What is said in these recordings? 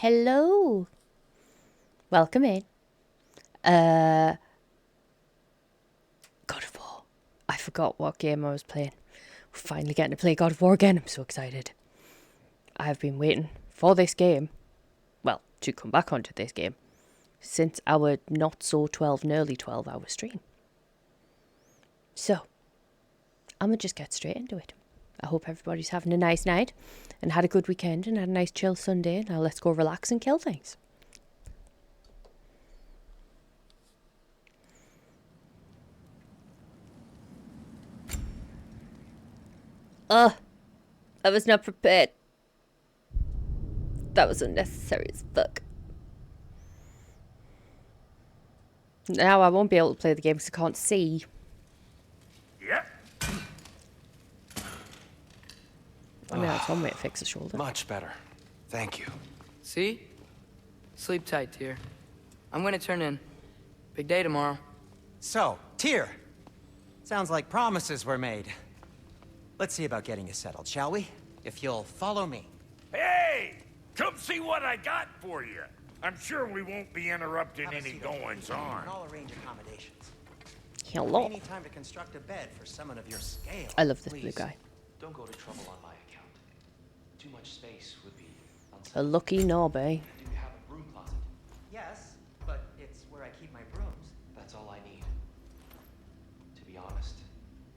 Hello. Welcome in. God of War. I forgot what game I was playing. We're finally getting to play God of War again. I'm so excited. I have been waiting for this game. Well, to come back onto this game. Since our not so 12, nearly 12 hour stream. So, I'm going to just get straight into it. I hope everybody's having a nice night and had a good weekend and had a nice chill Sunday. Now let's go relax and kill things. I was not prepared. That was unnecessary as fuck. Now I won't be able to play the game because I can't see. Yep. I mean, that's one way to fix a shoulder. Much better. Thank you. See? Sleep tight, dear. I'm gonna turn in. Big day tomorrow. So, Tyr. Sounds like promises were made. Let's see about getting you settled, shall we? If you'll follow me. Hey! Come see what I got for you. I'm sure we won't be interrupting Have a any seat over goings here, on. and I'll arrange accommodations. Hello. Any time to construct a bed for someone of your scale. I love this Please. blue guy. Don't go to trouble on my account. Too much space would be A unsettling. lucky knob, eh? Do you have a broom closet? Yes, but it's where I keep my brooms. That's all I need. To be honest,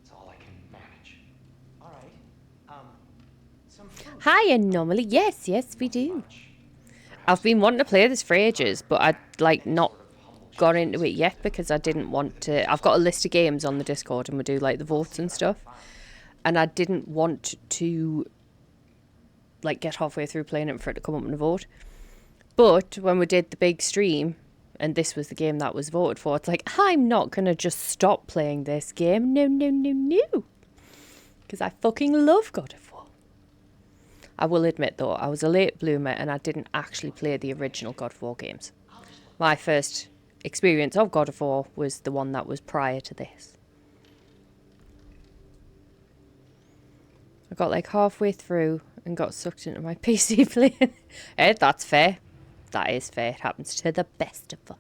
it's all I can manage. All right. Some food. Hi, Anomaly. Yes, we do. Much. I've been wanting to play this for ages, but I'd not got into it yet because I didn't want to. I've got a list of games on the Discord and we do like the votes and stuff. And I didn't want to like get halfway through playing it for it to come up and vote. But when we did the big stream and this was the game that was voted for, it's like, I'm not going to just stop playing this game. No. Because I fucking love God of War. I will admit though, I was a late bloomer and I didn't actually play the original God of War games. My first experience of God of War was the one that was prior to this. I got like halfway through and got sucked into my PC playing. That's fair. That is fair. It happens to the best of us.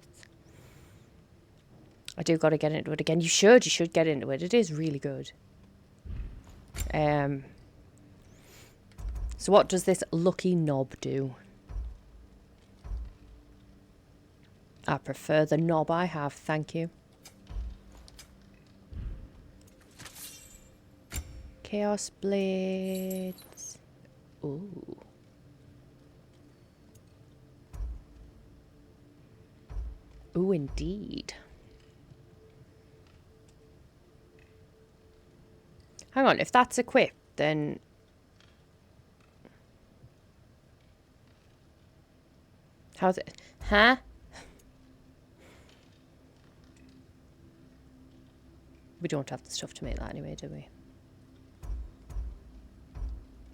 I do got to get into it again. You should get into it. It is really good. So what does this lucky knob do? I prefer the knob I have, thank you. Chaos Blades. Ooh. Ooh, indeed. Hang on, if that's equipped, then... How's it? Huh? We don't have the stuff to make that anyway, do we?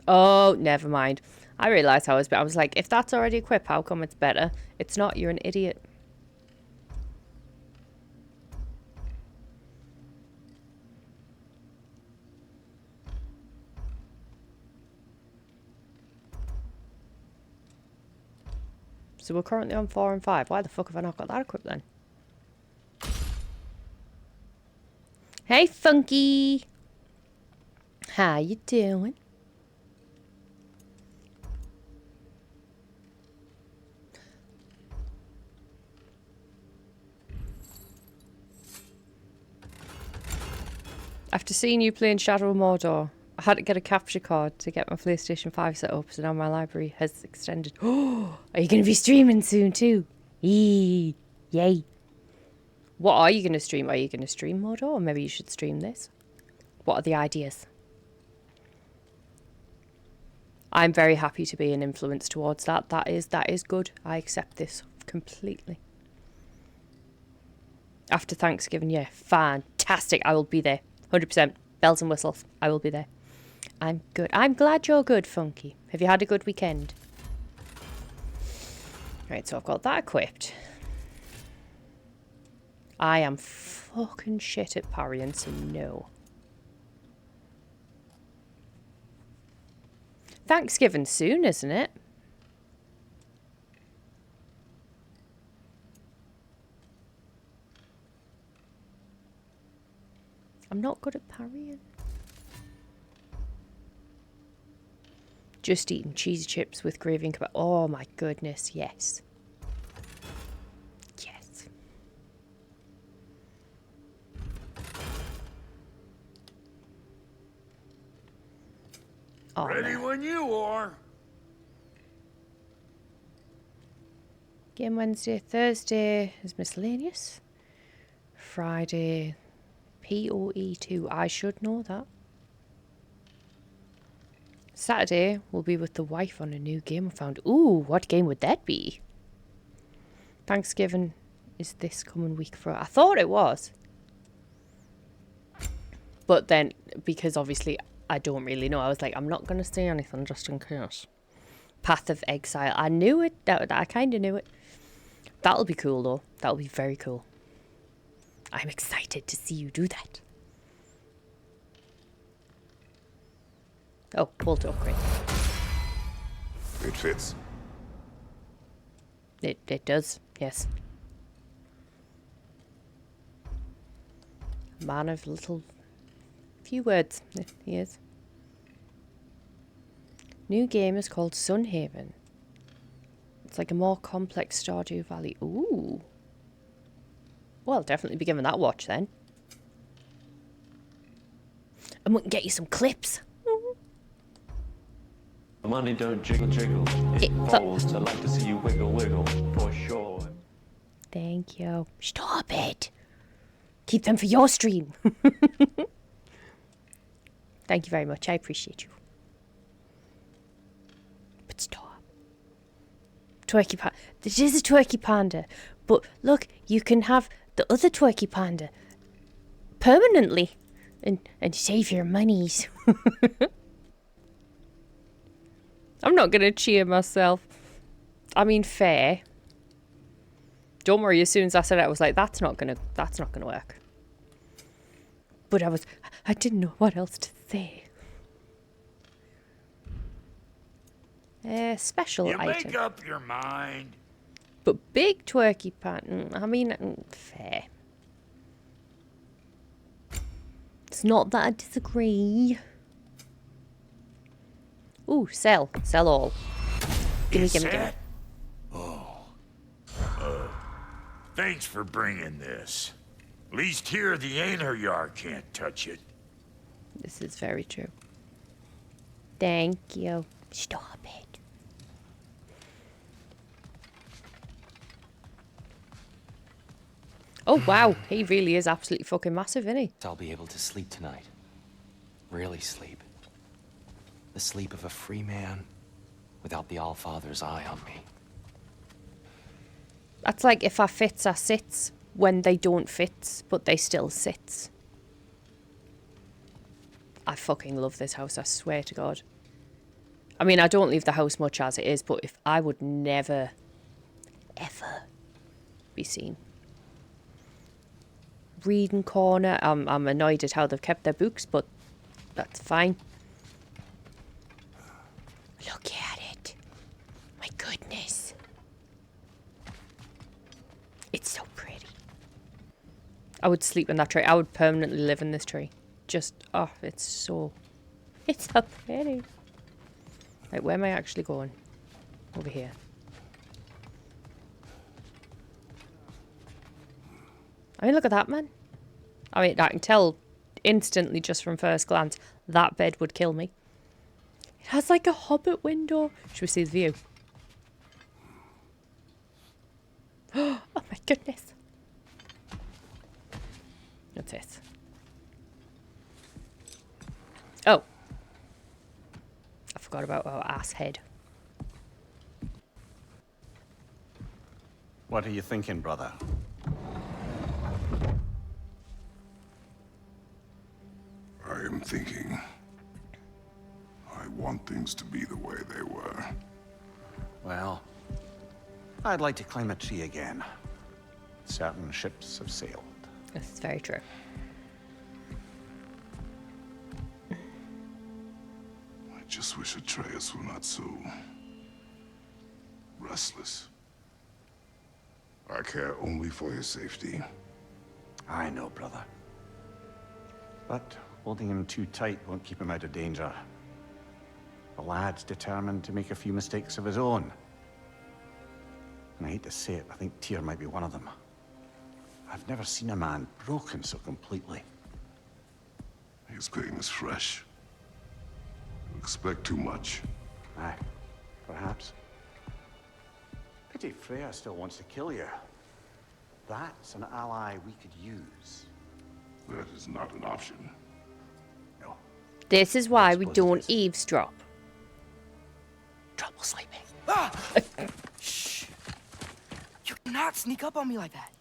Oh, never mind. I realised how I was like, if that's already equipped, how come it's better? It's not, you're an idiot. So we're currently on 4 and 5. Why the fuck have I not got that equipped then? Hey, Funky! How you doing? After seeing you playing Shadow of Mordor, I had to get a capture card to get my PlayStation 5 set up, so now my library has extended. Oh, are you going to be streaming soon too? Yay! What are you going to stream? Are you going to stream Mordor? Or maybe you should stream this? What are the ideas? I'm very happy to be an influence towards that. That is good. I accept this completely. After Thanksgiving, yeah, fantastic. I will be there. 100%. Bells and whistles. I will be there. I'm good. I'm glad you're good, Funky. Have you had a good weekend? Right, so I've got that equipped. I am fucking shit at parrying, so no. Thanksgiving soon, isn't it? I'm not good at parrying. Just eating cheesy chips with gravy and kebab. Oh my goodness, yes. Yes. Oh, Ready no. when you are. Game Wednesday, Thursday is miscellaneous. Friday, PoE2. I should know that. Saturday, we'll be with the wife on a new game we found. Ooh, what game would that be? Thanksgiving is this coming week for... I thought it was. But then, because obviously I don't really know, I was like, I'm not going to say anything just in case. Path of Exile. I knew it. I kind of knew it. That'll be cool, though. That'll be very cool. I'm excited to see you do that. Oh, bolt upgrade. It fits. It does, yes. Man of little... few words. He is. New game is called Sunhaven. It's like a more complex Stardew Valley. Ooh. Well, I'll definitely be giving that a watch then. And we can get you some clips. Money don't jiggle jiggle. It falls. I'd like to see you wiggle wiggle for sure. Thank you. Stop it. Keep them for your stream. Thank you very much. I appreciate you. But stop. Twerky panda. This is a twerky panda. But look, you can have the other twerky panda permanently and save your monies. I'm not going to cheer myself. I mean, fair. Don't worry, as soon as I said it, I was like, that's not gonna work. But I didn't know what else to say. Special You item. make up your mind. But big twerky pan, I mean, fair. It's not that I disagree. Ooh, sell. Sell all. Gimme, gimme, gimme. Thanks for bringing this. At least here the Einherjar can't touch it. This is very true. Thank you. Stop it. Oh, wow. He really is absolutely fucking massive, isn't he? I'll be able to sleep tonight. Really sleep. The sleep of a free man without the Allfather's eye on me. That's like if I fits, I sits when they don't fit, but they still sits. I fucking love this house, I swear to God. I mean, I don't leave the house much as it is, but if I would never, ever be seen. Reading corner. I'm annoyed at how they've kept their books, but that's fine. Look at it. My goodness. It's so pretty. I would sleep in that tree. I would permanently live in this tree. Just, oh, it's so pretty. Right, where am I actually going? Over here. I mean, look at that, man. I mean, I can tell instantly just from first glance that bed would kill me. It has like a hobbit window. Should we see the view? Oh my goodness. What's this? Oh. I forgot about our ass head. What are you thinking, brother? I am thinking. I want things to be the way they were. Well, I'd like to claim a tree again. Certain ships have sailed. This is very true. I just wish Atreus were not so restless. I care only for his safety. I know, brother. But holding him too tight won't keep him out of danger. The lad's determined to make a few mistakes of his own. And I hate to say it, I think Tyr might be one of them. I've never seen a man broken so completely. His pain is fresh. You expect too much. Aye, perhaps. Pity Freya still wants to kill you. That's an ally we could use. That is not an option. No. This is why we don't eavesdrop. Trouble sleeping. Shh. You cannot sneak up on me like that.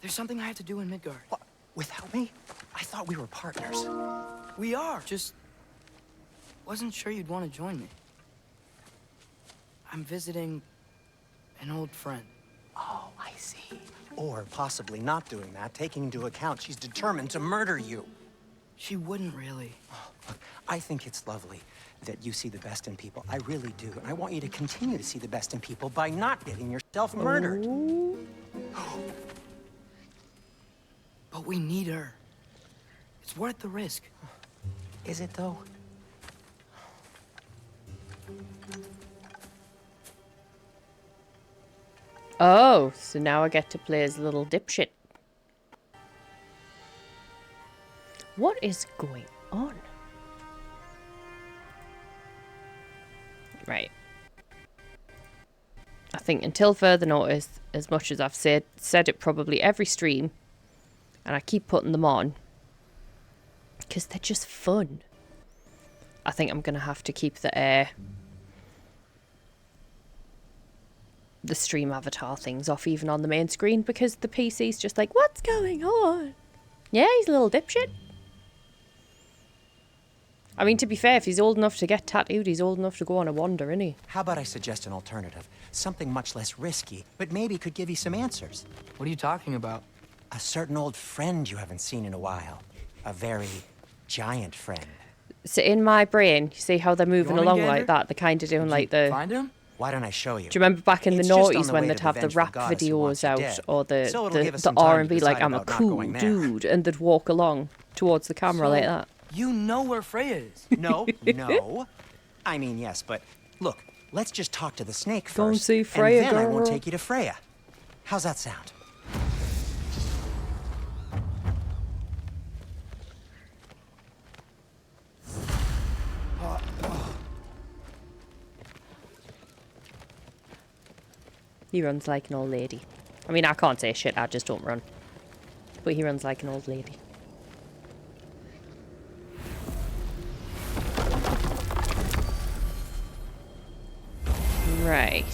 There's something I have to do in Midgard. What? Without me? I thought we were partners. We are. Just wasn't sure you'd want to join me. I'm visiting an old friend. Oh, I see. Or possibly not doing that, taking into account she's determined to murder you. She wouldn't really. Look, I think it's lovely that you see the best in people. I really do. And I want you to continue to see the best in people by not getting yourself murdered. But we need her. It's worth the risk. Is it, though? Oh, so now I get to play as a little dipshit. What is going on? Right. I think until further notice, as much as I've said it probably every stream, and I keep putting them on, because they're just fun. I think I'm going to have to keep the stream avatar things off even on the main screen, because the PC's just like, what's going on? Yeah, he's a little dipshit. I mean, to be fair, if he's old enough to get tattooed, he's old enough to go on a wander, isn't he? How about I suggest an alternative? Something much less risky, but maybe could give you some answers. What are you talking about? A certain old friend you haven't seen in a while. A very giant friend. So in my brain, you see how they're moving along Jormungandr? like that? They're kind of doing like the... Find him? Why don't I show you? Do you remember back in the It's just on noughties the when way they'd to have the the rap vengeful goddess who wants videos you out, dead. or the So it'll give us the some time to R&B like, decide I'm a about not cool going there. dude, and they'd walk along towards the camera like that. You know where Freya is. No, no. I mean, yes, but look, let's just talk to the snake first. Go and see Freya, and then I won't girl. take you to Freya. How's that sound? He runs like an old lady. I mean, I can't say shit, I just don't run. But he runs like an old lady. Right.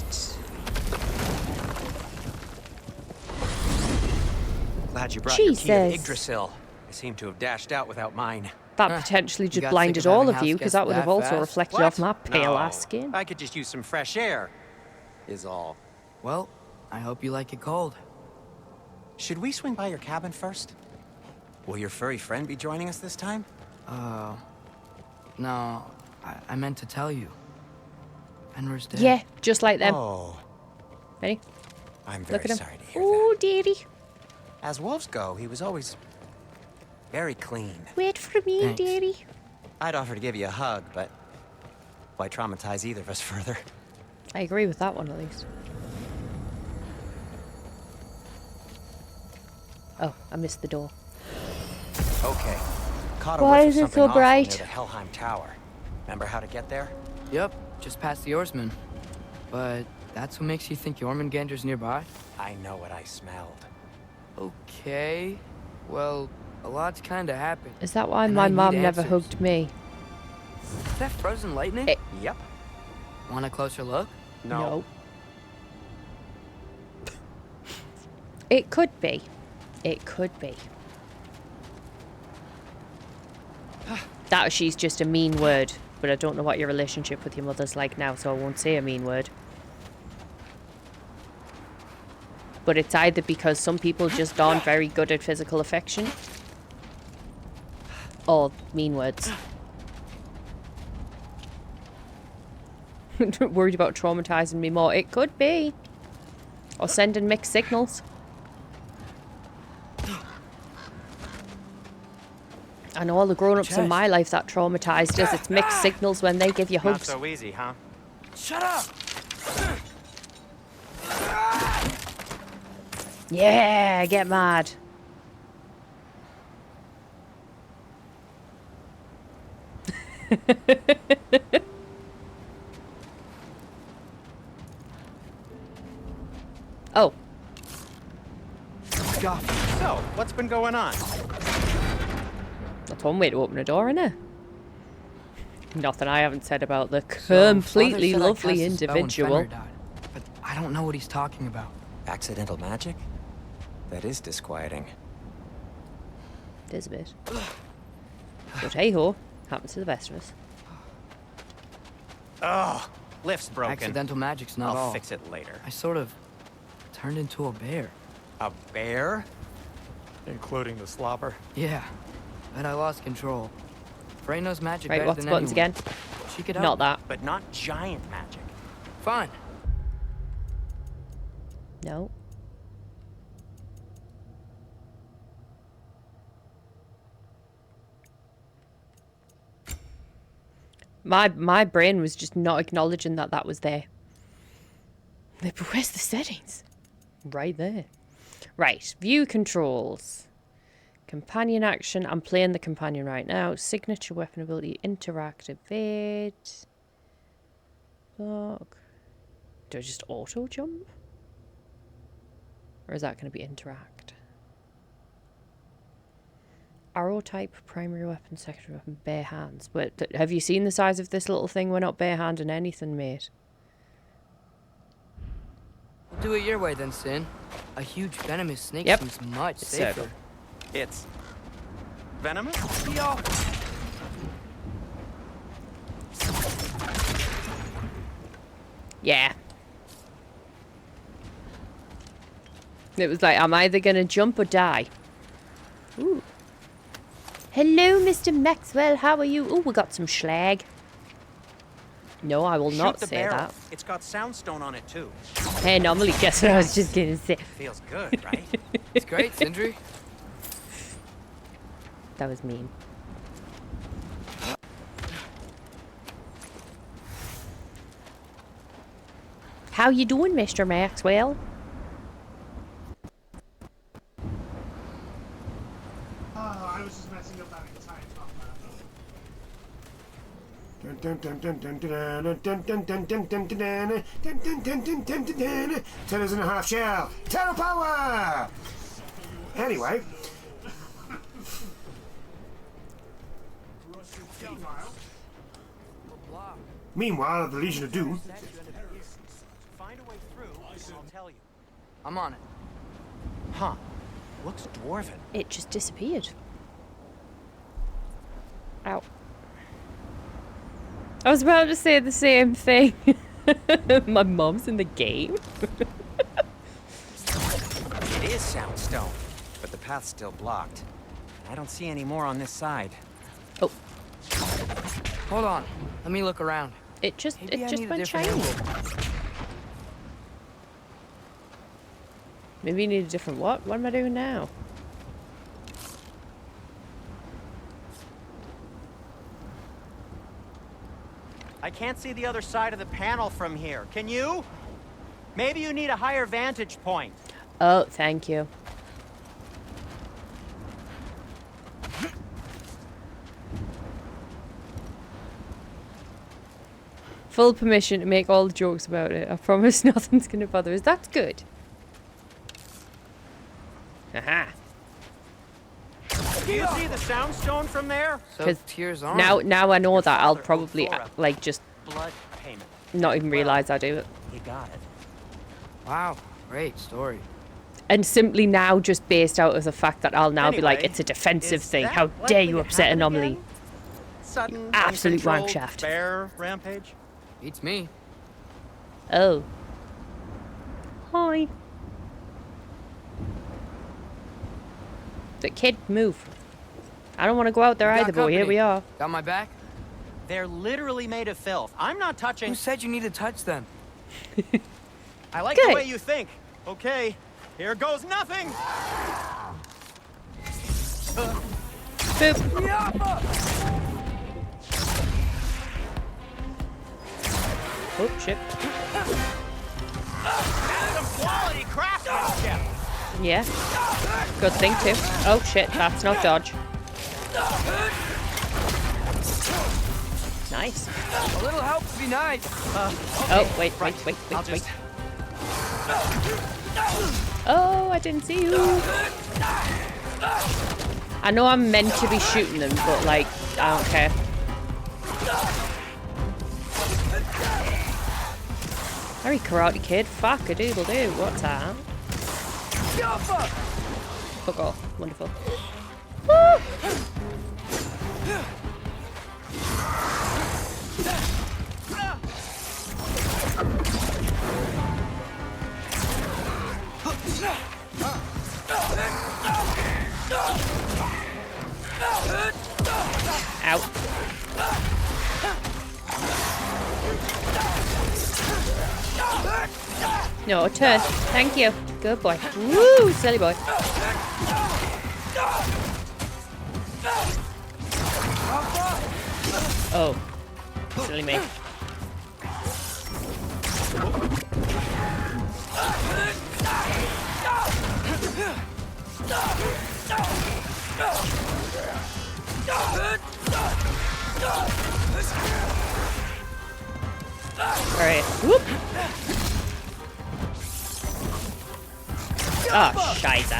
Glad you brought your key to Jesus. Yggdrasil. I seem to have dashed out without mine. That Huh. potentially You just got sick blinded of all having of you, house because that guests would have that also fast? reflected What? off my pale No. ass skin. I could just use some fresh air, is all. Well, I hope you like it cold. Should we swing by your cabin first? Will your furry friend be joining us this time? No, I meant to tell you. Fenrir's dead. Yeah, just like them. Oh, Ready? I'm Look very at him. sorry to hear Oh, dearie. that. As wolves go, he was always very clean. Wait for me, Thanks. dearie. I'd offer to give you a hug, but why traumatize either of us further? I agree with that one, at least. Oh, I missed the door. Okay. Caught a Why whiff of is it something so awful bright? near the Helheim Tower. Remember how to get there? Yep, just past the oarsman. But that's what makes you think Jormungandr's nearby? I know what I smelled. Okay. Well, a lot's kinda happened. Is that why And my I need mom never answers. hugged me? Is that frozen lightning? Yep. Want a closer look? No. It could be. It could be. That she's just a mean word, but I don't know what your relationship with your mother's like now, so I won't say a mean word. But it's either because some people just aren't very good at physical affection, or mean words. Worried about traumatizing me more. It could be. Or sending mixed signals. And all the grown-ups in my life that traumatized us. It's mixed signals when they give you Not hugs. so easy, huh? Shut up! Yeah, get mad. Oh, God. So, what's been going on? that's one way to open a door, innit? Nothing I haven't said about the So, completely Father said I lovely cast a spell when individual. Fenrir died, but I don't know what he's talking about. Accidental magic? That is disquieting. It is a bit. But hey ho, happens to the best of us. Oh, lift's broken. Accidental magic's not all. I'll fix it later. I sort of turned into a bear. A bear? Including the slobber? Yeah, but I lost control. Frey knows magic Right, better what's than the buttons anyone. again? She could help. Not that. But not giant magic. Fine. No. My brain was just not acknowledging that that was there. But where's the settings? Right there. Right, view controls. Companion action. I'm playing the companion right now. Signature weapon ability. Interactivate. Look. Do I just auto jump? Or is that going to be interact? Arrow type, primary weapon, secondary weapon, bare hands. But have you seen the size of this little thing? We're not bare-handing anything, mate. We'll do it your way then, Sin. A huge venomous snake Yep. seems much It's safer. circle. It's venomous? Yo. Yeah. It was like, I'm either going to jump or die. Ooh. Hello, Mr. Maxwell. How are you? Oh, we got some schlag. No, I will not Shoot the say barrel. that. It's got soundstone on it too. Hey, normally, guess what I was just going to say. Feels good, right? It's great, Sindri. That was mean. How you doing, Mr. Maxwell? I was just messing up that entire top map. 10.5 shell. Terror power! Anyway. Meanwhile, at the Legion of Doom. Find a way through, and I'll tell you. I'm on it. Huh. Looks dwarven. It just disappeared. Ow. I was about to say the same thing. My mom's in the game. It is soundstone, but the path's still blocked. I don't see any more on this side. Oh, Hold on. Let me look around. it just Maybe I went need a different shiny. angle. Maybe you need a different what? What am I doing now? I can't see the other side of the panel from here. Can you? Maybe you need a higher vantage point. Oh, thank you. Full permission to make all the jokes about it. I promise nothing's gonna bother us. That's good. Aha. Do you see the soundstone from there? So 'Cause tears on. Now I know that I'll father owed probably Thora like just Blood payment. not even realize I do it. He got it. Wow, great story. And simply now, just based out of the fact that I'll now be like, Anyway, it's a defensive is thing. that How likely dare you to upset happen Anomaly? again? Sudden, absolute uncontrolled wankshaft. bear rampage? Beats me. Oh. Hi. The kid, move. I don't want to go out there You got either, but here company. we are. Got my back? They're literally made of filth. I'm not touching. Who said you need to touch them? I like Good. the way you think. Okay, here goes nothing. Boop. Oh, shit. Some quality craftsmanship. Yeah. Good thing, too. Oh, shit. That's not dodge. Nice. A little help would be nice. Oh, wait. Oh, I didn't see you. I know I'm meant to be shooting them, but, like, I don't care. Very Karate Kid. Fuck-a-doodle-doo. What's that? Fuck off. Wonderful. Woo! Ow. No, turn. Thank you. Good boy. Woo, silly boy. Oh. Silly me. Alright. Whoop. Oh, scheiße.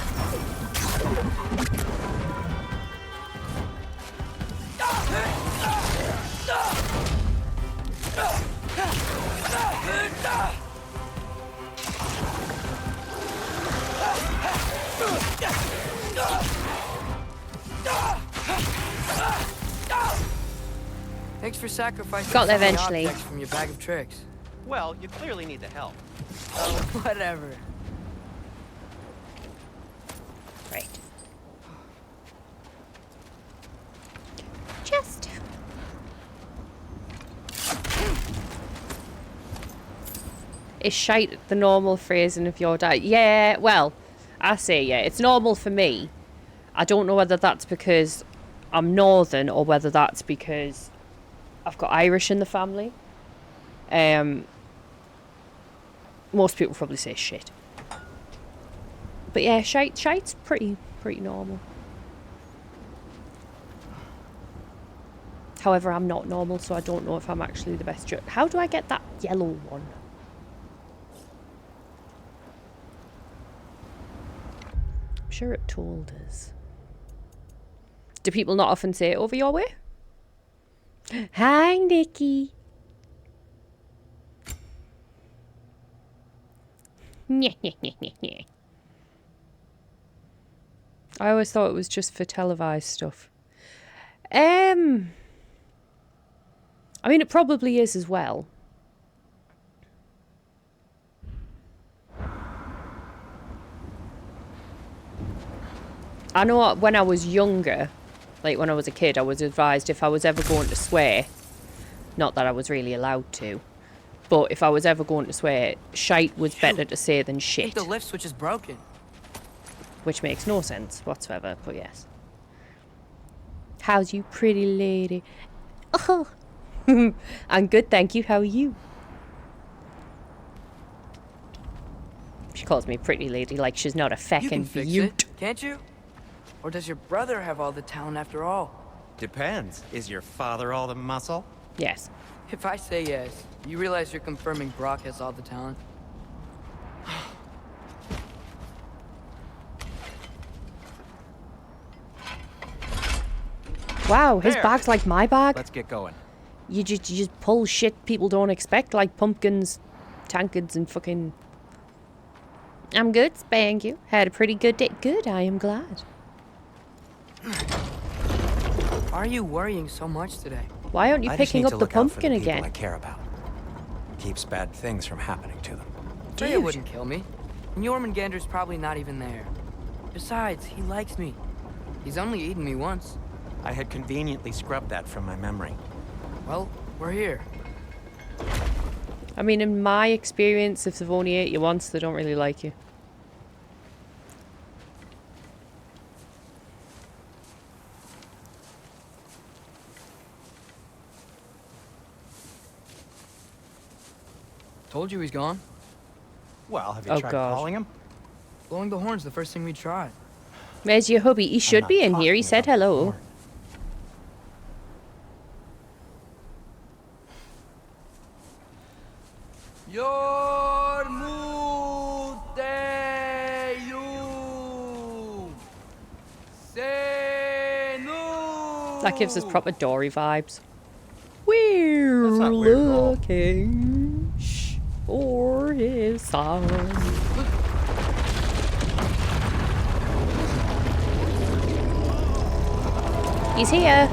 Thanks for sacrificing Got there so many eventually. objects from your bag of tricks. Well, you clearly need the help. Oh, whatever. Right. Just. Is shite the normal phrasing of your diet? Yeah, well, I say yeah. It's normal for me. I don't know whether that's because I'm northern or whether that's because I've got Irish in the family. Most people probably say shit. But yeah, shite's pretty normal. However, I'm not normal, so I don't know if I'm actually the best judge. How do I get that yellow one? I'm sure it told us. Do people not often say it over your way? Hi, Nikki. I always thought it was just for televised stuff. I mean, it probably is as well. I know when I was younger, like when I was a kid, I was advised if I was ever going to swear, not that I was really allowed to, but if I was ever going to swear, shite was better to say than I shit. think the lift switch is broken. Which makes no sense whatsoever, but yes. How's you, pretty lady? Oh, I'm good, thank you. How are you? She calls me pretty lady like she's not a You can feckin' fix beaut. it, can't you? Or does your brother have all the talent after all? Depends. Is your father all the muscle? Yes. If I say yes, you realize you're confirming Brock has all the talent? Wow, his There. bag's like my bag. Let's get going. You just pull shit people don't expect, like pumpkins, tankards, and fucking... I'm good, thank you. Had a pretty good day. Good, I am glad. Why are you worrying so much today? Why aren't you I just picking need up to the look out for pumpkin the people again? I care about. Keeps bad things from happening to them. Freya wouldn't kill me. And Jormungandr's probably not even there. Besides, he likes me. He's only eaten me once. I had conveniently scrubbed that from my memory. Well, we're here. I mean, in my experience, if they've only ate you once, they don't really like you. Told you he's gone. Well, have you Oh, tried God. calling him? Blowing the horn's the first thing we tried. Where's your hubby? He should not be in here. He talking said about the hello. horn. That gives us proper Dory vibes. We're That's not weird at all. looking for his son. He's here.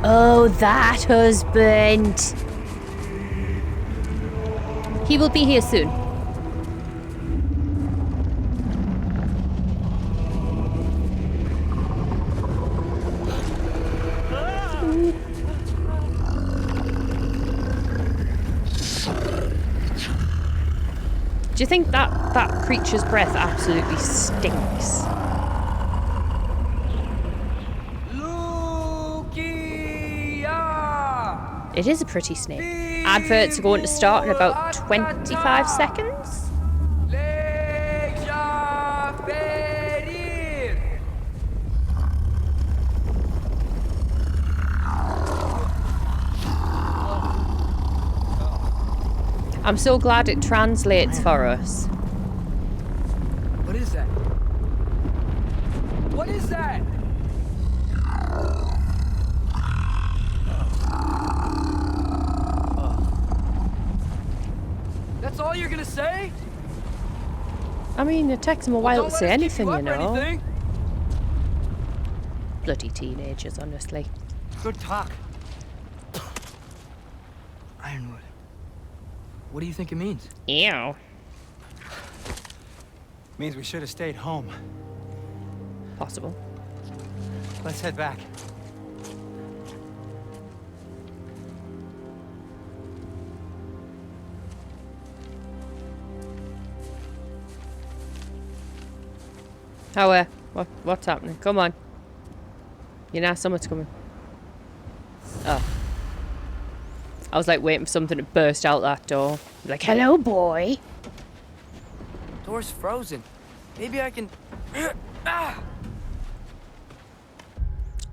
Oh, that husband. He will be here soon. Do you think that creature's breath absolutely stinks? It is a pretty snake. Adverts are going to start in about 25 seconds. I'm so glad it translates for us. What is that? What is that? That's all you're gonna say? I mean, it takes them a while to say anything, you know. Anything. Bloody teenagers, honestly. Good talk. Ironwood. What do you think it means? Ew. Means we should have stayed home. Possible. Let's head back. How, what's happening? Come on. You know, someone's coming. Oh. I was like waiting for something to burst out that door. Like, hello, boy. Door's frozen. Maybe I can... Ah!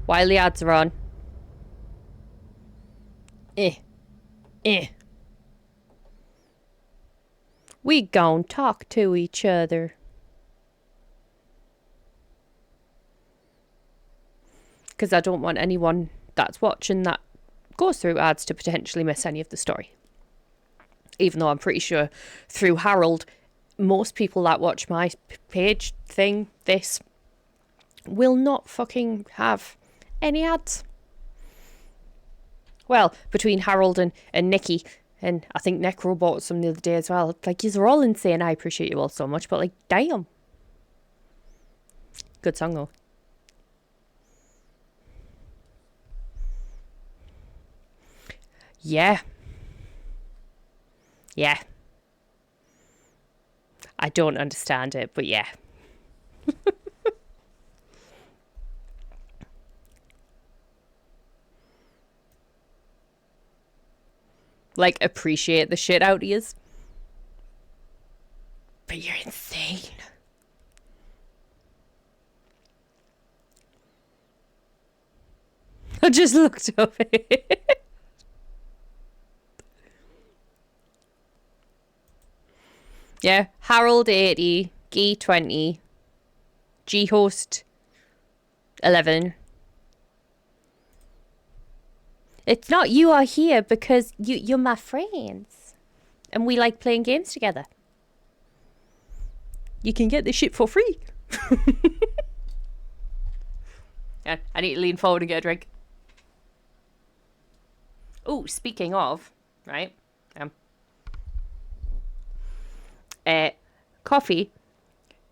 While the ads are on. We gon' talk to each other. Because I don't want anyone that's watching that goes through ads to potentially miss any of the story. Even though I'm pretty sure through Harold, most people that watch my page thing, this, will not fucking have any ads. Well, between Harold and Nikki, and I think Necro bought some the other day as well. Like, you're all insane. I appreciate you all so much, but like, damn. Good song though. Yeah. Yeah. I don't understand it, but yeah. Like, appreciate the shit out of yous. But you're insane. I just looked up it. Yeah, Harold 80, Gee 20, G Host 11. It's not you are here because you're my friends. And we like playing games together. You can get this shit for free. Yeah, I need to lean forward and get a drink. Oh, speaking of, right? Coffee.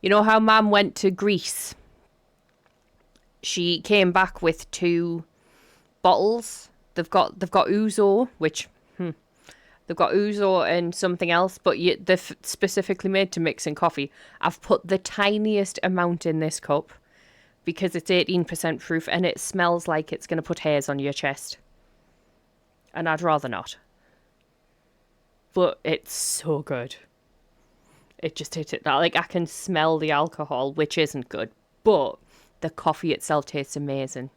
You know how Mum went to Greece? She came back with 2 bottles. They've got ouzo, which they've got ouzo and something else, but they're specifically made to mix in coffee. I've put the tiniest amount in this cup because it's 18% proof and it smells like it's going to put hairs on your chest. And I'd rather not. But it's so good. It just hit it. Like, I can smell the alcohol, which isn't good, but the coffee itself tastes amazing.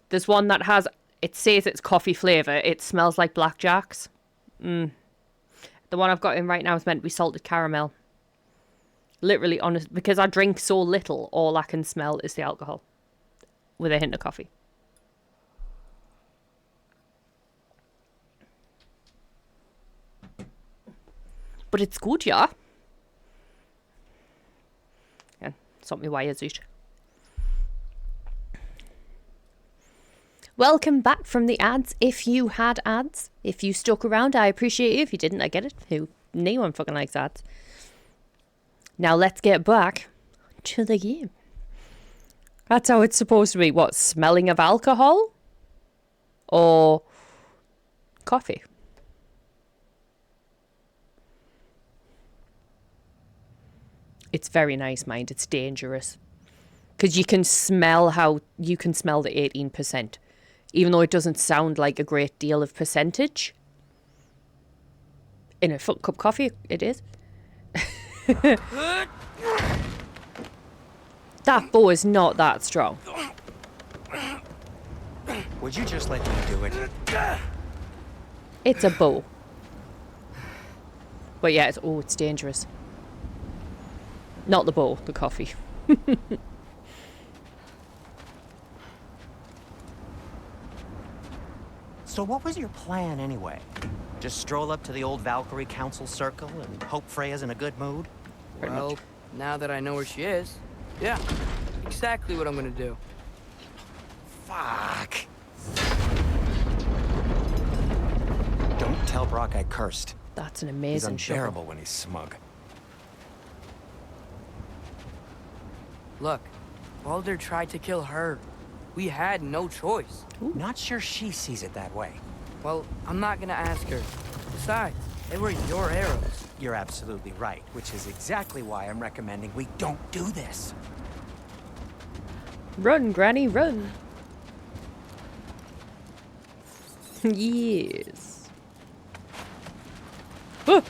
There's one that has, it says it's coffee flavour. It smells like blackjacks. The one I've got in right now is meant to be salted caramel. Literally, honest, because I drink so little, all I can smell is the alcohol with a hint of coffee. But it's good, yeah. Yeah, sort me wires out. Welcome back from the ads. If you had ads, if you stuck around, I appreciate you. If you didn't, I get it. Who? No one fucking likes ads. Now let's get back to the game. That's how it's supposed to be. What, smelling of alcohol? Or coffee? It's very nice, mind. It's dangerous. Because you can smell the 18%. Even though it doesn't sound like a great deal of percentage. In a cup of coffee, it is. That bow is not that strong. Would you just let me do it? It's a bow. But yeah, it's dangerous. Not the bowl, the coffee. So what was your plan anyway? Just stroll up to the old Valkyrie Council Circle and hope Freya's in a good mood? Well, now that I know where she is, yeah, exactly what I'm gonna do. Fuck. Don't tell Brock I cursed. That's an He's amazing unbearable shovel. when he's smug. Look, Baldur tried to kill her. We had no choice. Not sure she sees it that way. Well, I'm not gonna ask her. Besides, they were your arrows. You're absolutely right, which is exactly why I'm recommending we don't do this. Run, Granny, run. Yes. Oh.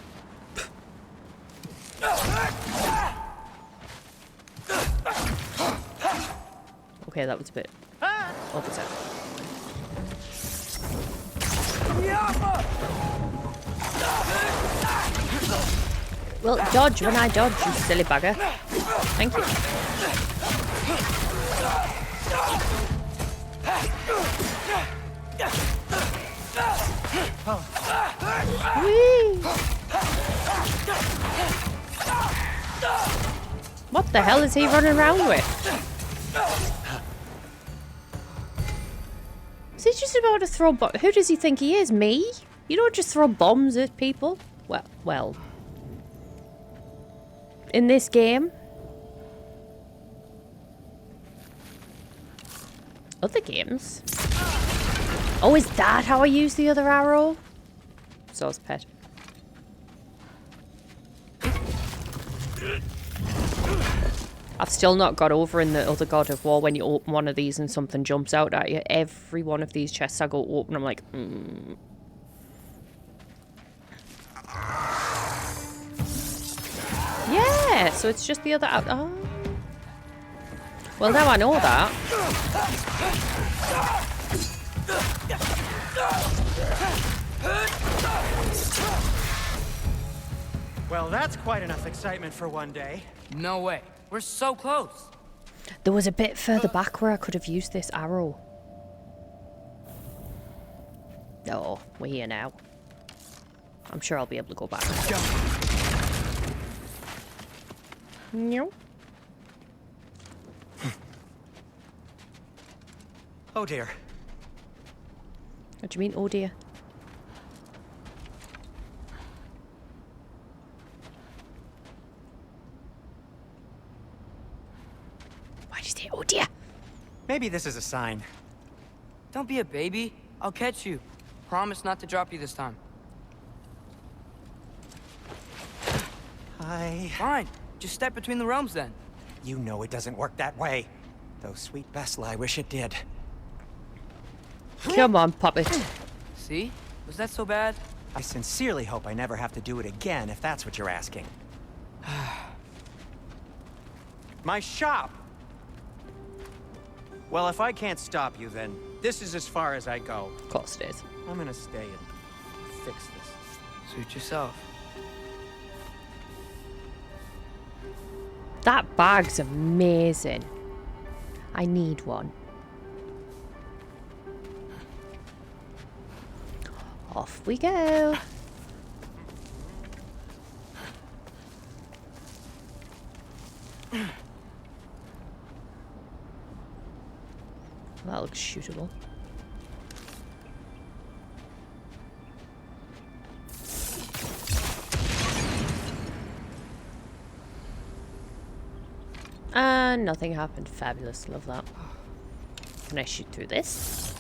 Okay, that was a bit opposite. Well, dodge when I dodge, you silly bugger. Thank you. Whee! What the hell is he running around with? Is he just about to throw bombs? Who does he think he is? Me? You don't just throw bombs at people. Well. In this game. Other games. Oh, is that how I use the other arrow? So's pet. I've still not got over in the other God of War when you open one of these and something jumps out at you. Every one of these chests I go open, I'm like, Yeah, so it's just the other... Oh. Well, now I know that. Well, that's quite enough excitement for one day. No way. We're so close. There was a bit further back where I could have used this arrow. Oh, we're here now. I'm sure I'll be able to go back. No. Oh dear. What do you mean, oh dear? Why did you say, oh dear? Maybe this is a sign. Don't be a baby. I'll catch you. Promise not to drop you this time. Fine. Just step between the realms then. You know it doesn't work that way. Though sweet Bessel, I wish it did. Come on, pop it. See? Was that so bad? I sincerely hope I never have to do it again, if that's what you're asking. My shop! Well, if I can't stop you, then this is as far as I go. Of course it is. I'm gonna stay and fix this. Suit yourself. That bag's amazing. I need one. Off we go. That looks shootable. And nothing happened. Fabulous. Love that. Can I shoot through this?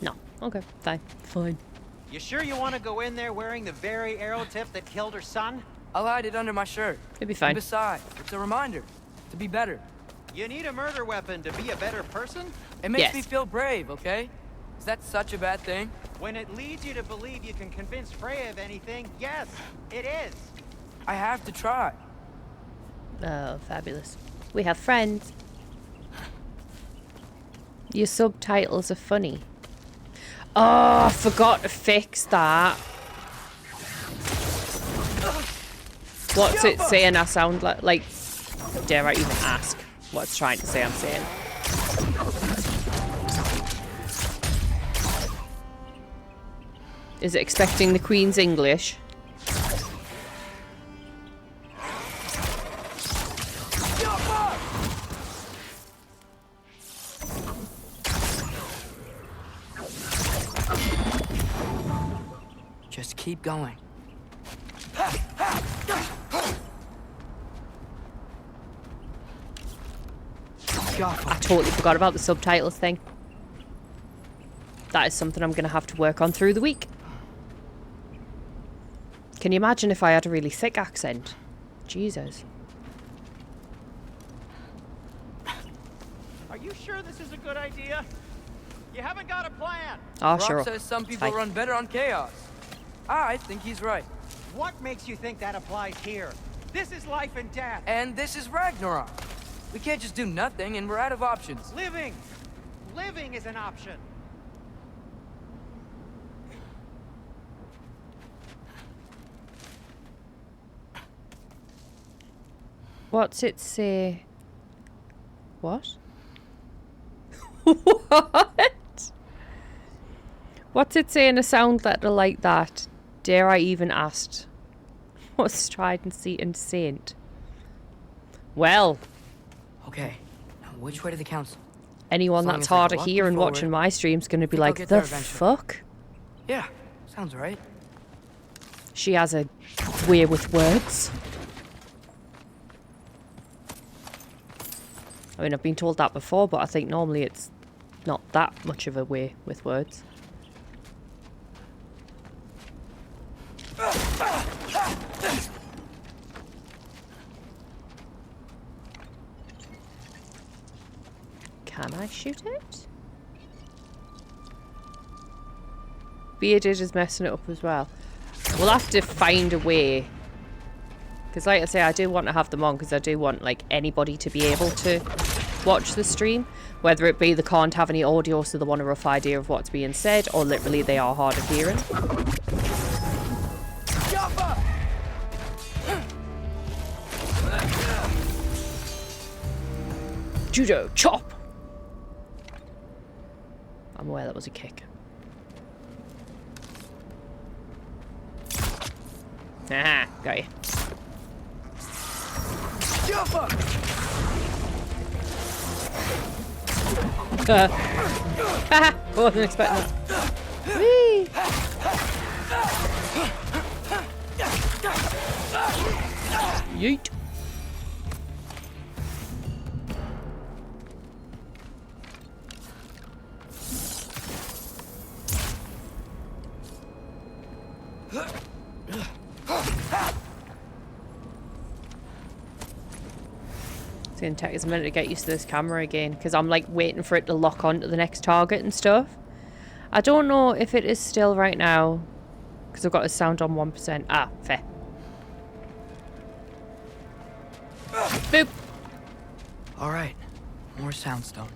No. Okay. Fine. Fine. You sure you want to go in there wearing the very arrow tip that killed her son? I'll hide it under my shirt. It'll be fine. And besides, it's a reminder to be better. You need a murder weapon to be a better person? It makes Yes. me feel brave, okay? Is that such a bad thing? When it leads you to believe you can convince Freya of anything, yes, it is. I have to try. Oh, fabulous. We have friends. Your subtitles are funny. Oh, I forgot to fix that. What's it saying I sound like? Like, dare I even ask what it's trying to say I'm saying? Is it expecting the Queen's English? Just keep going. I totally forgot about the subtitles thing. That is something I'm going to have to work on through the week. Can you imagine if I had a really thick accent? Jesus. Are you sure this is a good idea? You haven't got a plan. Oh, Rob sure. says some people Fine. run better on chaos. I think he's right. What makes you think that applies here? This is life and death. And this is Ragnarok. We can't just do nothing, and we're out of options. Living! Living is an option. What's it say? What? What? What's it say in a sound letter like that? Dare I even ask? What's Trident and Saint? Well, Okay, now which way to the council? anyone As long that's as I hard go of up and hearing forward, watching my stream's going to be think I'll like, get the there eventually." fuck? Yeah, sounds right. She has a way with words. I mean, I've been told that before, but I think normally it's not that much of a way with words. Can I shoot it? Bearded is messing it up as well. We'll have to find a way. Because like I say, I do want to have them on because I do want like anybody to be able to watch the stream. Whether it be they can't have any audio so they want a rough idea of what's being said, or literally they are hard of hearing. Judo chop! I'm aware that was a kick. Aha, got you. I wasn't expecting that. Whee! Yeet. It's gonna take us a minute to get used to this camera again, because I'm like waiting for it to lock onto the next target and stuff. I don't know if it is still right now, because I've got a sound on 1%. Ah, fair. Boop. All right, more soundstone.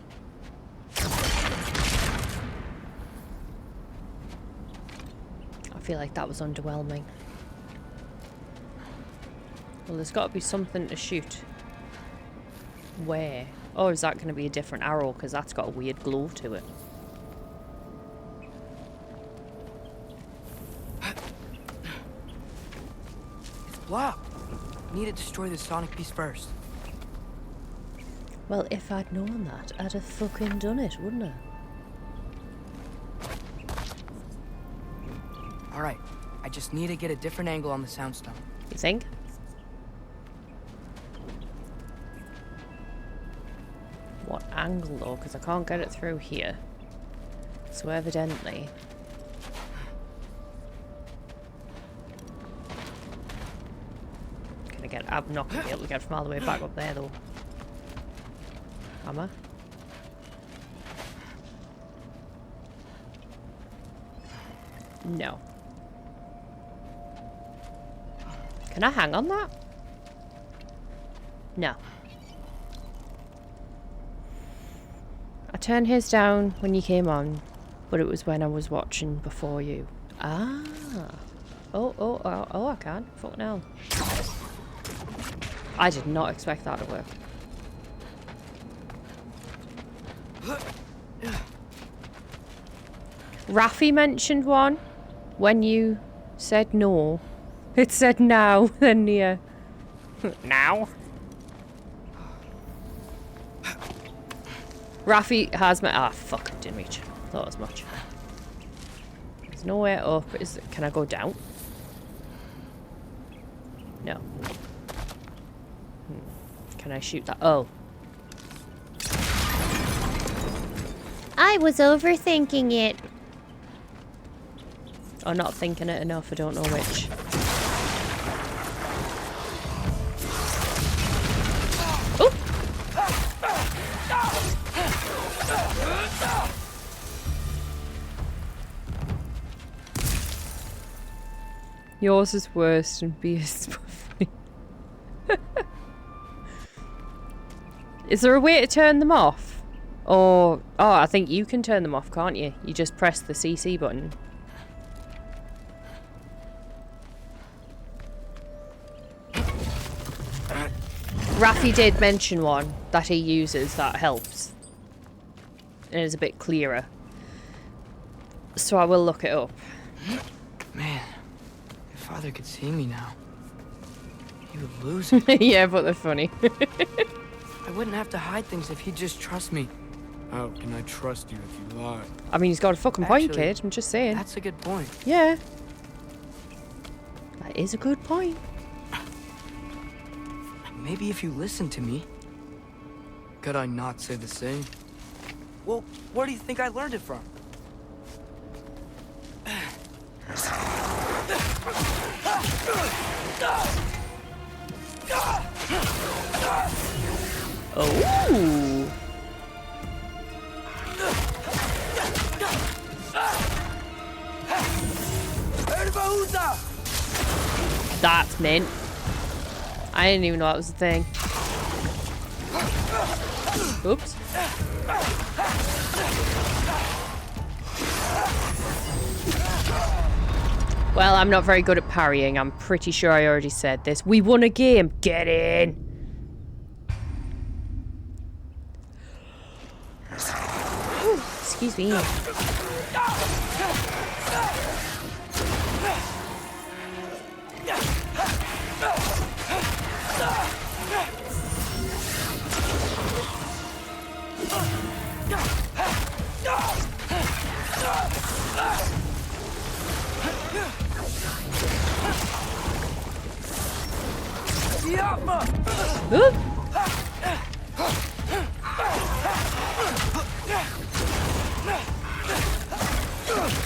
I feel like that was underwhelming. Well, there's got to be something to shoot. Where? Or is that going to be a different arrow? Because that's got a weird glow to it. It's blocked. Need to destroy the sonic beast first. Well, if I'd known that, I'd have fucking done it, wouldn't I? All right, I just need to get a different angle on the soundstone. You think? What angle though? Because I can't get it through here. So evidently... I'm not going to be able to get from all the way back up there though. Am I? No. Can I hang on that? No. I turned his down when you came on, but it was when I was watching before you. Ah. Oh, I can. Fucking hell. I did not expect that to work. Raffi mentioned one when you said no. It said now, then yeah. Now? Raffi has my... Ah, fuck, didn't reach. Thought as much. There's nowhere up. Can I go down? No. Can I shoot that? Oh. I was overthinking it. Or not thinking it enough, I don't know which. Oh! Yours is worse and Beast's funny. Is there a way to turn them off? Or... Oh, I think you can turn them off, can't you? You just press the CC button. Raffi did mention one that he uses that helps. And is a bit clearer. So I will look it up. Man, if Father could see me now, he would lose it. Yeah, but they're funny. I wouldn't have to hide things if he'd just trust me. How can I trust you if you lie? I mean, he's got a fucking point, Actually, kid. I'm just saying. That's a good point. Yeah. That is a good point. Maybe if you listen to me. Could I not say the same? Well, where do you think I learned it from? Oh. That's mint. I didn't even know that was a thing. Oops. Well, I'm not very good at parrying. I'm pretty sure I already said this. We won a game. Get in. Excuse me.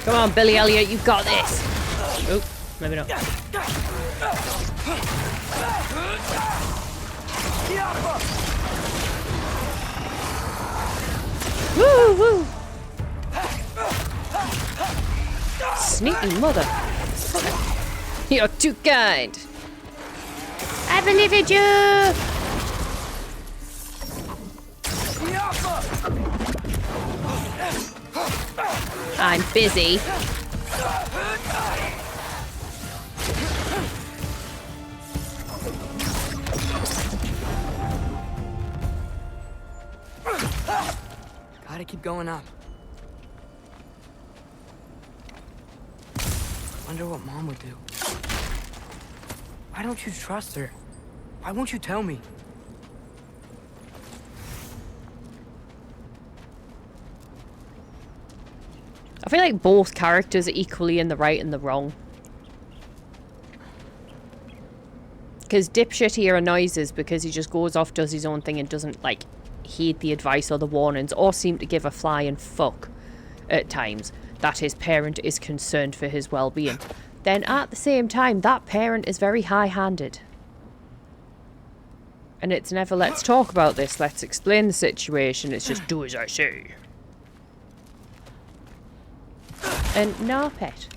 Come on, Billy Elliot, you've got this. Oh, maybe not. Woo woo! Sneaky mother. You're too kind. I believe in you. I'm busy. Gotta keep going up. Wonder what Mom would do. Why don't you trust her? Why won't you tell me? I feel like both characters are equally in the right and the wrong. Because Dipshit here annoys us because he just goes off, does his own thing and doesn't, like, heed the advice or the warnings or seem to give a flying fuck at times that his parent is concerned for his well-being. Then at the same time, that parent is very high-handed. And it's never, let's talk about this, let's explain the situation, it's just do as I say. And no, pet.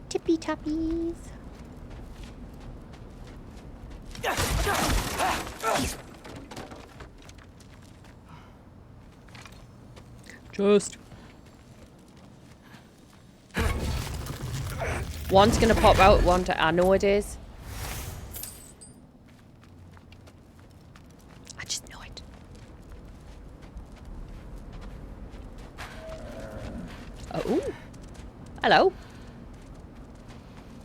Tippy tappies. Just. One's gonna pop out, I know it is. I just know it. Oh, ooh. Hello.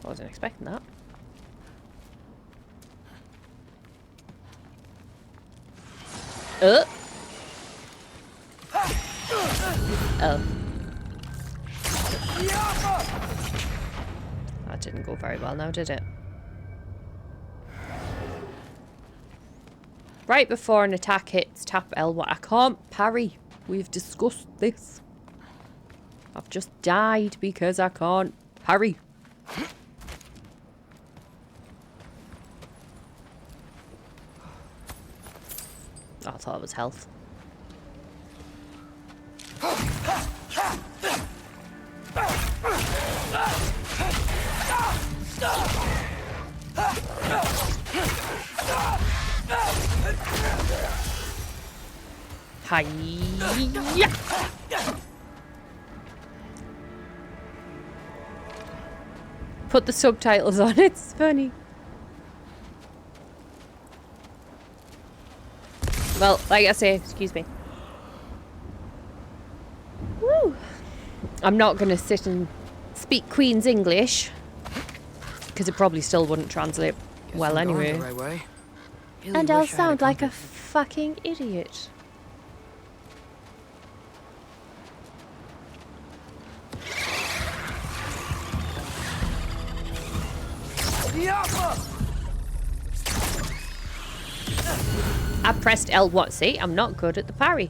I wasn't expecting that. Oh. That didn't go very well now, did it? Right before an attack hits, tap L. I can't parry. We've discussed this. I've just died because I can't parry. I thought it was health. Hi-ya! Put the subtitles on, it's funny. Well, like I say, excuse me. Woo! I'm not going to sit and speak Queen's English, because it probably still wouldn't translate well anyway. The right way. Really And I'll wish I had sound like a compass. fucking idiot. I pressed L. What? See, I'm not good at the parry.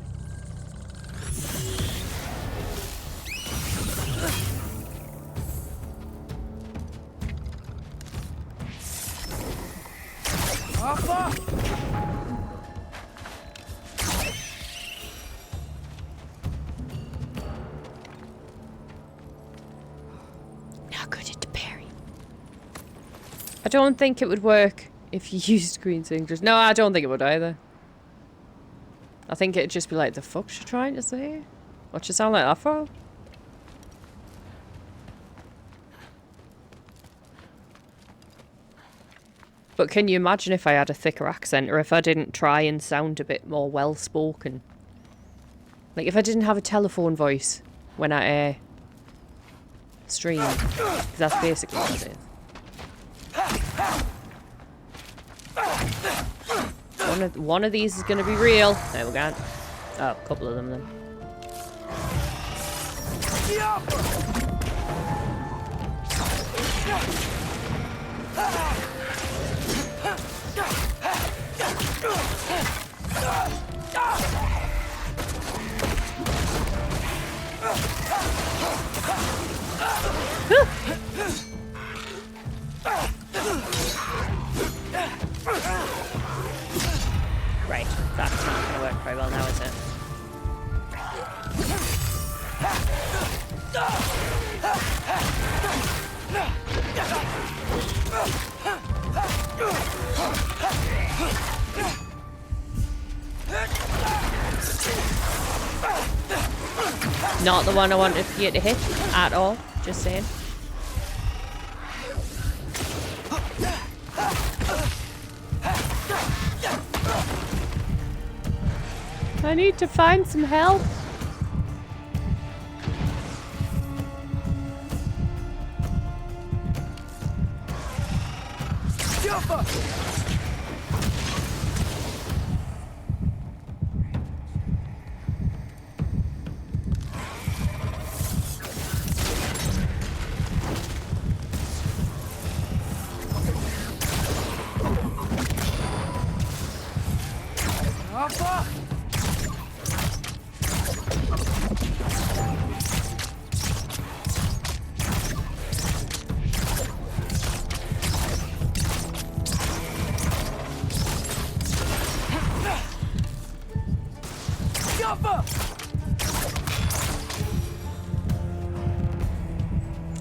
Not good at the parry. I don't think it would work if you used Queen's English. No, I don't think it would either. I think it'd just be like, the fuck's she trying to say? What you sound like that for? But can you imagine if I had a thicker accent, or if I didn't try and sound a bit more well-spoken? Like, if I didn't have a telephone voice when I stream. 'Cause that's basically what it is. One of these is going to be real. There we go. Oh, a couple of them then. Right, that's not going to work very well now, is it? Not the one I wanted you to hit at all, just saying. I need to find some help.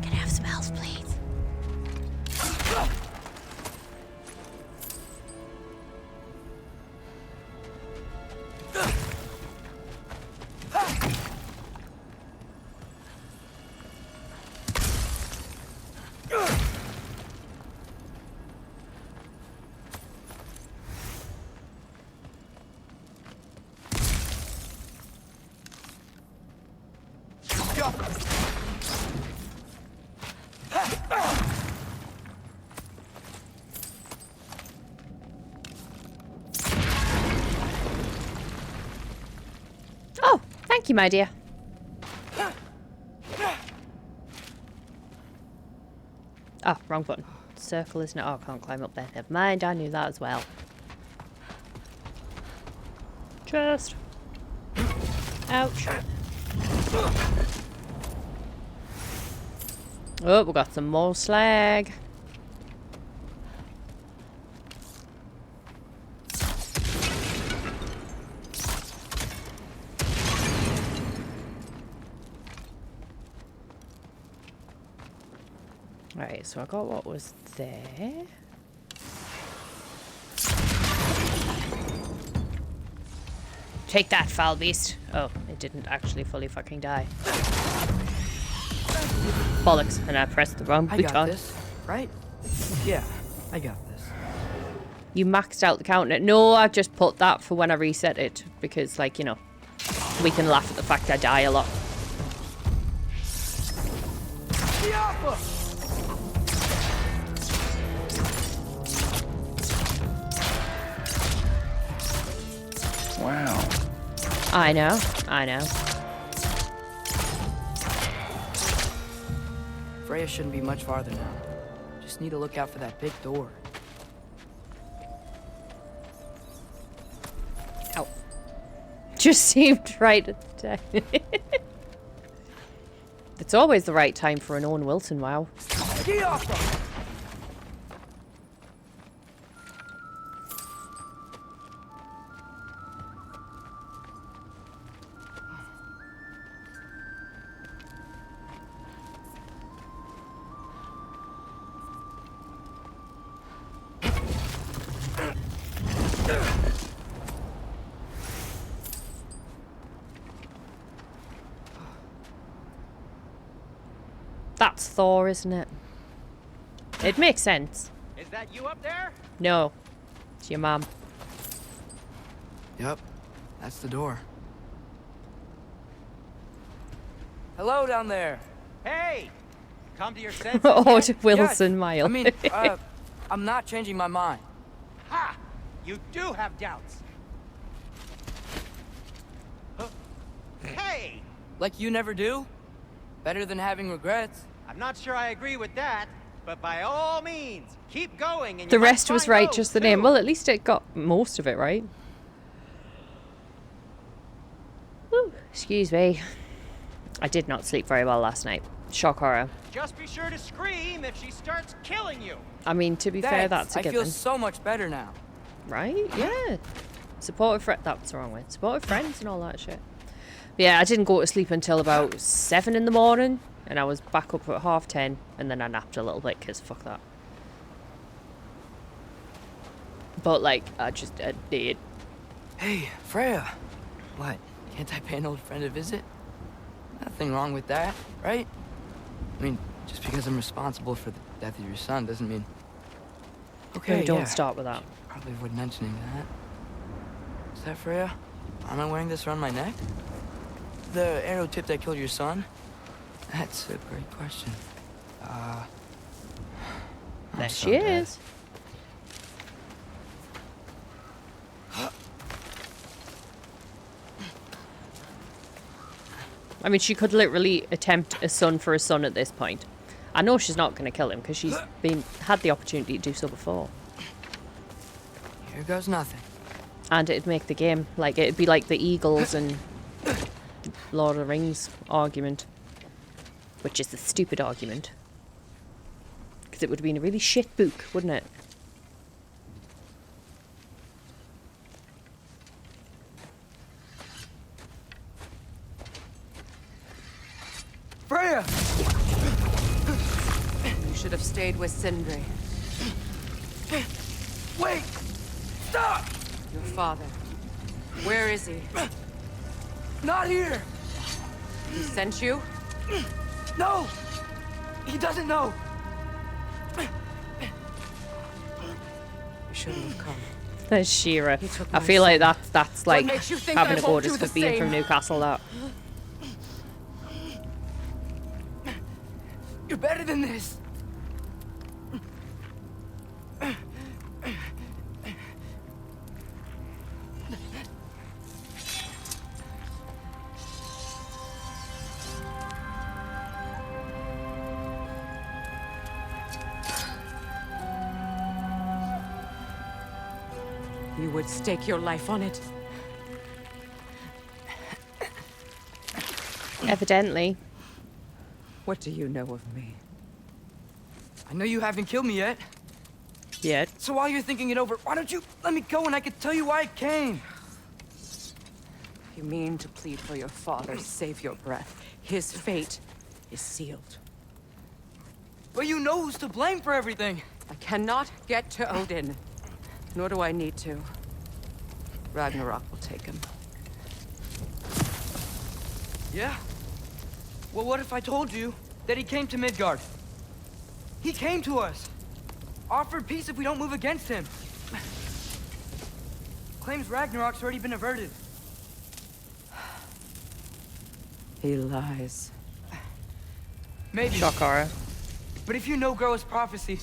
Can I have some health, please? Oh, thank you, my dear. Oh, wrong button. Circle, isn't it? Oh, I can't climb up there. Never mind, I knew that as well. Just. Ouch. Oh, we got some more slag. Right, so I got what was there. Take that, foul beast. Oh, it didn't actually fully fucking die. Bollocks, and I pressed the wrong button. I got this, right? Yeah, I got this. You maxed out the counter. No, I just put that for when I reset it. Because, like, you know, we can laugh at the fact I die a lot. Wow. I know, I know. Freya shouldn't be much farther now. Just need to look out for that big door. Ow. Just seemed right at the time. It's always the right time for an Owen Wilson, wow. That's Thor, isn't it? It makes sense. Is that you up there? No. It's your mom. Yep, that's the door. Hello down there. Hey! Come to your senses. Owen Wilson, Yeah, Miles. I mean, I'm not changing my mind. Ha! You do have doubts. Hey! Like you never do? Better than having regrets. I'm not sure I agree with that, but by all means, keep going. And The you might rest was find right, those, just the name. too. Well, at least it got most of it right. Woo, excuse me. I did not sleep very well last night. Shock horror. Just be sure to scream if she starts killing you. I mean, to be fair, that's a I feel given. so much better now. Right? Yeah. Supportive friend. That's the wrong way. Supportive friends and all that shit. But yeah, I didn't go to sleep until about 7 in the morning, and I was back up at 10:30, and then I napped a little bit because fuck that. But like, I did. Hey, Freya. What? Can't I pay an old friend a visit? Nothing wrong with that, right? I mean, just because I'm responsible for the death of your son doesn't mean... Okay, No, don't yeah. start with that. Probably avoid mentioning that. Is that Freya? Am I wearing this around my neck? The arrow tip that killed your son? That's a great question. I'm There so she dead. is. I mean, she could literally attempt a son for a son at this point. I know she's not going to kill him because she's had the opportunity to do so before. Here goes nothing. And it'd make the game, like, it'd be like the Eagles and Lord of the Rings argument. Which is the stupid argument. Because it would have been a really shit book, wouldn't it? Freya! You should have stayed with Sindri. Wait! Stop! Your father. Where is he? Not here! He sent you? No! He doesn't know! You shouldn't have come. There's Shira. He took I my feel like son. that's like makes you think having I a go won't just do for the being from same? Newcastle. That. You're better than this! You would stake your life on it. Evidently. What do you know of me? I know you haven't killed me yet. Yeah. So while you're thinking it over, why don't you let me go and I can tell you why I came? You mean to plead for your father, save your breath. His fate is sealed. But you know who's to blame for everything. I cannot get to Odin. Nor do I need to. Ragnarok will take him. Yeah? Well, what if I told you that he came to Midgard? He came to us. Offered peace if we don't move against him. Claims Ragnarok's already been averted. He lies. Maybe. Shock horror. But if you know Groa's prophecy,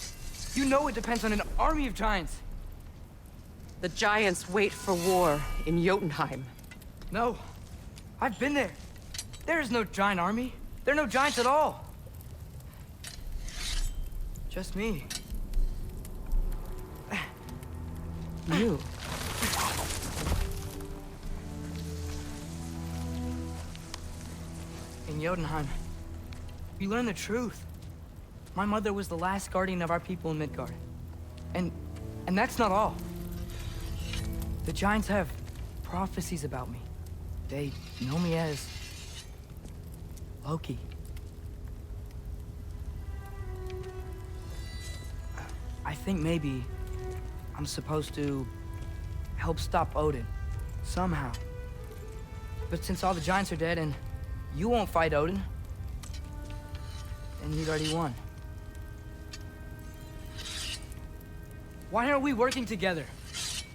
you know it depends on an army of giants. The giants wait for war in Jotunheim. No. I've been there. There is no giant army. There are no giants at all. Just me. You. In Jotunheim, we learn the truth. My mother was the last guardian of our people in Midgard. And that's not all. The giants have prophecies about me. They know me as Loki. I think maybe I'm supposed to help stop Odin, somehow. But since all the giants are dead and you won't fight Odin, then you'd already won. Why aren't we working together?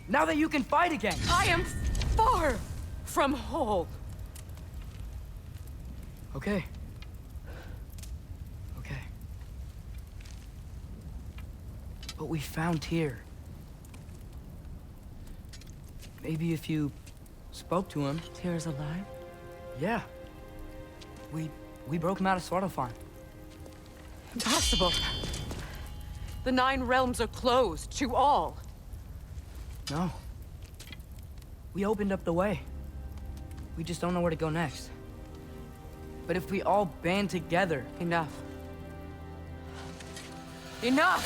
Now that you can fight again! I am far from whole. Okay. Okay. But we found Tyr. Maybe if you spoke to him... Tyr's alive? Yeah. We broke him out of Svartalfheim. Impossible. The 9 realms are closed to all. No. We opened up the way. We just don't know where to go next. But if we all band together... Enough. Enough!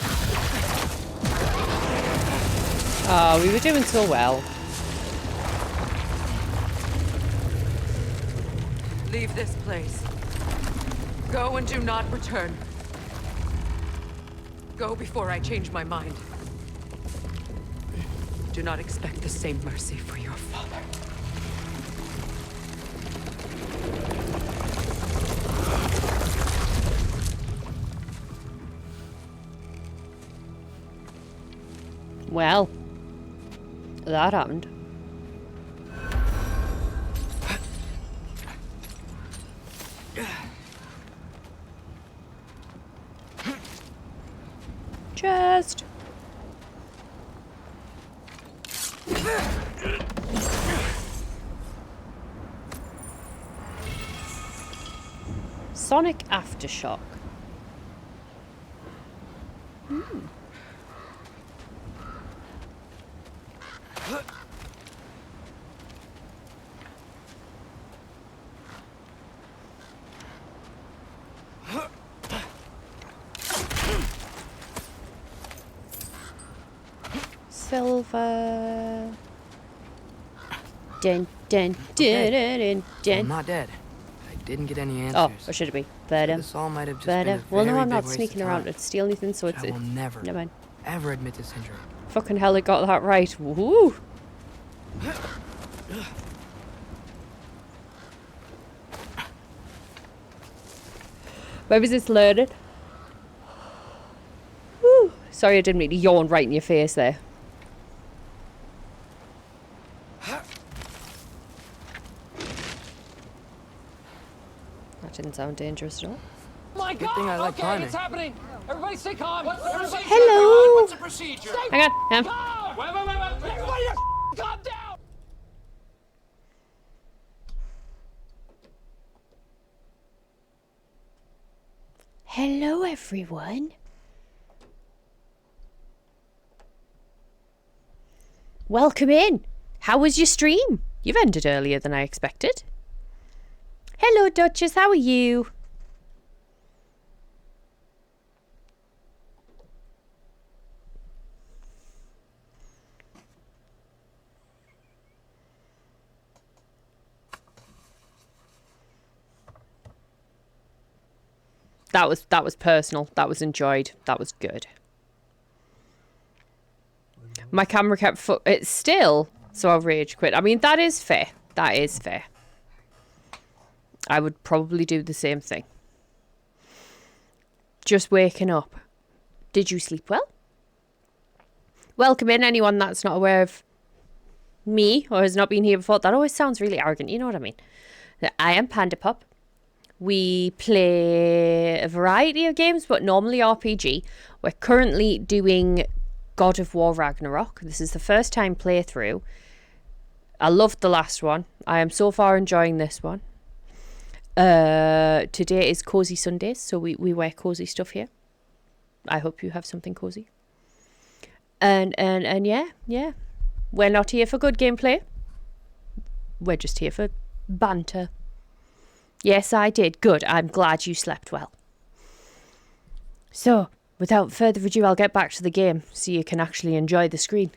Oh, we were doing so well. Leave this place. Go and do not return. Go before I change my mind. Do not expect the same mercy for your father. Well, that happened. Chest. Sonic Aftershock. Silver. Dun dun dun dun dun. I'm not dead. I didn't get any answers. Oh, or should it be? Better. This all might have just been a Well, no, very I'm not big waste sneaking of around time. to steal anything, so it's. I will never, Never mind. ever admit to Sindri. Fucking hell, it got that right. Woohoo! Where was this learned? Woo. Sorry, I didn't mean to yawn right in your face there. That didn't sound dangerous at all. My Good thing I like climbing. It's happening. Everybody stay calm. Everybody Hello. What's the procedure? Hang on. Hang on. Calm. Wait. Everybody just calm down. Hello, everyone. Welcome in. How was your stream? You've ended earlier than I expected. Hello, Duchess. How are you? That was personal. That was enjoyed. That was good. My camera kept it's still, so I'll rage quit. I mean, that is fair. That is fair. I would probably do the same thing. Just waking up. Did you sleep well? Welcome in anyone that's not aware of me or has not been here before. That always sounds really arrogant. You know what I mean? I am Panda Pop. We play a variety of games, but normally RPG. We're currently doing God of War Ragnarok. This is the first time playthrough. I loved the last one. I am so far enjoying this one. Today is Cozy Sundays, so we wear cozy stuff here. I hope you have something cozy. And yeah. We're not here for good gameplay. We're just here for banter. Yes, I did. Good. I'm glad you slept well. So, without further ado, I'll get back to the game so you can actually enjoy the screen.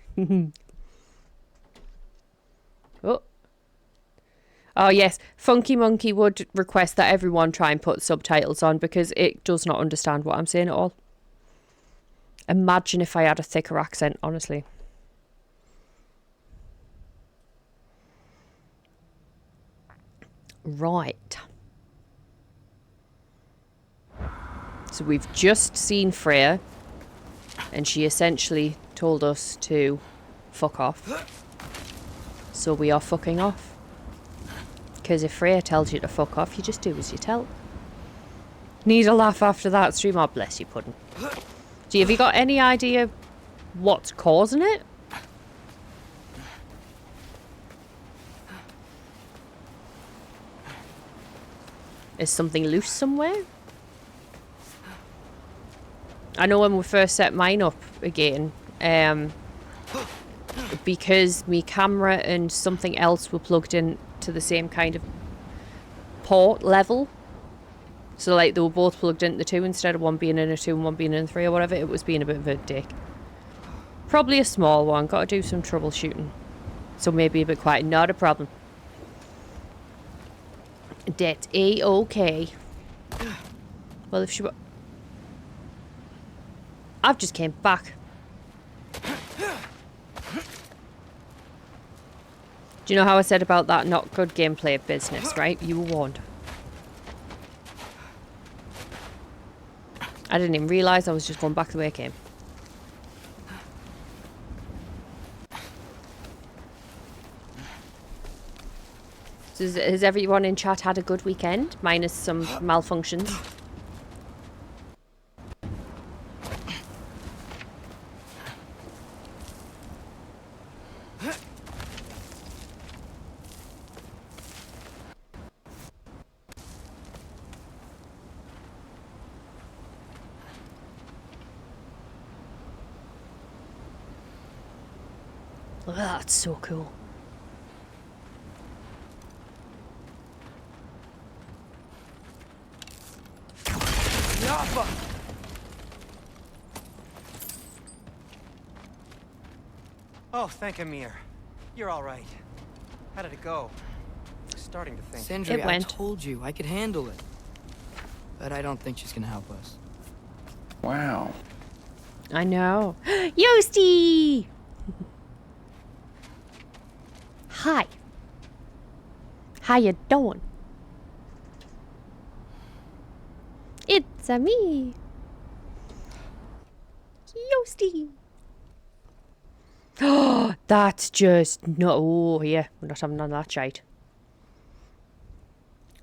Oh, yes. Funky Monkey would request that everyone try and put subtitles on because it does not understand what I'm saying at all. Imagine if I had a thicker accent, honestly. Right. So we've just seen Freya, and she essentially told us to fuck off. So we are fucking off. Because if Freya tells you to fuck off, you just do as you tell. Need a laugh after that stream? Oh, bless you, Puddin'. So have you got any idea what's causing it? Is something loose somewhere? I know when we first set mine up again, because my camera and something else were plugged in to the same kind of port level, So like they were both plugged into the 2 instead of one being in a 2 and one being in a 3 or whatever. It was being a bit of a dick. Probably a small one. Got to do some troubleshooting. So maybe a bit quiet. Not a problem. That's A-okay. Well, if she... I've just came back. Do you know how I said about that not good gameplay business, right? You were warned. I didn't even realise I was just going back the way I came. So has everyone in chat had a good weekend? Minus some malfunctions. Oh, that's so cool. Oh, thank Amir. You're all right. How did it go? I'm starting to think. Sindri, It I went. told you I could handle it. But I don't think she's gonna help us. Wow. I know. Yosti! Hi. How you doing? It's a me. Yosti. Oh, that's just no. Oh, yeah, we're not having none of that shite.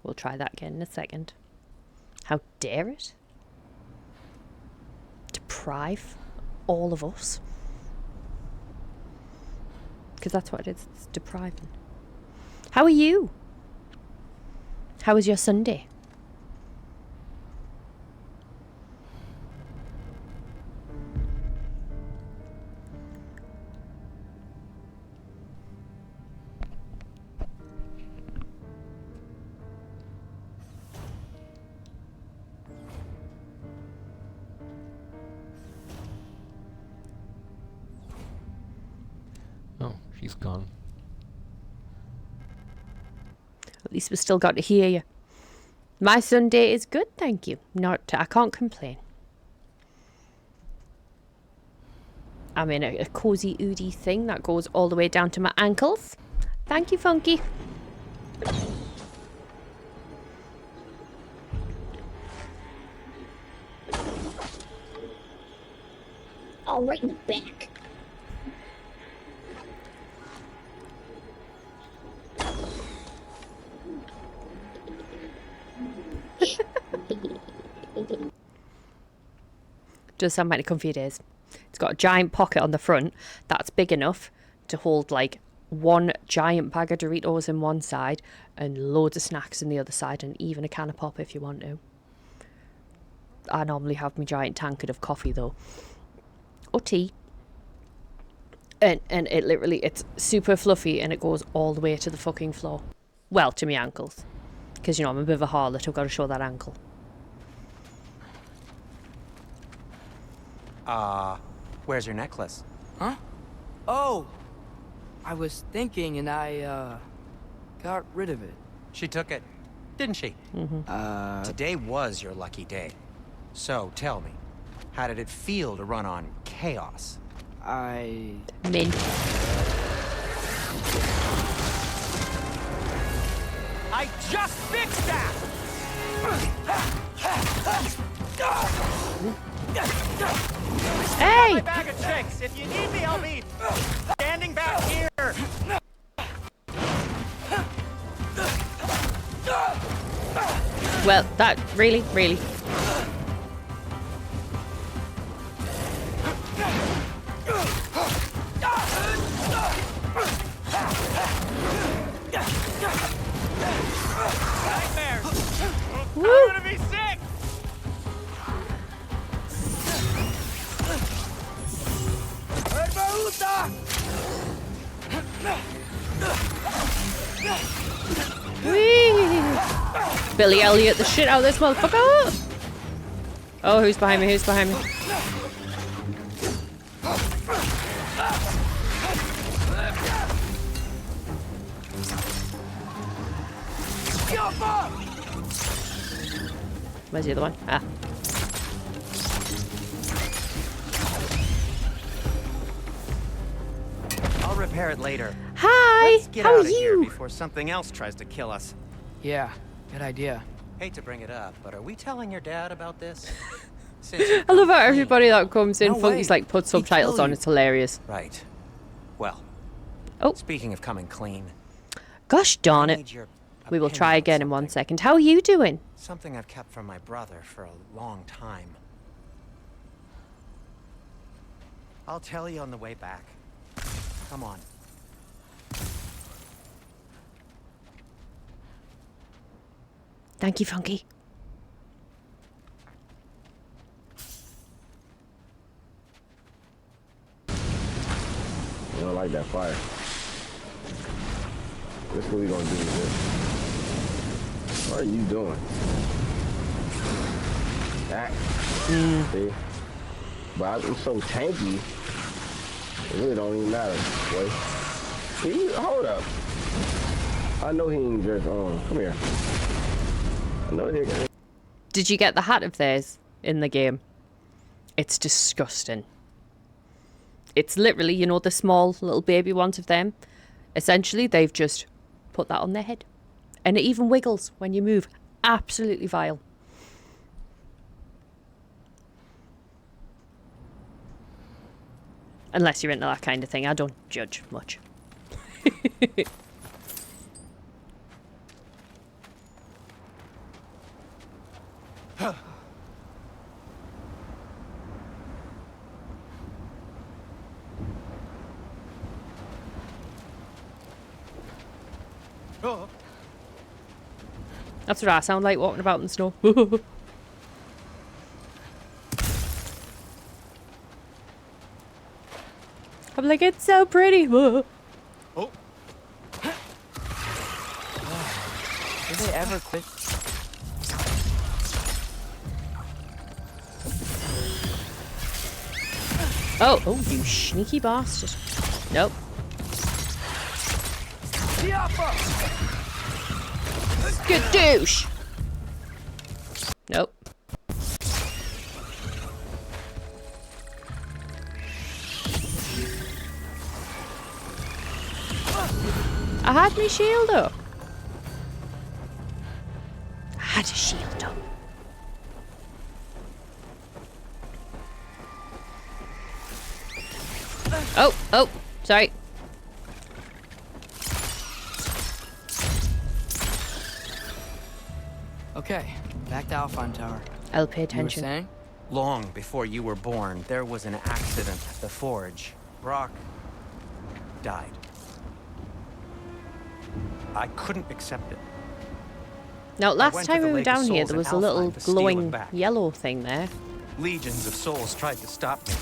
We'll try that again in a second. How dare it? Deprive all of us. Because that's what it is. It's depriving. How are you? How was your Sunday? Oh, she's gone. At least we still got to hear you. My Sunday is good, thank you. I can't complain. I'm in a cozy oodie thing that goes all the way down to my ankles. Thank you, Funky. Oh, right in the back. Does sound mighty comfy days. It's got a giant pocket on the front that's big enough to hold like one giant bag of Doritos in one side and loads of snacks in the other side, and even a can of pop if you want to. I normally have my giant tankard of coffee though, or tea, and it literally, it's super fluffy and it goes all the way to the fucking floor. Well, to my ankles, because you know I'm a bit of a harlot. I've got to show that ankle. Where's your necklace? Huh? Oh! I was thinking and I, got rid of it. She took it, didn't she? Mm-hmm. Today was your lucky day. So, tell me, how did it feel to run on chaos? Mint. I just fixed that! Hey! My bag of tricks. If you need me, I'll be standing back here. Well, that really. Nightmares. Woo. I'm gonna be sick. Whee! Billy Elliot the shit out of this motherfucker. Oh, who's behind me? Who's behind me? Where's the other one? Ah. I'll repair it later. Hi! Let's get How out are of here you? before something else tries to kill us. Yeah, good idea. Hate to bring it up, but are we telling your dad about this? I love how everybody that comes in, No Funky's way. like, put He'd subtitles kill on. you. It's hilarious. Right. Well. Oh. Speaking of coming clean. Gosh darn I it. need your We will opinion try on again in 1 something. second. How are you doing? Something I've kept from my brother for a long time. I'll tell you on the way back. Come on. Thank you, Funky. I don't like that fire. This is what we gonna do with this. What are you doing? That. See? But I'm so tanky. It really don't even matter, boy. See, hold up. I know he ain't just come here. I know he can. Did you get the hat of theirs in the game? It's disgusting. It's literally, you know, the small little baby ones of them. Essentially, they've just put that on their head. And it even wiggles when you move. Absolutely vile. Unless you're into that kind of thing. I don't judge much. That's what I sound like walking about in the snow. I'm like, it's so pretty. Oh. Did they ever quit? Oh, you sneaky bastard. Nope. Skadoosh! Nope. I had my shield up. I had a shield up. Oh, sorry. Okay, back to Alphon Tower. I'll pay You were attention. saying? Long before you were born, there was an accident at the forge. Brock died. I couldn't accept it. Now, I last went to time the we were Lake of down here, Souls there in was a little Alfheim to steal it glowing back. yellow thing there. Legions of souls tried to stop me.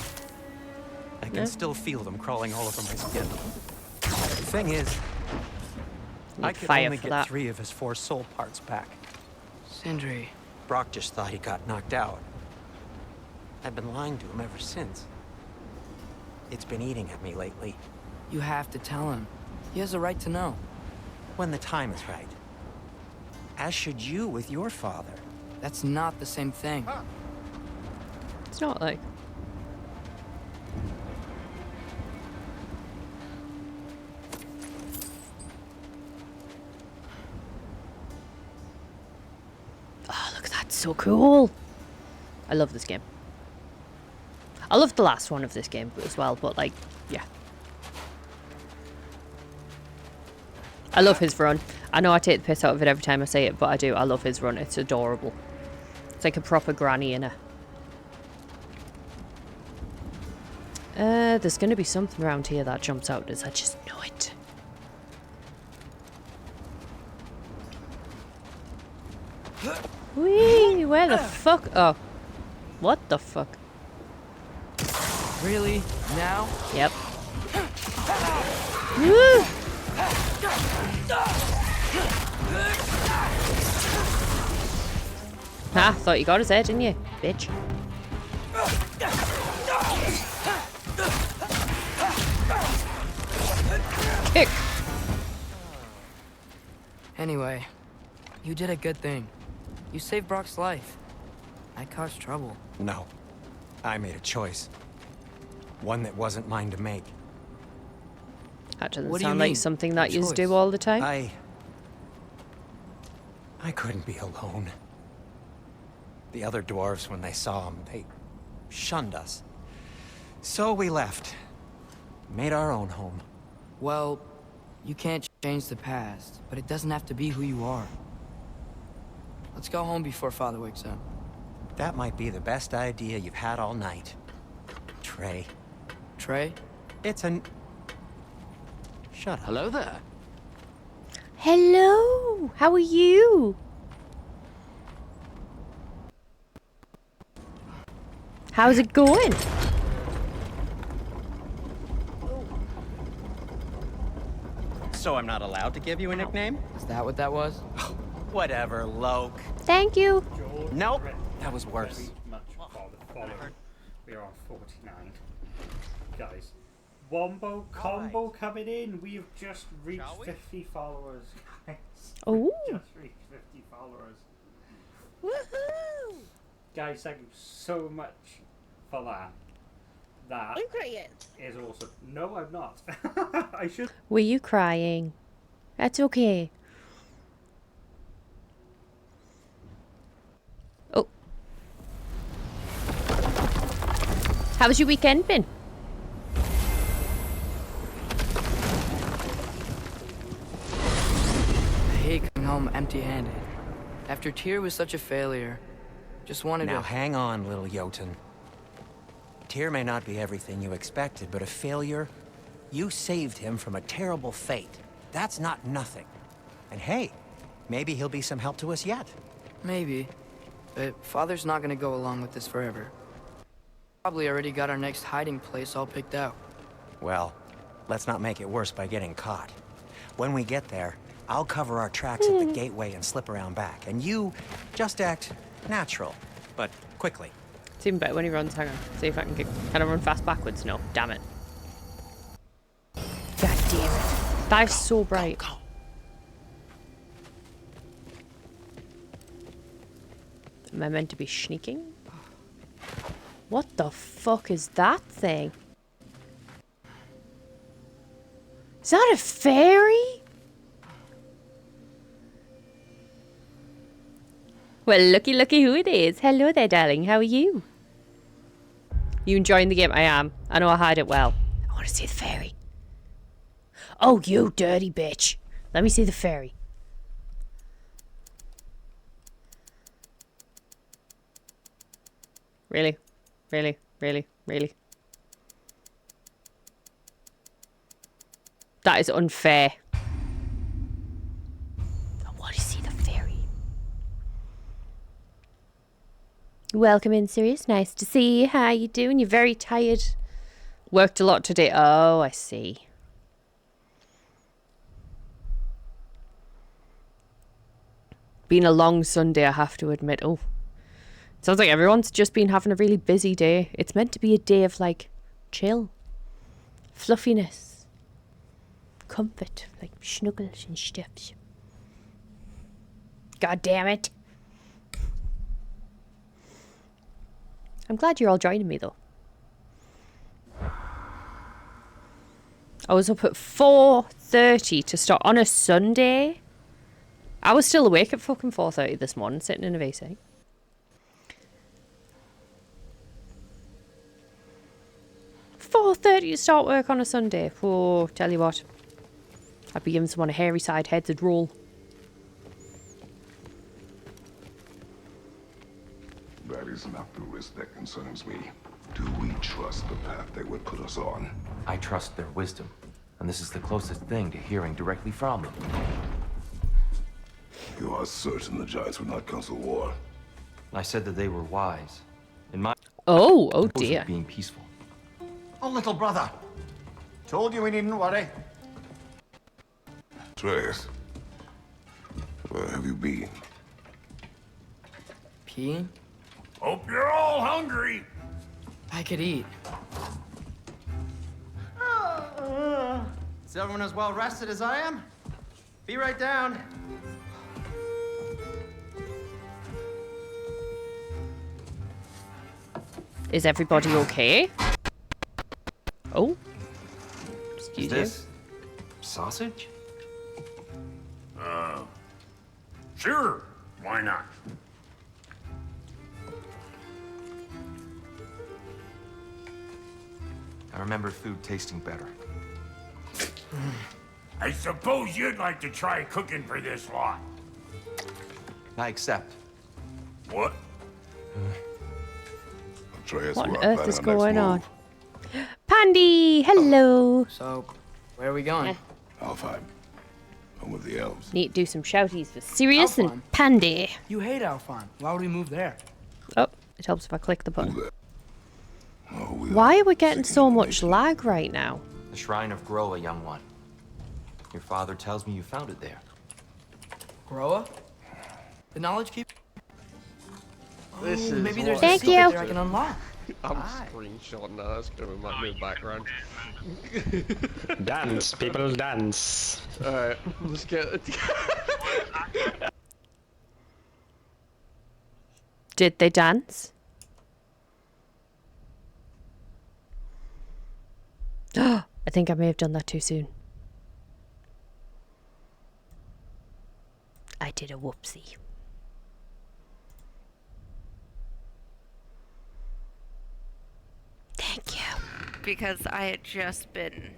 I can Yeah. still feel them crawling all over my skin. The thing is, I Need could fire only for get that. 3 of his 4 soul parts back. Sindri. Brock just thought he got knocked out. I've been lying to him ever since. It's been eating at me lately. You have to tell him. He has a right to know. When the time is right. As should you with your father. That's not the same thing. It's not like. Oh, look at that. So cool. I love this game. I love the last one of this game as well, but like, yeah. I love his run. I know I take the piss out of it every time I say it, but I do. I love his run. It's adorable. It's like a proper granny in her. There's going to be something around here that jumps out. Does I just know it? Whee! Where the fuck? Oh. What the fuck? Really? Now? Yep. Woo! Ah, thought you got his head, didn't you, bitch? Kick. Anyway, you did a good thing. You saved Brock's life. I caused trouble. No. I made a choice. One that wasn't mine to make. That doesn't What do you sound like mean, something that you choice? do all the time. I couldn't be alone. The other dwarves, when they saw him, they shunned us. So we left. Made our own home. Well, you can't change the past, but it doesn't have to be who you are. Let's go home before Father wakes up. That might be the best idea you've had all night. Trey. Trey? It's an... Shut up. Hello there. Hello, how are you? How's it going? So I'm not allowed to give you a nickname? Is that what that was? Whatever, Loke. Thank you. Nope. That was worse. Very much for the following. We are on 49. Guys, Wombo combo coming in. We have just reached 50 followers, guys. Oh. Just reached 50 followers. Woohoo! Guys, thank you so much for that. That is awesome. No, I'm not. I should. Were you crying? That's okay. Oh. How's your weekend been? I hate coming home empty-handed. After Tyr was such a failure, just wanted Now to... hang on, little Jotun. Tyr may not be everything you expected, but a failure? You saved him from a terrible fate. That's not nothing. And hey, maybe he'll be some help to us yet. Maybe. But Father's not gonna go along with this forever. Probably already got our next hiding place all picked out. Well, let's not make it worse by getting caught. When we get there, I'll cover our tracks at the gateway and slip around back. And you just act natural, but quickly. It's even better when he runs. Hang on. See if I can kind of run fast backwards. No, damn it. God damn it. That is so bright. Go. Am I meant to be sneaking? What the fuck is that thing? Is that a fairy? Well, looky who it is. Hello there, darling. How are you? You enjoying the game? I am. I know I hide it well. I want to see the fairy. Oh, you dirty bitch. Let me see the fairy. Really? Really? Really? Really? That is unfair. I want to see the fairy. Welcome in, Sirius. Nice to see you. How you doing? You're very tired. Worked a lot today. Oh, I see. Been a long Sunday, I have to admit. Oh. Sounds like everyone's just been having a really busy day. It's meant to be a day of, like, chill. Fluffiness. Comfort. Like, snuggles and stuff. God damn it. I'm glad you're all joining me, though. I was up at 4:30 to start on a Sunday. I was still awake at fucking 4:30 this morning, sitting in a VC. $4:30 to start work on a Sunday. Oh, tell you what. I'd be giving someone a hairy side headed roll. That is not the risk that concerns me. Do we trust the path they would put us on? I trust their wisdom, and this is the closest thing to hearing directly from them. You are certain the Giants would not counsel war? I said that they were wise. In my oh opposed to dear. being peaceful. Oh, little brother. Told you we needn't worry. Trace, where have you been? key. Hope you're all hungry. I could eat. Is everyone as well rested as I am? Be right down. Is everybody okay? Oh. Excuse Is this sausage? Sure. Why not? I remember food tasting better. I suppose you'd like to try cooking for this lot. I accept. What? What on earth is going on? Pandy, hello. So, where are we going? Alfheim. Home of the elves. Need to do some shouties for Sirius Alfheim. and Pandy. You hate Alfheim. Why would we move there? Oh, it helps if I click the button. Why are we getting so much lag right now? The Shrine of Groa, young one. Your father tells me you found it there. Groa? The Knowledge Keep? This is Maybe there's a Thank secret you. there I can unlock. I'm screenshotting that. That's gonna be my new background. Dance, people dance. Alright, let's get it. Did they dance? I think I may have done that too soon. I did a whoopsie. Thank you. Because I had just been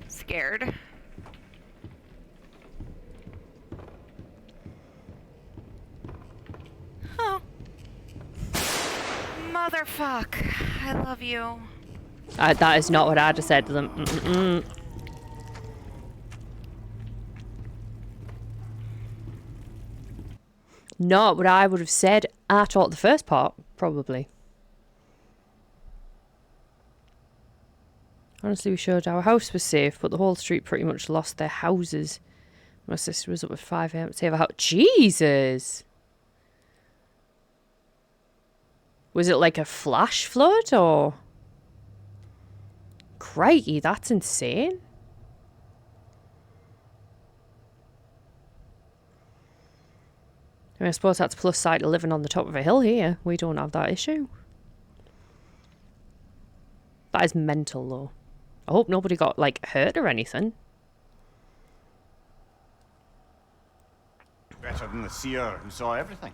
scared. Oh. Motherfuck. I love you. That is not what I just said to them. Mm-mm-mm. Not what I would have said at all. The first part, probably. Honestly, we showed our house was safe, but the whole street pretty much lost their houses. My sister was up at 5 a.m. to save her house. Jesus! Was it like a flash flood, or...? Crikey, that's insane. I mean, I suppose that's plus side to living on the top of a hill here. We don't have that issue. That is mental, though. I hope nobody got, like, hurt or anything. Better than the seer who saw everything.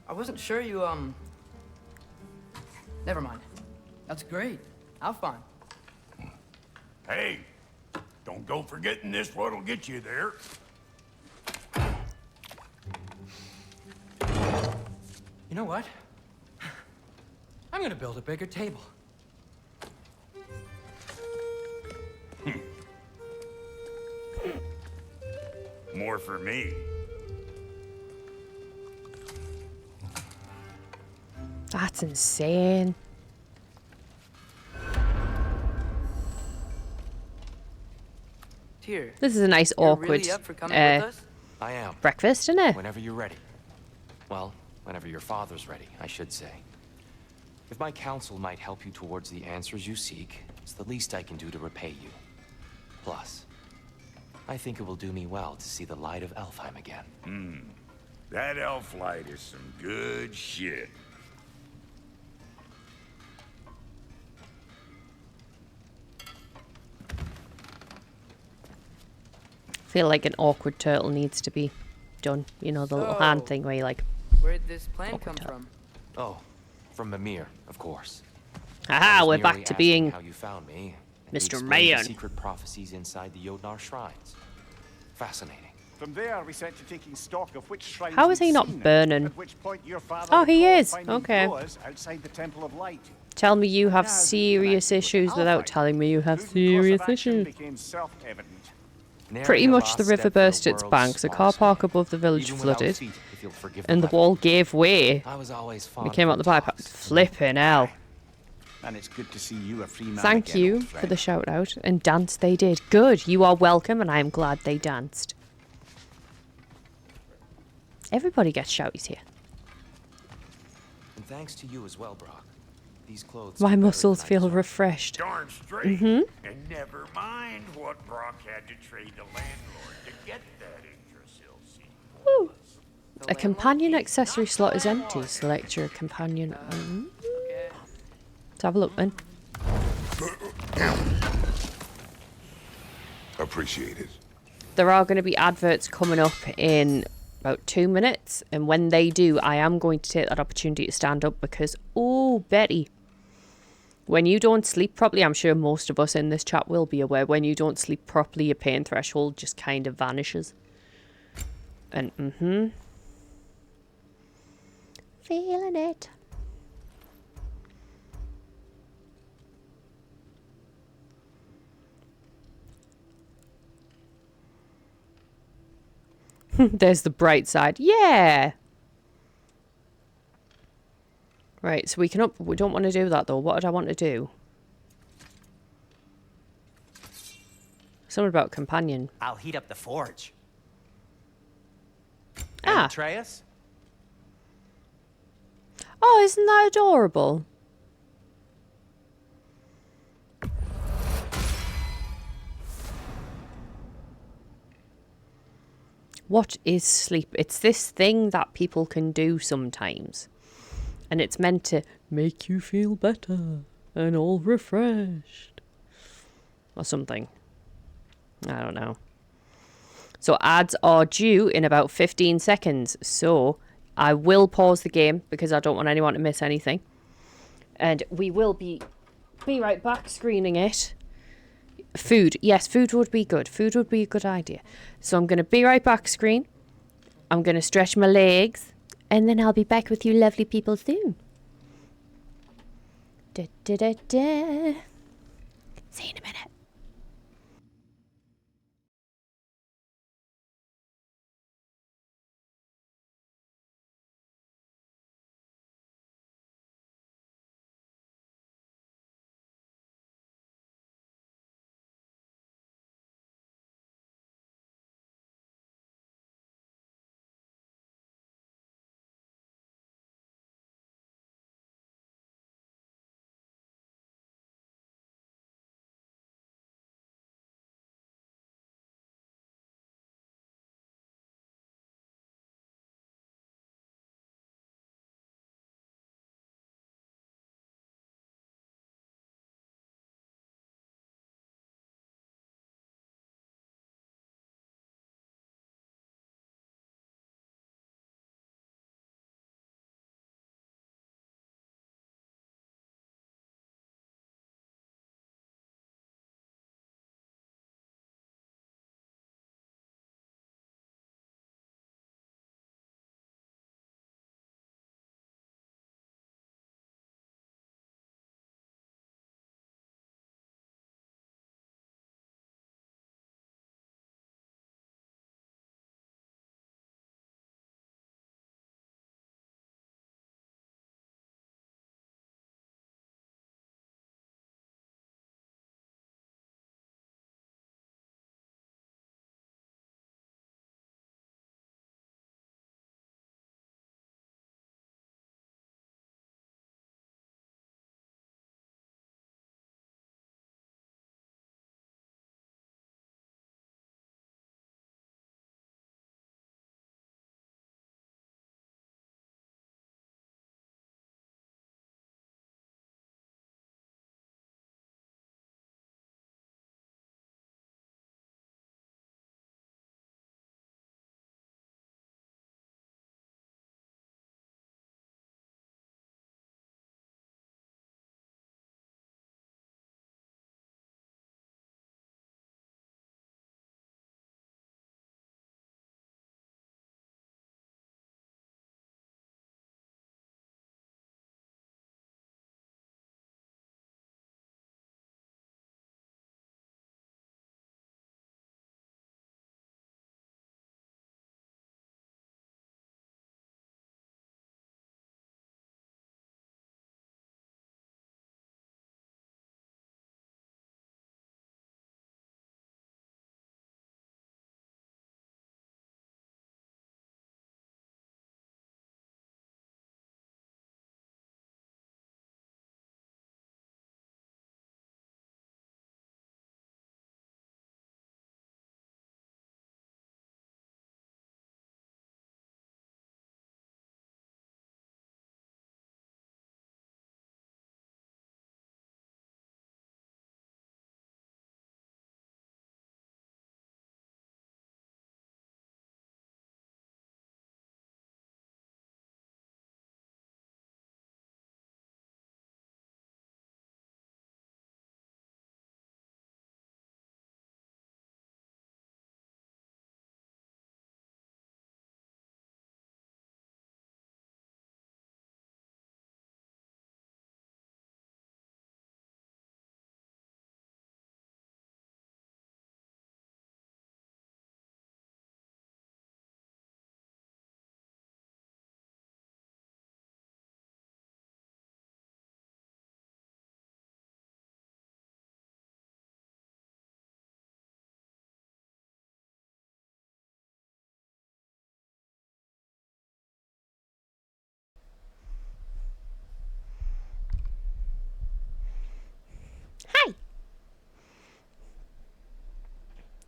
I wasn't sure you, Never mind. That's great. Alfheim. Hey, don't go forgetting this what'll get you there. You know what? I'm gonna build a bigger table. More for me. That's insane. Tyr, This is a nice, you're awkward really up for coming with us? I am. breakfast, isn't it? Whenever you're ready. Well, whenever your father's ready, I should say. If my counsel might help you towards the answers you seek, it's the least I can do to repay you. Plus, I think it will do me well to see the light of Alfheim again. That elf light is some good shit. Feel like an awkward turtle needs to be done. You know, the little hand thing where you like... Where'd this plan come turtle. from? Oh, from Mimir, of course. Haha, I was we're merely back to asking being how you found me, and you Mr. explained Man. the secret prophecies inside the Jotnar shrines. Fascinating. From there, we set to taking stock of which shrines How is he we'd not seen, burning? At which point your father Oh, he recalled is. finding Okay. Groas outside the Temple of Light. Tell me you have serious issues without telling me you have serious issues. Became self-evident. Pretty much the river burst its banks, a car park above the village flooded, and the wall gave way. I was always We fond came out the bypass. Flipping hell. And it's good to see you a free man Thank again, you old for friend. the shout out, and dance they did. Good, you are welcome, and I am glad they danced. Everybody gets shouties here. And thanks to you as well, Brock. These clothes. My are better muscles than I feel deserve. refreshed. Darn straight. Mm-hmm. And never mind what Brock had to trade the landlord to get that Yggdrasil seed. Woo. A companion accessory slot is empty. Select your companion. Let's have a look then. Appreciate it. There are going to be adverts coming up in about 2 minutes, and when they do, I am going to take that opportunity to stand up because, oh, Betty, when you don't sleep properly, I'm sure most of us in this chat will be aware, when you don't sleep properly, your pain threshold just kind of vanishes. And, feeling it. There's the bright side. Yeah. Right, so we can up. We don't want to do that though. What did I want to do? Something about companion. I'll heat up the forge. Ah. Atreus? Oh, isn't that adorable? What is sleep? It's this thing that people can do sometimes. And it's meant to make you feel better and all refreshed. Or something. I don't know. So ads are due in about 15 seconds. So I will pause the game because I don't want anyone to miss anything. And we will be right back screening it. Food. Yes, food would be good. Food would be a good idea. So I'm going to be right back screen. I'm going to stretch my legs. And then I'll be back with you lovely people soon. Da, da, da, da. See you in a minute.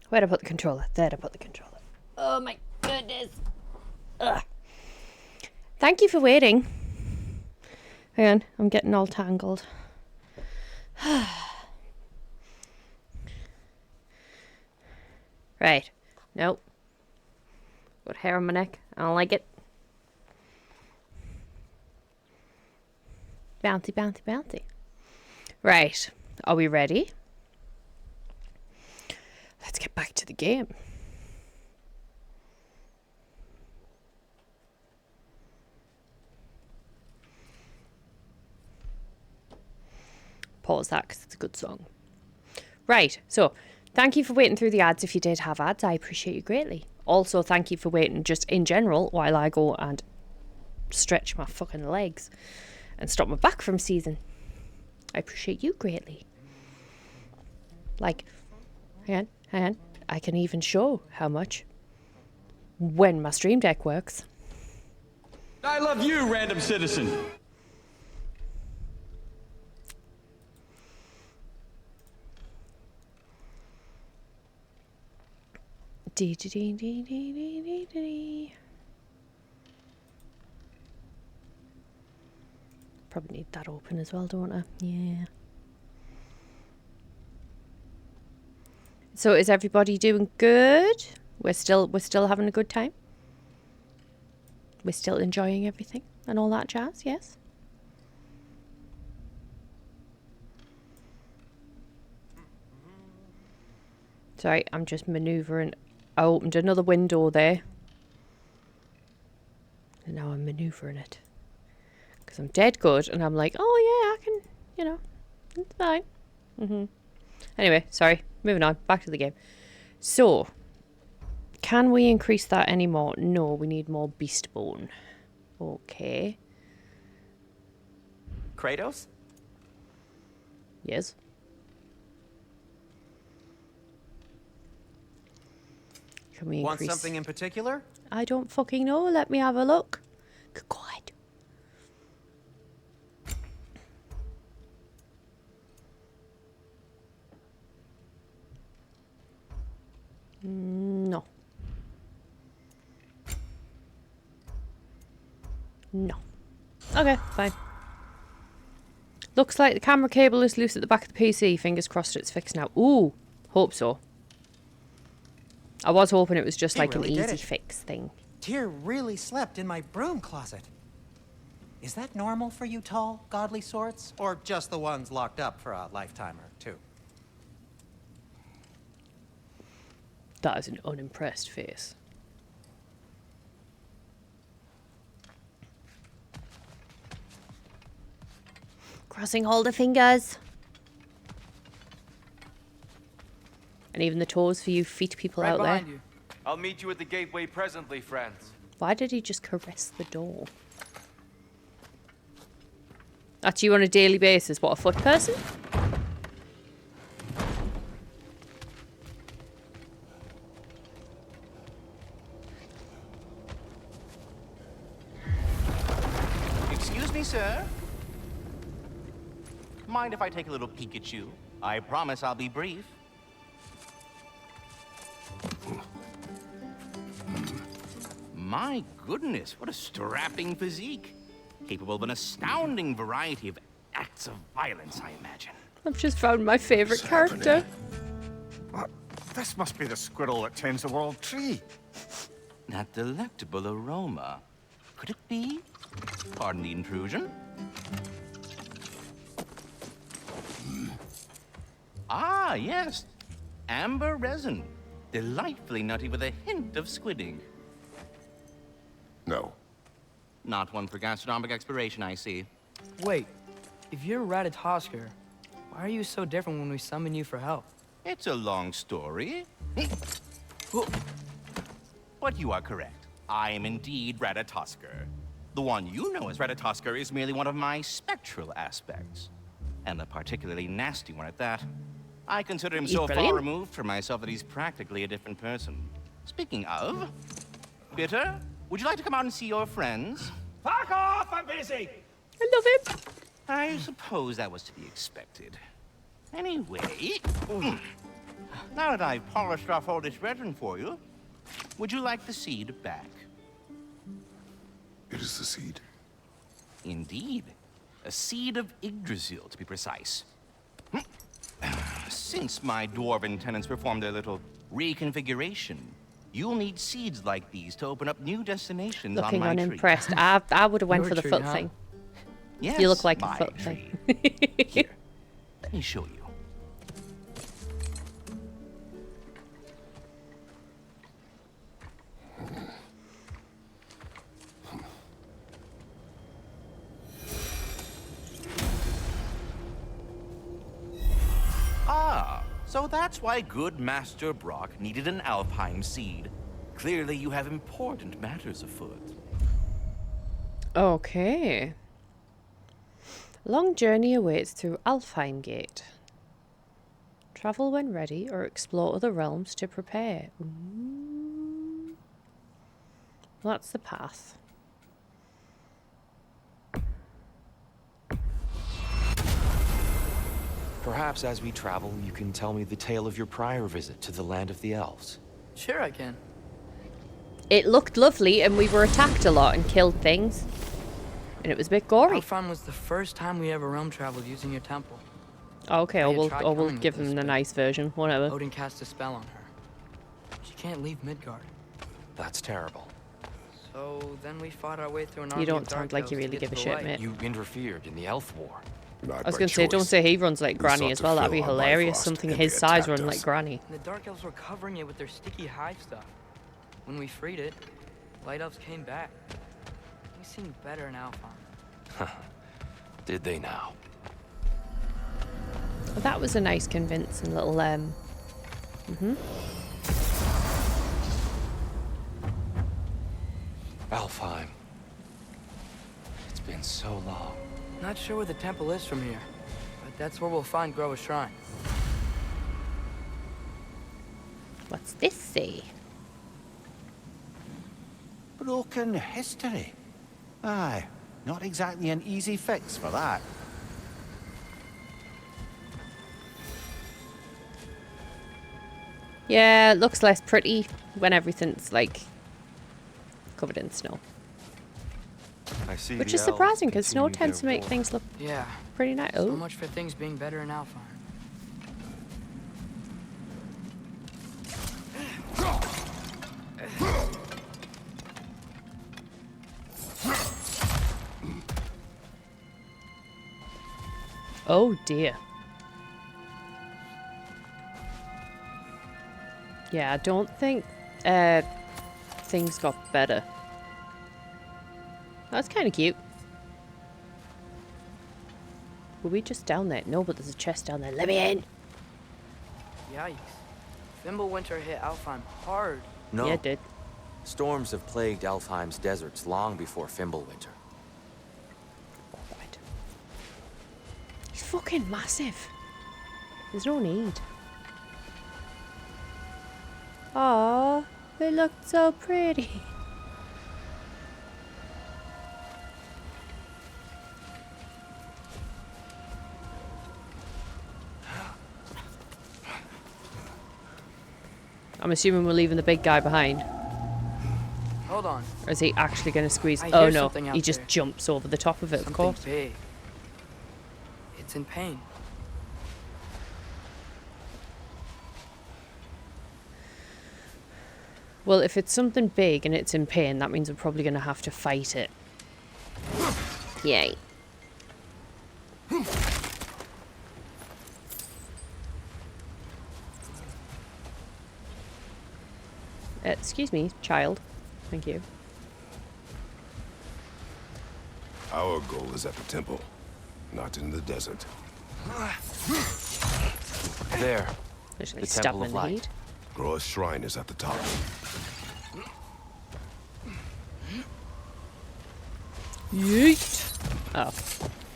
Where'd I put the controller? There'd I put the controller. Oh my goodness. Ugh. Thank you for waiting. Hang on, I'm getting all tangled. Right. Nope. Got hair on my neck. I don't like it. Bouncy, bouncy, bouncy. Right. Are we ready? Let's get back to the game. Pause that because it's a good song. Right, so thank you for waiting through the ads. If you did have ads, I appreciate you greatly. Also, thank you for waiting just in general while I go and stretch my fucking legs and stop my back from seizing. I appreciate you greatly. Like, hang on. I can even show how much when my stream deck works. I love you, random citizen. Probably need that open as well, don't I? Yeah. So is everybody doing good? We're still having a good time? We're still enjoying everything and all that jazz, yes? Sorry, I'm just maneuvering. I opened another window there. And now I'm maneuvering it. Because I'm dead good and I'm like, oh yeah, I can, you know, it's fine. Anyway, sorry, moving on, back to the game. So, can we increase that anymore? No, we need more beast bone. Okay. Kratos? Yes. Can we increase... Want something in particular? I don't fucking know. Let me have a look. God. No. No. Okay, fine. Looks like the camera cable is loose at the back of the PC. Fingers crossed it's fixed now. Ooh, hope so. I was hoping it was just like really an easy fix thing. Tyr really slept in my broom closet. Is that normal for you tall, godly sorts? Or just the ones locked up for a lifetime or two? That is an unimpressed face. Crossing all the fingers. And even the toes for you feet people out there. You. I'll meet you at the gateway presently, friends. Why did he just caress the door? That's you on a daily basis. What, a foot person? Excuse me, sir. Mind if I take a little peek at you? I promise I'll be brief. My goodness, what a strapping physique. Capable of an astounding variety of acts of violence, I imagine. I've just found my favorite character. What? This must be the squirrel that tends the world tree. That delectable aroma. Could it be? Pardon the intrusion. Ah, yes. Amber resin. Delightfully nutty with a hint of squidding. No. Not one for gastronomic exploration, I see. Wait, if you're Ratatoskr, why are you so different when we summon you for help? It's a long story. But you are correct. I am indeed Ratatoskr. The one you know as Ratatoskr is merely one of my spectral aspects. And a particularly nasty one at that. I consider him so far removed from myself that he's practically a different person. Speaking of, Bitter, would you like to come out and see your friends? Fuck off! I'm busy! I love him. I suppose that was to be expected. Anyway, Now that I've polished off all this resin for you, would you like the seed back? It is the seed. Indeed. A seed of Yggdrasil, to be precise. Since my dwarven tenants performed their little reconfiguration, you'll need seeds like these to open up new destinations Looking on my unimpressed. tree. I would have went Your for the tree, foot huh? thing. Yes, You look like a my foot tree. thing. Here, let me show you. Ah, so that's why good Master Brock needed an Alfheim seed. Clearly you have important matters afoot. Okay. Long journey awaits through Alfheim Gate. Travel when ready or explore other realms to prepare. Ooh. That's the path. Perhaps as we travel, you can tell me the tale of your prior visit to the land of the elves. Sure I can. It looked lovely and we were attacked a lot and killed things. And it was a bit gory. Alfheim was the first time we ever realm traveled using your temple. Okay, I or had we'll, tried or we'll coming give with this, them the but nice version. Whatever. Odin cast a spell on her. She can't leave Midgard. That's terrible. So then we fought our way through an army You don't of sound dark like elves you to really get give a to the shit, light. mate. You interfered in the elf war. I was going to say, don't say he runs like Granny as well. That'd be hilarious. Something his size run like Granny. And the dark elves were covering it with their sticky hive stuff. When we freed it, light elves came back. We seemed better in Alfheim. Did they now? Well, that was a nice, convincing little Alfheim. It's been so long. Not sure where the temple is from here, but that's where we'll find Groa's shrine. What's this say? Broken history. Aye, not exactly an easy fix for that. Yeah, it looks less pretty when everything's like covered in snow. I see. Which is surprising because snow tends to make things look Yeah. pretty nice. So Oh, much for things being better in Alfheim. oh dear. Yeah, I don't think things got better. That's kind of cute. Were we just down there? No, but there's a chest down there. Let me in. Yikes. Fimbulwinter hit Alfheim hard. No. Yeah, it did. Storms have plagued Alfheim's deserts long before Fimbulwinter. Right. He's fucking massive. There's no need. Aww, they looked so pretty. I'm assuming we're leaving the big guy behind. Hold on. Or is he actually going to squeeze? I Oh hear no, something out he just there. jumps over the top of it, of Something course. big. It's in pain. Well, if it's something big and it's in pain, that means we're probably going to have to fight it. Yay. Excuse me, child. Thank you. Our goal is at the temple, not in the desert. There. Literally The stab Temple him of in the Light. heat. Groa's shrine is at the top. Yeet. Oh,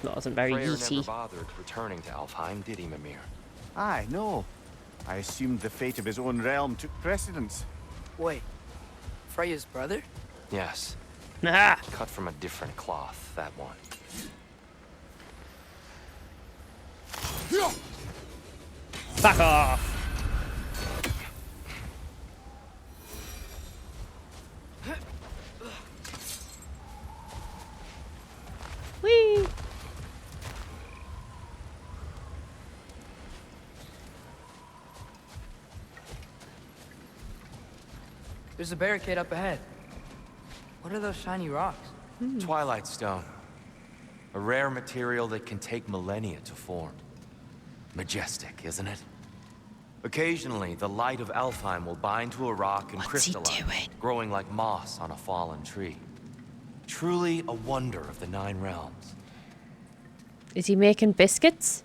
that wasn't very Freyr never yeety. bothered returning to Alfheim, did he, Mimir? Aye, no. I assumed the fate of his own realm took precedence. Wait. Freya's brother? Yes. Ah. Cut from a different cloth, that one. Back off. There's a barricade up ahead. What are those shiny rocks? Twilight Stone. A rare material that can take millennia to form. Majestic, isn't it? Occasionally, the light of Alfheim will bind to a rock and crystallize, growing like moss on a fallen tree. Truly a wonder of the Nine Realms. Is he making biscuits?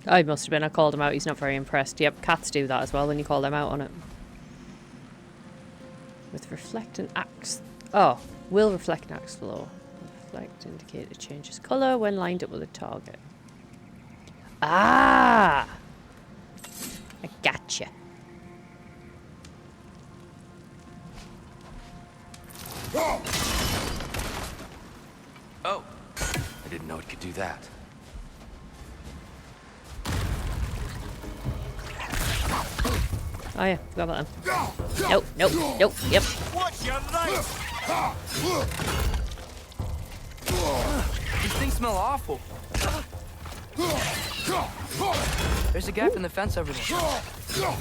Oh, he must have been. I called him out. He's not very impressed. Yep, cats do that as well when you call them out on it. With reflecting axe. Oh, will reflect an axe flow. Reflect indicate it changes colour when lined up with a target. Ah! I gotcha. Oh, I didn't know it could do that. Oh yeah, forgot about them. Nope, nope, nope, yep. What's your right? These things smell awful. There's a gap in the fence over there.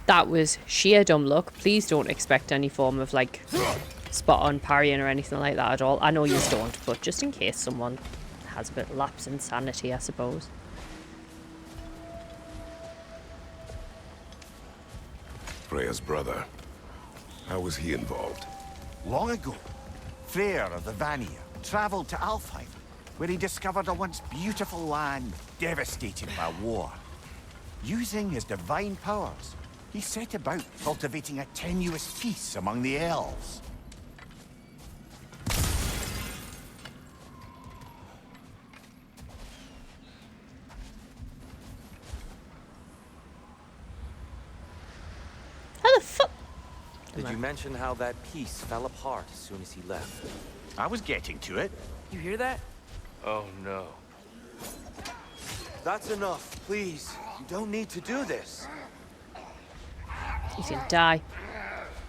That was sheer dumb luck. Please don't expect any form of like spot on parrying or anything like that at all. I know you don't, but just in case someone has a bit of lapse in sanity, I suppose. Freya's brother. How was he involved? Long ago, Freyr of the Vanir traveled to Alfheim, where he discovered a once beautiful land devastated by war. Using his divine powers, he set about cultivating a tenuous peace among the elves. How the fuck? Did you mention how that piece fell apart as soon as he left? I was getting to it. You hear that? Oh no. That's enough, please. You don't need to do this. He's gonna die.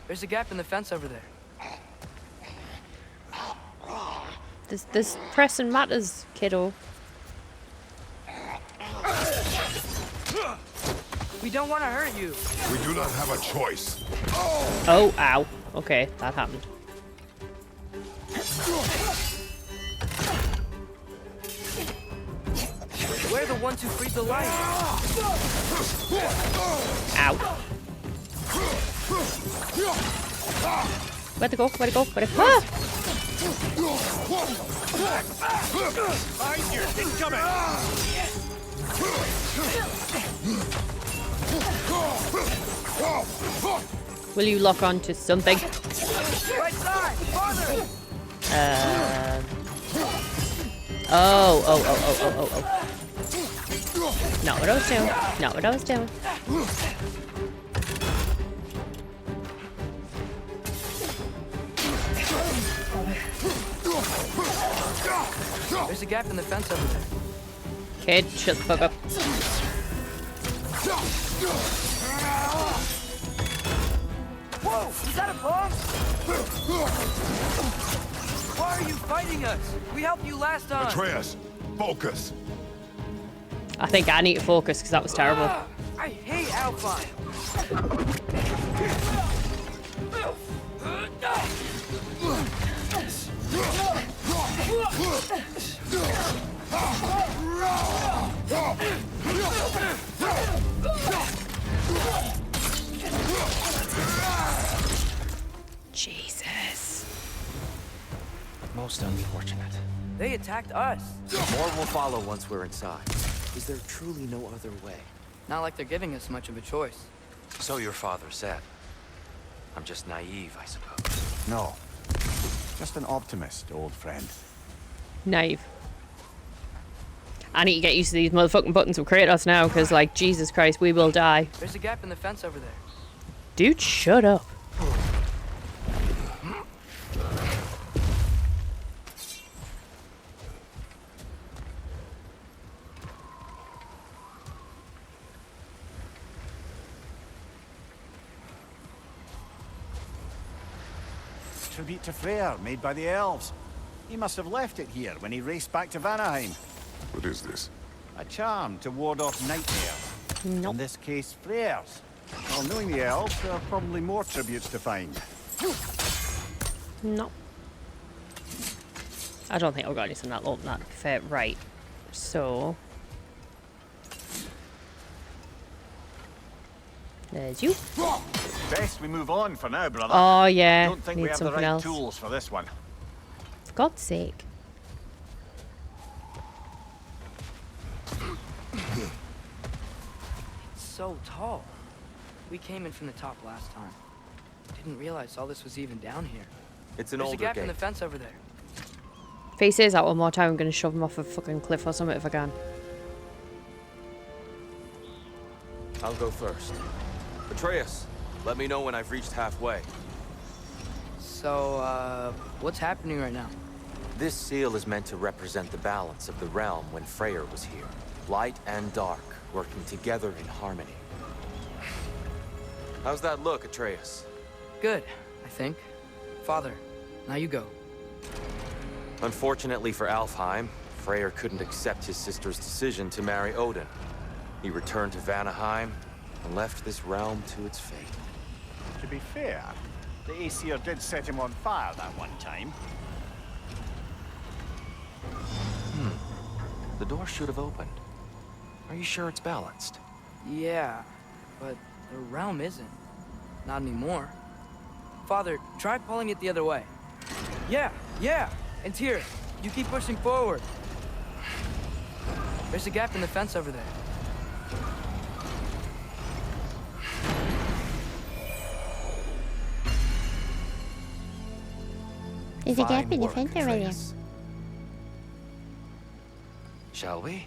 There's a gap in the fence over there. There's pressing matters, kiddo. We don't want to hurt you. We do not have a choice. Oh, ow. Okay, that happened. We're the ones who freed the light. Ow. Where'd it go? Where'd it go? Where'd it go? Behind you! Incoming! Will you lock on to something? Right side! Farther! Oh. Not what I was doing. Not what I was doing. There's a gap in the fence over there. Kid, shut the fuck up. Whoa! Is that a bomb? Why are you fighting us? We helped you last time. Atreus, focus. I think I need to focus because that was terrible. I hate Alfheim. Jesus. Most unfortunate. They attacked us. More will follow once we're inside. Is there truly no other way? Not like they're giving us much of a choice. So your father said. I'm just naive, I suppose. No. Just an optimist, old friend. Naive. I need to get used to these motherfucking buttons of Kratos now, because, like, Jesus Christ, we will die. There's a gap in the fence over there. Dude, shut up. Tribute to Freyr, made by the elves. He must have left it here when he raced back to Vanaheim. What is this? A charm to ward off nightmares. Nope. In this case, Freyr's. Well, knowing the elves, there are probably more tributes to find. No. I don't think I've got anything that open that fit right. So there's you. Best we move on for now, brother. Oh yeah. Don't think need we have the something right else. tools for this one. For God's sake. It's so tall. We came in from the top last time. Didn't realize all this was even down here. It's an There's a older gap gate. in the fence over there. If he says that one more time, I'm going to shove him off a fucking cliff or something if I can. I'll go first. Atreus, let me know when I've reached halfway. So, what's happening right now? This seal is meant to represent the balance of the realm when Freyr was here. Light and dark, working together in harmony. How's that look, Atreus? Good, I think. Father, now you go. Unfortunately for Alfheim, Freyr couldn't accept his sister's decision to marry Odin. He returned to Vanaheim and left this realm to its fate. To be fair, the Aesir did set him on fire that one time. The door should have opened. Are you sure it's balanced? Yeah, but the realm isn't. Not anymore. Father, try pulling it the other way. Yeah! And Tyr, you keep pushing forward. There's a gap in the fence over there. There's a gap in the fence over there. Shall we?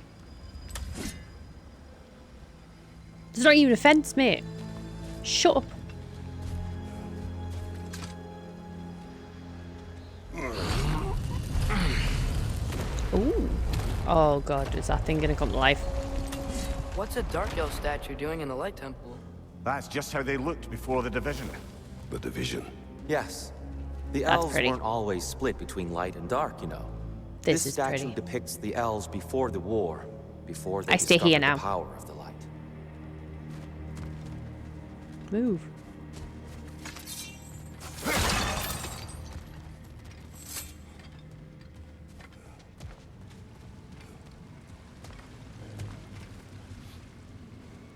There's not even a fence, mate. Shut up. Ooh. Oh god, is that thing gonna come to life? What's a Dark Elf statue doing in the Light Temple? That's just how they looked before the division. The division? Yes. The That's elves pretty. weren't always split between light and dark, you know. This is statue pretty. depicts the elves before the war, before they I stay here discovered now. the power of the light. Move.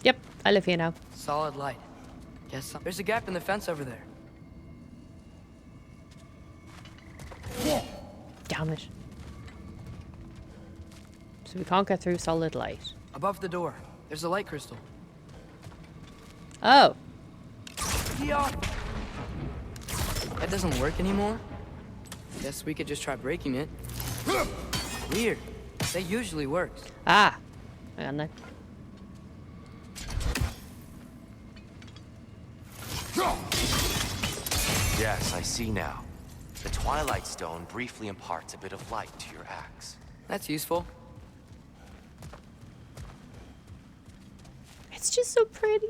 Yep, I live here now. Solid light. Guess there's a gap in the fence over there. Damn it. So we can't get through solid light. Above the door, there's a light crystal. Oh. Yeah. That doesn't work anymore. Guess we could just try breaking it. Weird. That usually works. Ah. Hang on then. Yes, I see now. The Twilight Stone briefly imparts a bit of light to your axe. That's useful. It's just so pretty.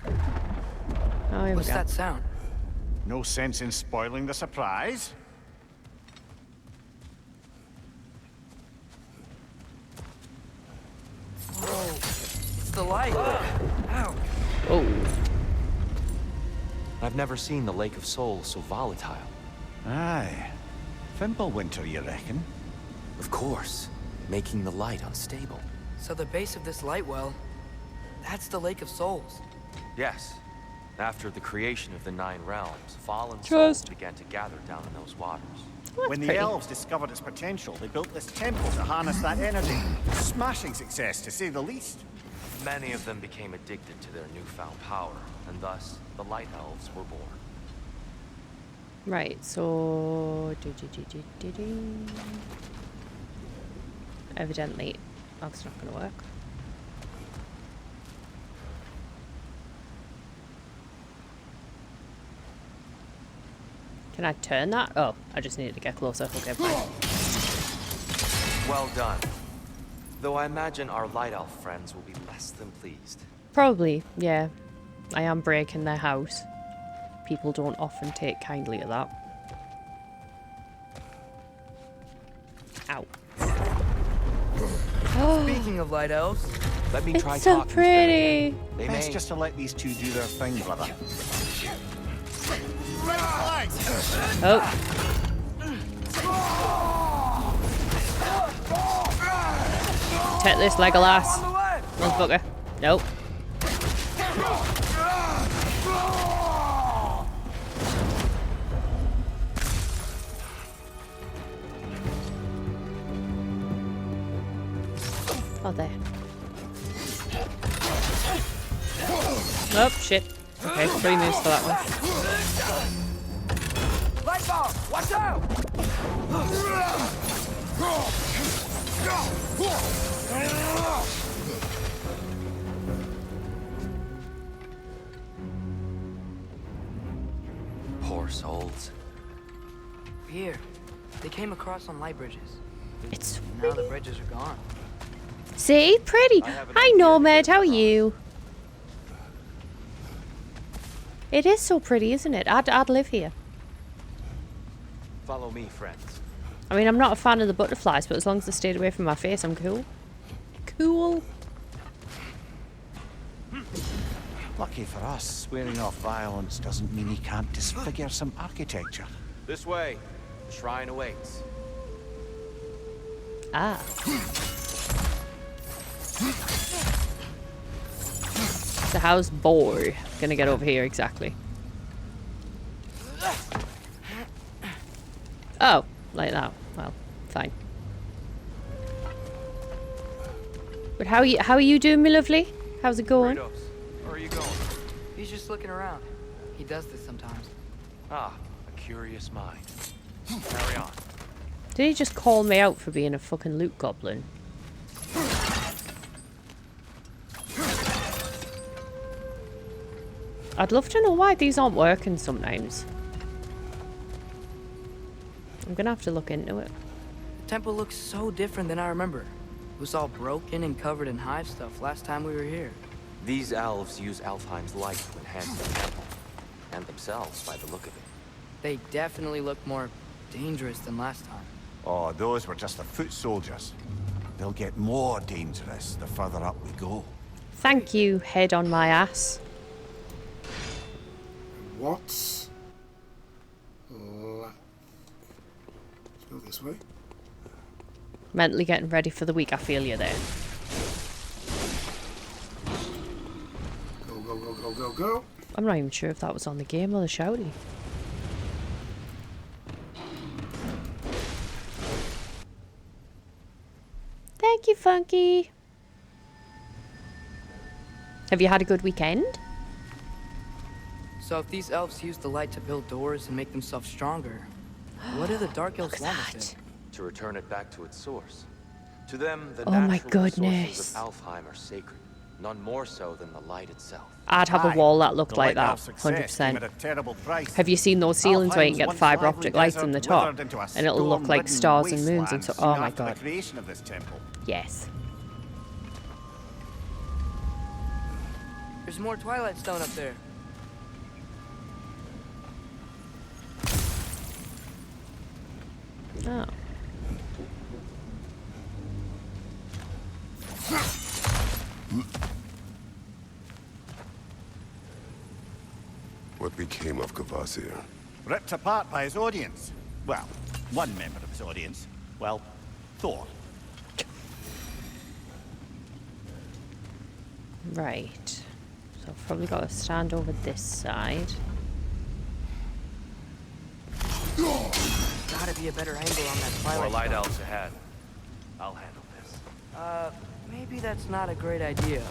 Oh, here What's we go. that sound? No sense in spoiling the surprise. Whoa. It's the light. Ow. Oh. I've never seen the Lake of Souls so volatile. Aye. Fimbulwinter, you reckon? Of course, making the light unstable. So the base of this light well, that's the Lake of Souls. Yes. After the creation of the Nine Realms, fallen souls Trust. began to gather down in those waters. When the pretty. elves discovered its potential, they built this temple to harness that energy. Smashing success, to say the least. Many of them became addicted to their newfound power, and thus the Light Elves were born. Right, so... Evidently, that's not going to work. Can I turn that? Oh, I just needed to get closer. Okay, fine. Well done. Though I imagine our Light Elf friends will be less than pleased. Probably, yeah. I am breaking their house. People don't often take kindly to that. Ow. Speaking of light elves, Let me try It's so talking to pretty. them. They Best may... just to let these two do their thing, brother. Oh. Take this, Legolas. Motherfucker. Nope. Oh, there. Oh, shit. Okay, 3 moves for that one. Light bulb! Watch out! Poor souls. Here, they came across on light bridges. It's Now the bridges are gone. See? Pretty. Hi, Nomad. How are you? It is so pretty, isn't it? I'd live here. Follow me, friends. I mean, I'm not a fan of the butterflies, but as long as they stayed away from my face, I'm cool. Cool. Lucky for us, swearing off violence doesn't mean he can't disfigure some architecture. This way. The shrine awaits. Ah. So how's boy gonna get over here exactly? Oh, like that. Well, fine. But how are you doing, my lovely? How's it going? Kratos, where are you going? He's just looking around. He does this sometimes. Ah, a curious mind. Carry on. Did he just call me out for being a fucking loot goblin? I'd love to know why these aren't working sometimes. I'm gonna have to look into it. The temple looks so different than I remember. It was all broken and covered in hive stuff last time we were here. These elves use Alfheim's light to enhance the temple. And themselves, by the look of it. They definitely look more dangerous than last time. Oh, those were just the foot soldiers. They'll get more dangerous the further up we go. Thank you, head on my ass. What? Let's go this way. Mentally getting ready for the week. I feel you there. Go, go, go, go, go, go. I'm not even sure if that was on the game or the shouty. Thank you, Funky. Have you had a good weekend? So if these elves use the light to build doors and make themselves stronger, what do the Dark Elves want us to? To return it back to its source. To them, the Oh my natural goodness. resources of Alfheim are sacred. None more so than the light itself. I'd have a wall that looked The like that, lighthouse success came 100%. at a terrible price. Have you seen those ceilings where you can get the Alfheim's fibre once optic lively lights in the desert top? withered into a And it'll look like storm-ridden stars and moons and so. wasteland Oh my soon after god. the creation of this temple. Yes. There's more Twilight Stone up there. Oh. What became of Kvasir? Ripped apart by his audience. Well, one member of his audience. Well, Thor. Right. So I've probably got to stand over this side. Gotta be a better angle on that Twilight More light Stone. elves ahead. I'll handle this. Maybe that's not a great idea.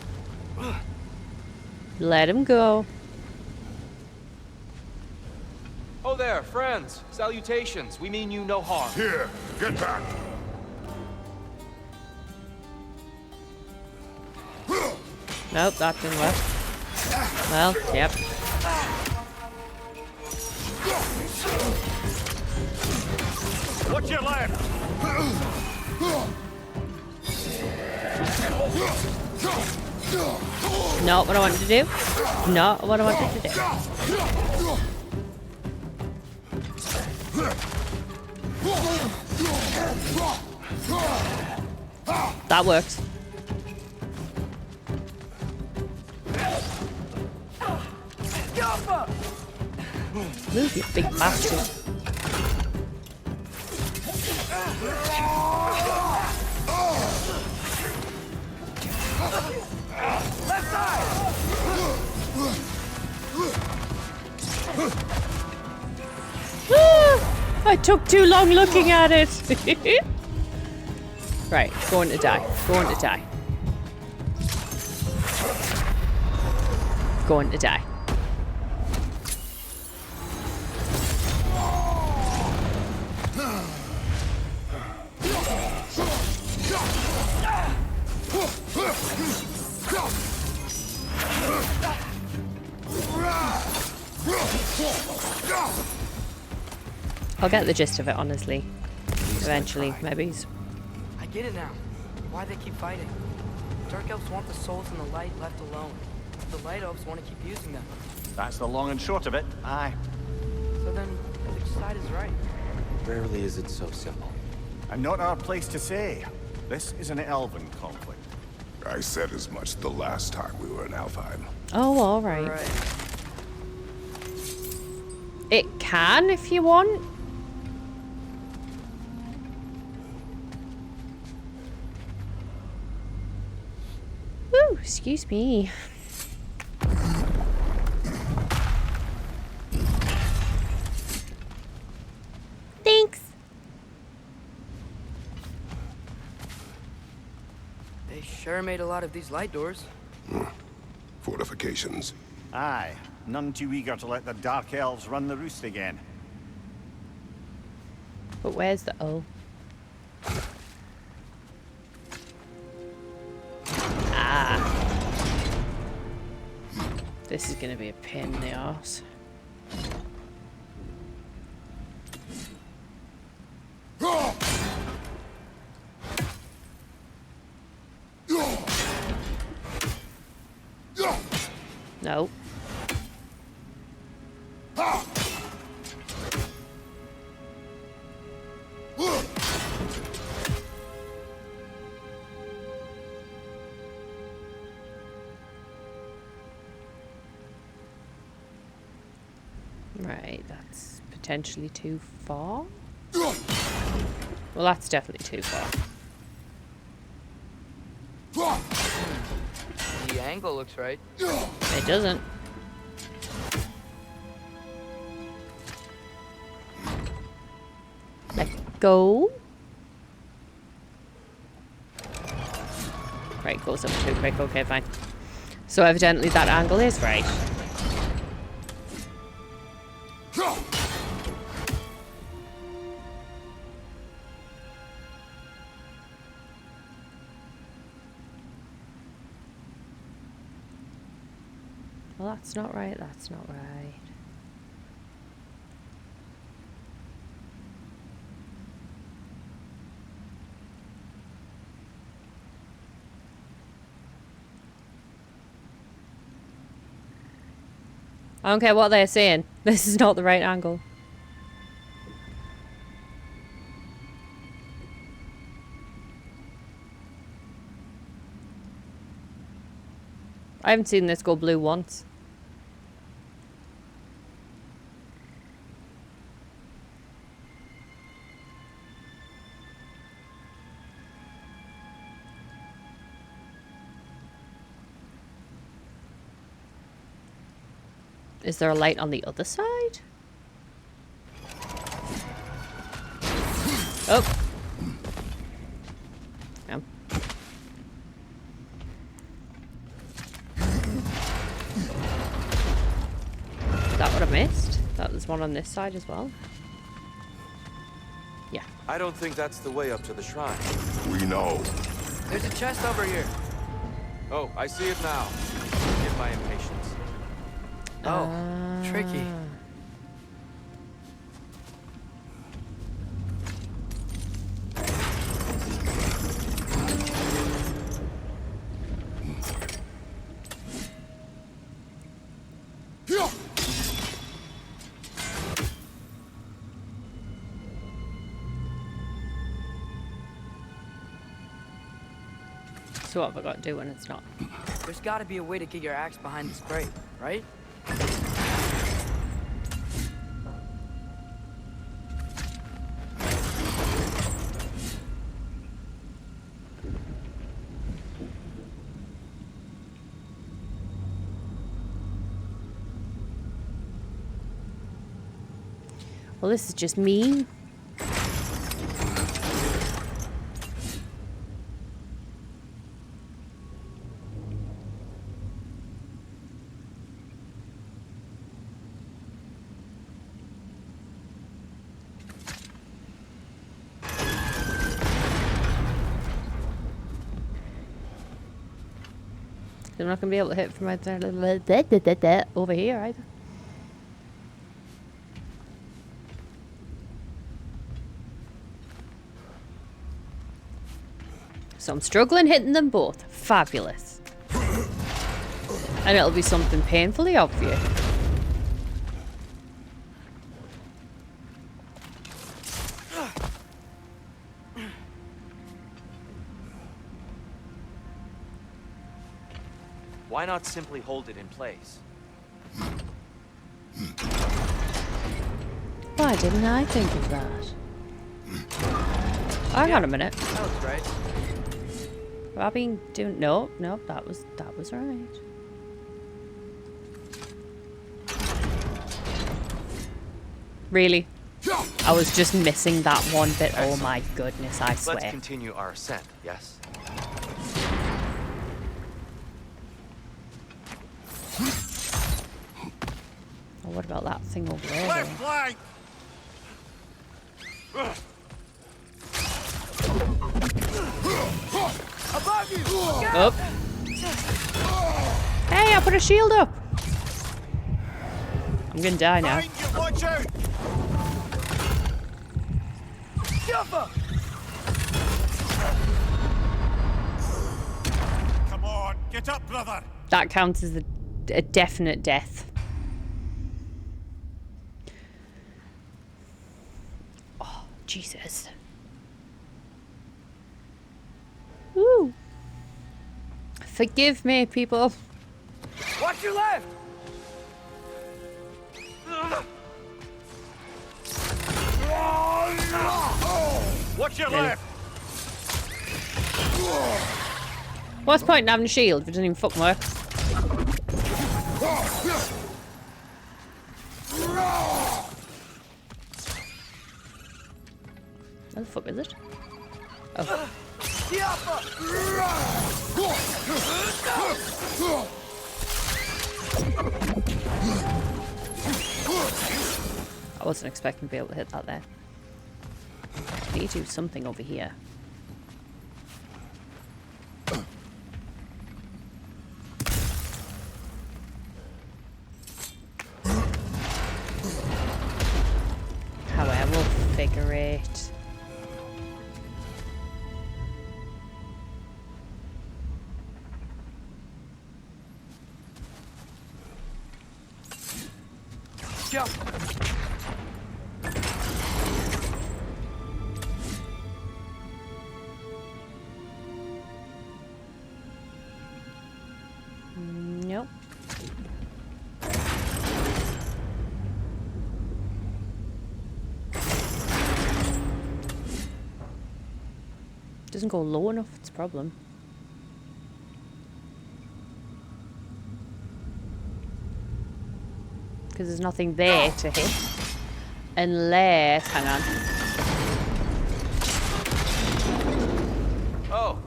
Let him go. Oh there, friends. Salutations. We mean you no harm. Here, get back. Nope, that didn't work. Well, yep. Watch your left! Not what I wanted to do. Not what I wanted to do. That works. Move, you big bastard. Left side! I took too long looking at it. Right, going to die. Going to die. Going to die. I'll get the gist of it, honestly. Eventually, maybe. I get it now. Why they keep fighting. Dark elves want the souls in the light left alone. The light elves want to keep using them. That's the long and short of it. Aye. So then, which side is right? Rarely is it so simple. And not our place to say. This is an elven conflict. I said as much the last time we were in Alfheim. Oh, all right. It can if you want. Woo, excuse me. Thanks. They sure made a lot of these light doors. Fortifications. Aye. None too eager to let the Dark Elves run the roost again. But where's the O? Ah. This is gonna be a pain in the arse. No. Right, that's potentially too far. Well, that's definitely too far. The angle looks right. It doesn't. Let go. Right, goes up too quick. Okay, fine. So evidently that angle is right. Well, that's not right. That's not right. I don't care what they're saying. This is not the right angle. I haven't seen this go blue once. Is there a light on the other side? Oh. Yeah. Is that what I missed? There's one on this side as well. Yeah. I don't think that's the way up to the shrine. We know. There's a chest over here. Oh, I see it now. Forgive my impatience. Oh, tricky. So what have I got to do when it's not? There's got to be a way to get your axe behind this crate, right? Well, this is just mean. I'm not going to be able to hit from over here either. So I'm struggling hitting them both. Fabulous. And it'll be something painfully obvious. Why not simply hold it in place? Why didn't I think of that? Hang on a minute. That was right. Have I been doing... No, that was right. Really? I was just missing that one bit. Oh my goodness, I swear. Let's continue our ascent, yes? Oh, what about that thing over there? Left flank! Above you! Up. Hey, I put a shield up. I'm gonna die now. Watch out! Come on, get up, brother. That counts as a definite death. Oh, Jesus. Woo. Forgive me, people. Watch your left! Watch your left! What's the point in having a shield if it doesn't even fucking work? Where the fuck is it? Oh. I wasn't expecting to be able to hit that there. I need to do something over here. However, we'll figure it. Jump! Nope. Doesn't go low enough, it's a problem. Because there's nothing there to hit. Unless, hang on. Oh,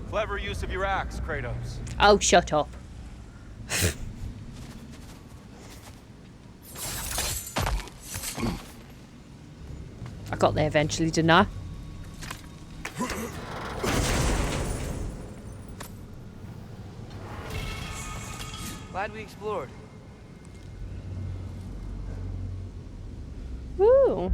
clever use of your axe, Kratos. Oh, shut up. I got there eventually, didn't I? Glad we explored. Woo!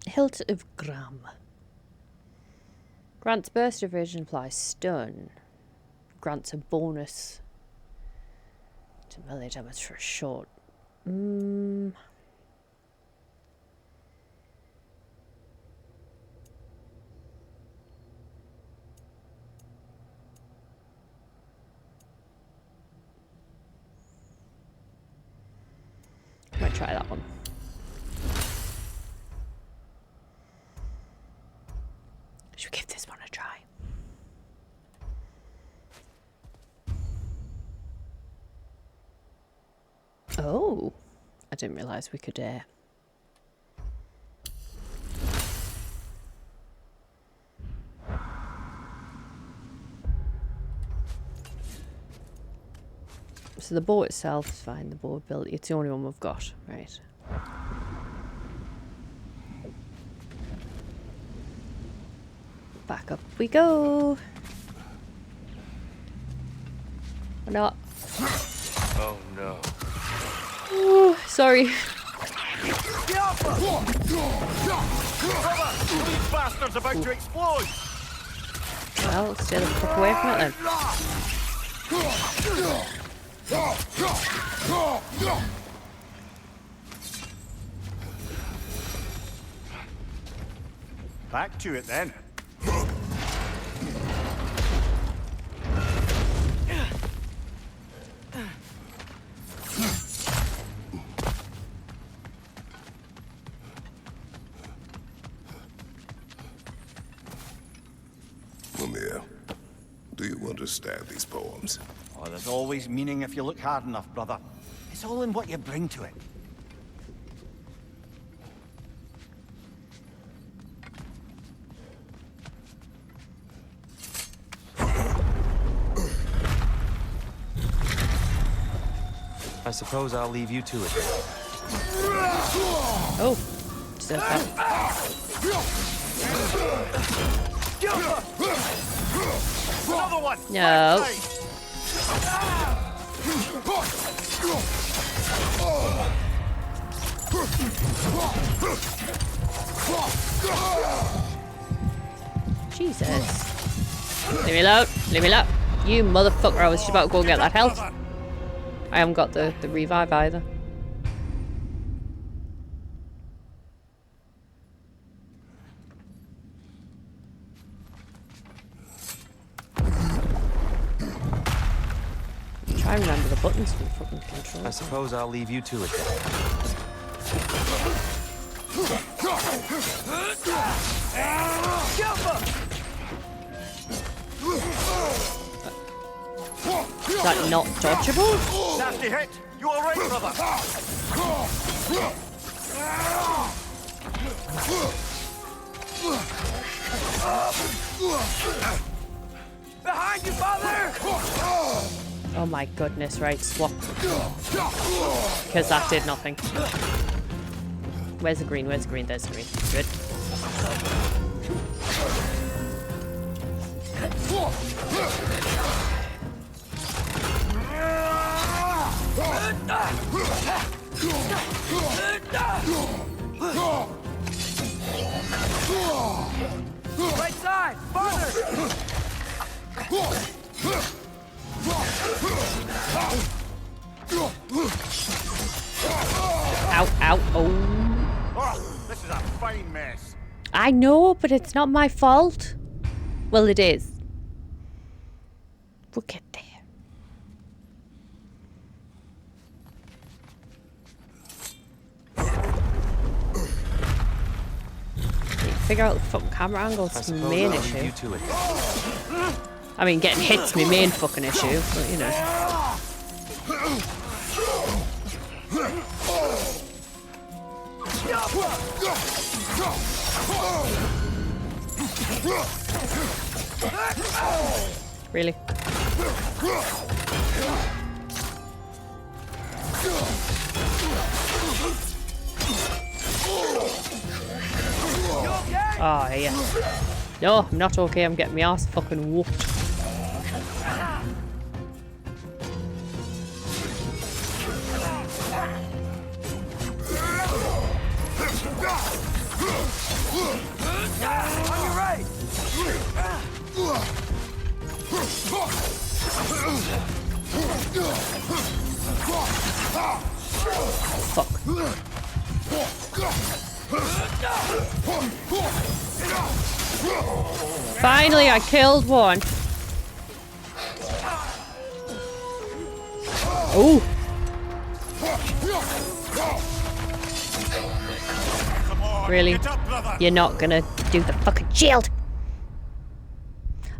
Hilt of Gram. Grants burst of vision, applies stun. Grants a bonus to melee damage for a short. Might try that one. Should we give this one a try? Oh, I didn't realise we could. So the bow itself is fine. The bow ability, it's the only one we've got, right? Back up we go. Or not. Oh no. Ooh, sorry. These bastards about to explode! Well, stay the fuck away from it then. Back to it then. Mimir, do you understand these poems? Oh, there's always meaning if you look hard enough, brother. It's all in what you bring to it. I suppose I'll leave you to it. Oh, so that. Another one! No. Jesus. Leave me alone. Leave me alone. You motherfucker, I was just about to go and get that health. I haven't got the revive either. Try and remember the buttons for the fucking control. I suppose I'll leave you to it then. Is that not dodgeable? Nasty hit! You alright, brother? Behind you, father! Oh my goodness, right, swap. Because that did nothing. Where's the green? Where's the green? There's the green. Good. Right side! Farther! Ow, ow, oh. Oh, this is a fine mess. I know, but it's not my fault. Well, it is. We'll get there. Figure out the fucking camera angle. It's the main issue. I mean, getting hit's my main fucking issue, but you know. Really? Oh, yeah. No, I'm not okay. I'm getting my ass fucking whooped. On your right! Fuck. Finally, I killed one. Oh. Really? You're not gonna do the fucking shield?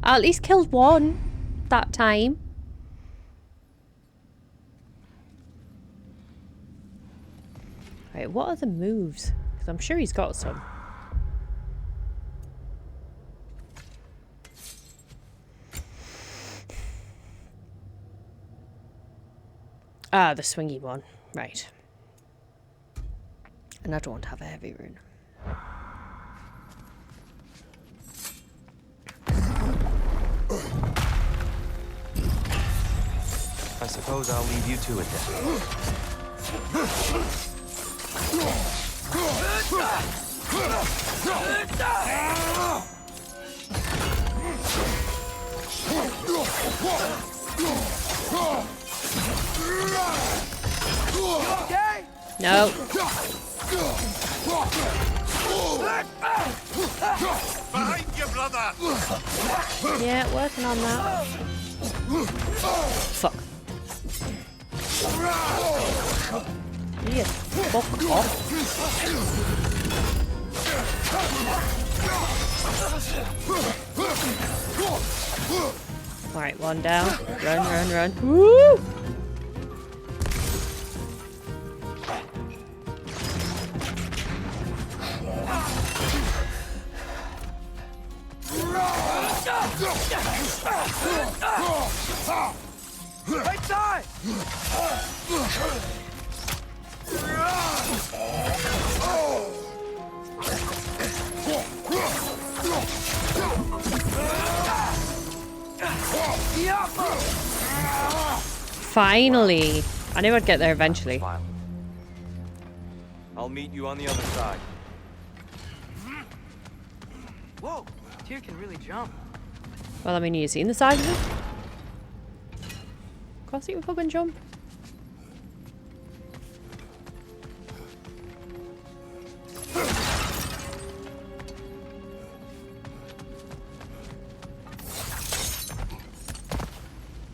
I at least killed one that time. Right, what are the moves? Because I'm sure he's got some. Ah, the swingy one. Right. And I don't have a heavy rune. I suppose I'll leave you to it then. Okay? No. Behind you, brother! Yeah, working on that. Fuck. Yeah, fuck off. Alright, one down. Run, run, run. Woo! Right side! Finally! I knew I'd get there eventually. I'll meet you on the other side. Whoa, Tyr can really jump. Well, I mean, you seen the size of it? Of course he would fucking jump.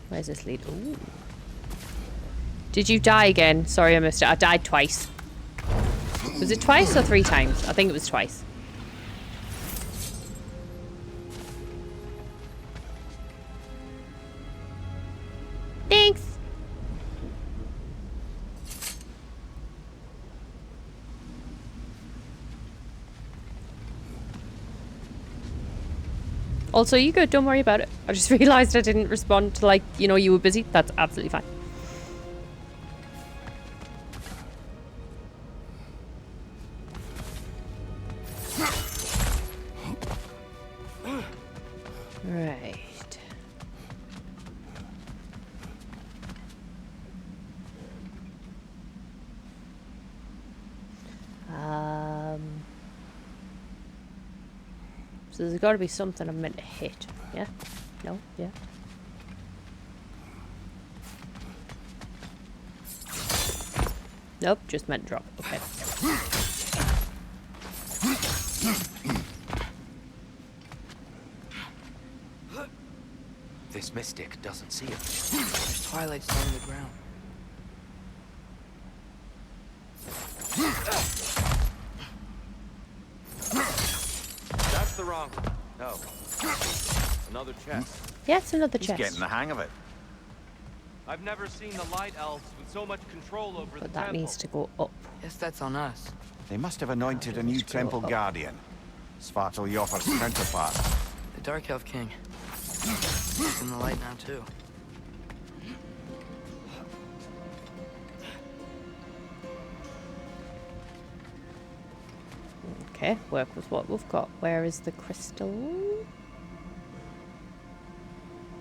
Where's this lead? Ooh. Did you die again? Sorry, I missed it. I died twice. Was it twice or 3 times? I think it was twice. Thanks. Also, you good. Don't worry about it. I just realised I didn't respond to, like, you know, you were busy. That's absolutely fine. Right. So there's got to be something I'm meant to hit. Yeah? No? Yeah? Nope, just meant drop. Okay. This mystic doesn't see it. There's twilight stain on the ground. That's the wrong. No. Another chest. Yeah, it's another chest. He's getting the hang of it. I've never seen the Light Elves with so much control over But that needs to go up. Guess that's on us. They must have anointed a new temple guardian. Svartalfjord's counterpart. The Dark Elf King. He's in the light now, too. Okay, work with what we've got. Where is the crystal?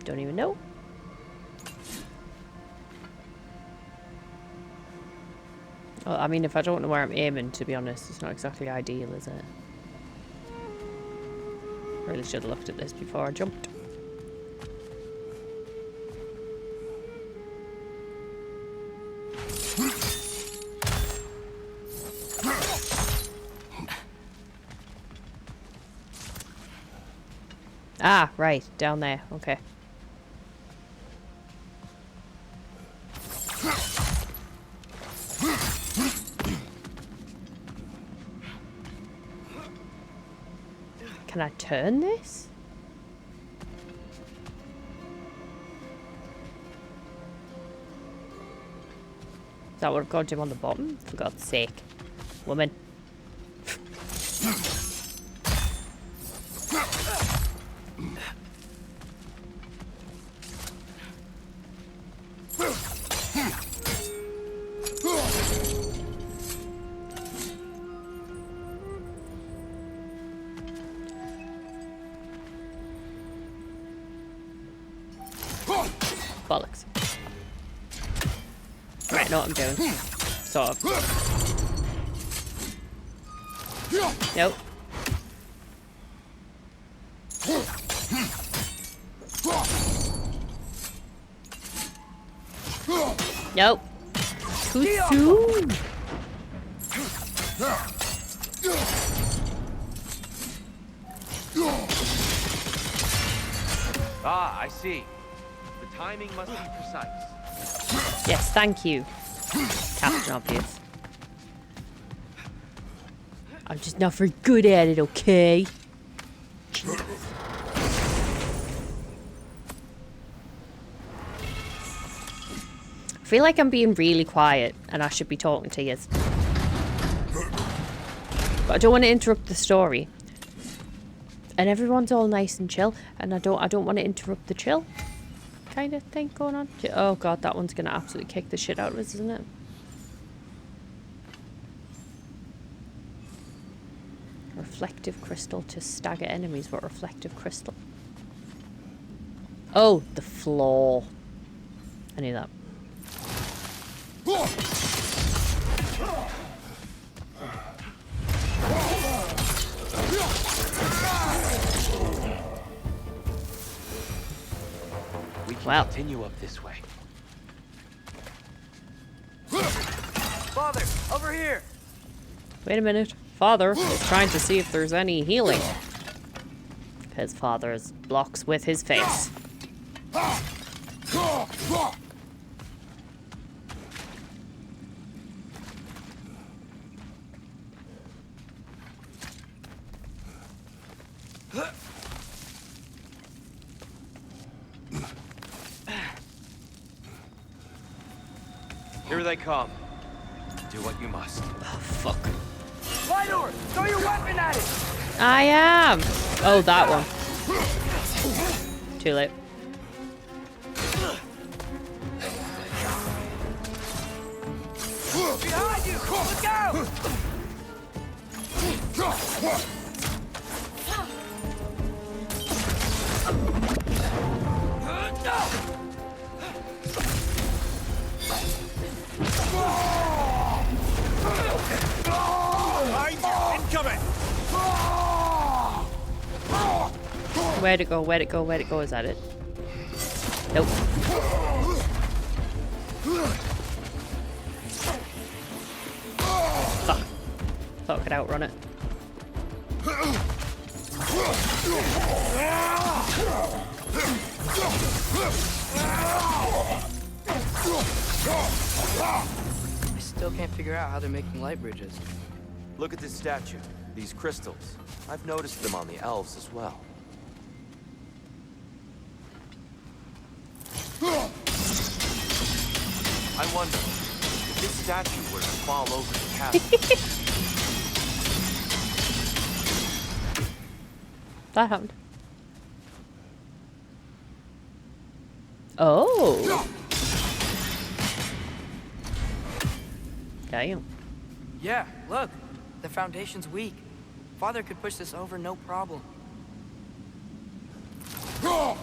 Don't even know. Well, I mean, if I don't know where I'm aiming, to be honest, it's not exactly ideal, is it? Really should have looked at this before I jumped. Ah, right, down there. Okay. Can I turn this? Is that what I've got to do on the bottom? For God's sake. woman. Bollocks. Right, I know what I'm doing. Sort of. Nope. Nope. Too soon. Ah, I see. The timing must be precise. Yes, thank you, Captain Obvious. I'm just not very good at it, okay? Jesus. I feel like I'm being really quiet and I should be talking to you. But I don't want to interrupt the story. And everyone's all nice and chill, and I don't want to interrupt the chill kind of thing going on. Oh god, that one's gonna absolutely kick the shit out of us, isn't it? Reflective crystal to stagger enemies. What reflective crystal? Oh, the floor. I knew that. We can Wow. continue up this way. Father, over here. Wait a minute. Father is trying to see if there's any healing. Because Father's blocks with his face. Here they come. Do what you must. Oh, fuck. Lydor, throw your weapon at it. I am. Oh, that one. Too late. Behind you! Look out! Incoming! Where'd it go? Where'd it go? Where'd it go? Is that it? Nope. Fuck. Thought I could outrun it. I still can't figure out how they're making light bridges. Look at this statue. These crystals. I've noticed them on the elves as well. I wonder if this statue were to fall over the castle. That happened. Oh. Damn. Yeah, look. The foundation's weak. Father could push this over no problem. Oh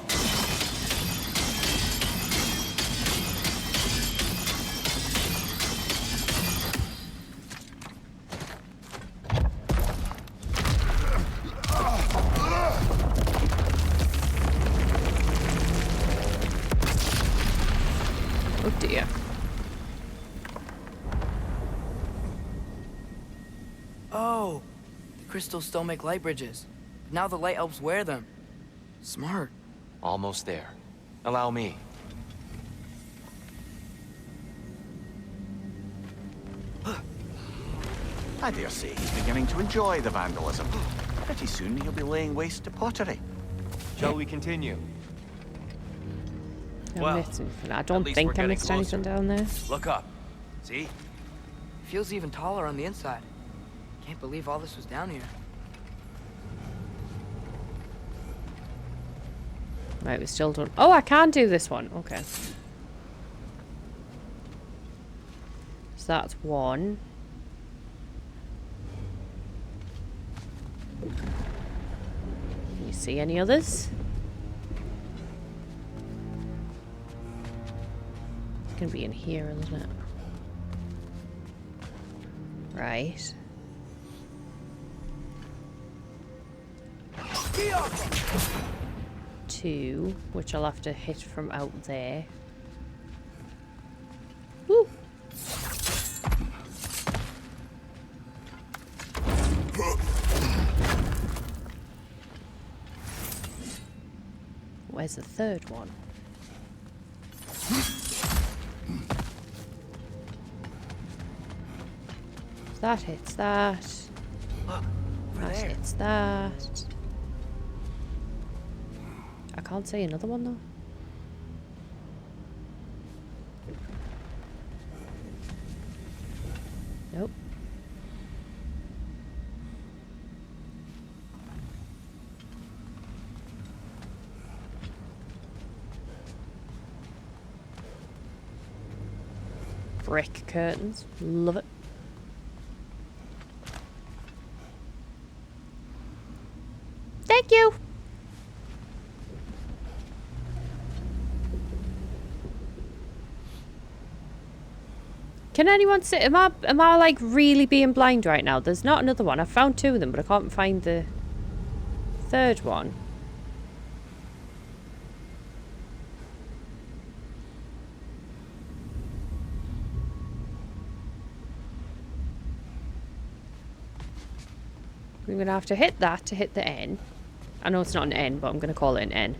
dear. Oh, the crystals still make light bridges. Now the light elves wear them. Smart. Almost there. Allow me. I dare say he's beginning to enjoy the vandalism. Pretty soon he'll be laying waste to pottery. Shall we continue? I don't think I missed anything down there. Look up. See? Feels even taller on the inside. Can't believe all this was down here. Right, we still don't... Oh, I can do this one. Okay. So that's one. Can you see any others? It's gonna be in here, isn't it? Right. Two, which I'll have to hit from out there. Woo! Where's the third one? That hits that. That hits that. I can't see another one though. Nope. Brick curtains. Love it. Thank you. Can anyone see? Am I like really being blind right now? There's not another one. I found two of them, but I can't find the third one. I'm gonna have to hit that to hit the N. I know it's not an N, but I'm gonna call it an N.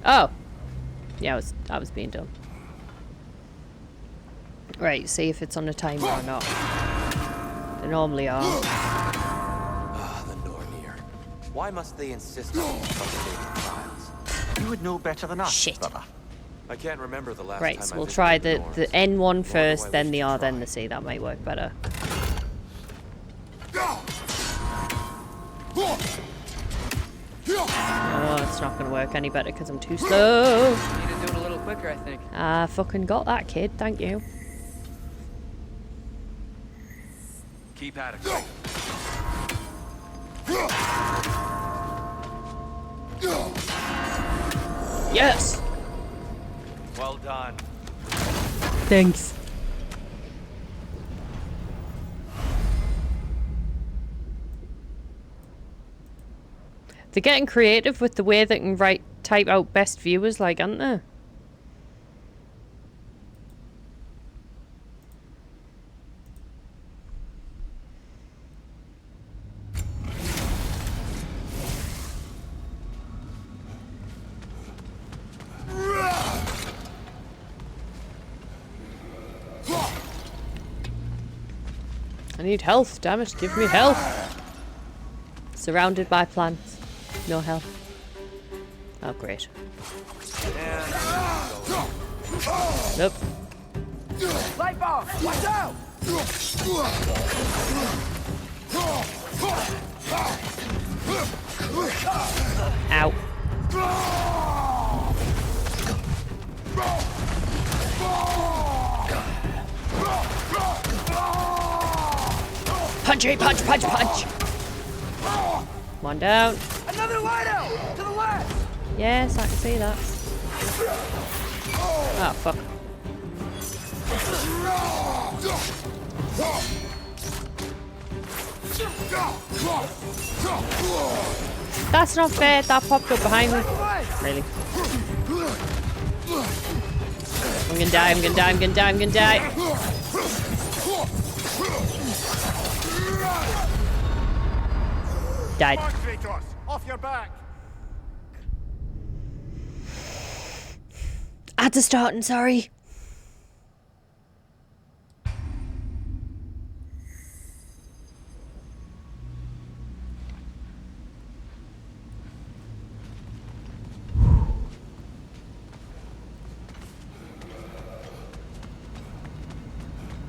Oh. Yeah, I was being dumb. Right, see if it's on a timer or not. They normally are. Ah, the Nornir. Why must they insist on cultivating trials? You would know better than us, Shit. brother. I can't remember the last Right, time so I we'll visited try the the Norns. N one Nor do first, I then wish the to R, then try. the C. That might work better. Oh, it's not going to work any better because I'm too slow. Need to do it a little quicker, I think. I fucking got that, kid. Thank you. Keep at it, Craig. Yes! Well done. Thanks. They're getting creative with the way they can type out best viewers, like, aren't they? I need health, damn it, give me health. Surrounded by plants. No health. Oh, great. Nope. Light bulb! Watch out! Ow. Punchy, punch, punch, punch. One down. Another light out! To the left! Yes, I can see that. Oh, fuck. That's not fair. That popped up behind me. Really? I'm gonna die, I'm gonna die, I'm gonna die, I'm gonna die. Died. Kratos, off your back! At the starting, sorry.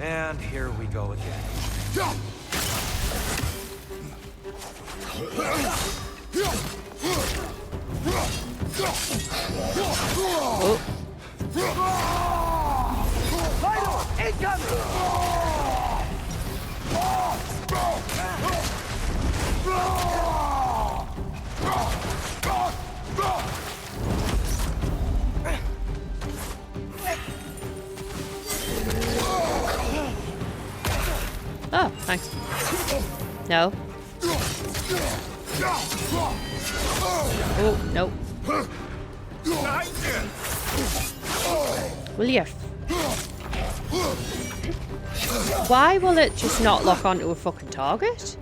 And here we go again. Oh. Incoming! Oh, thanks. No. Oh, no. Will you? Why will it just not lock onto a fucking target? Is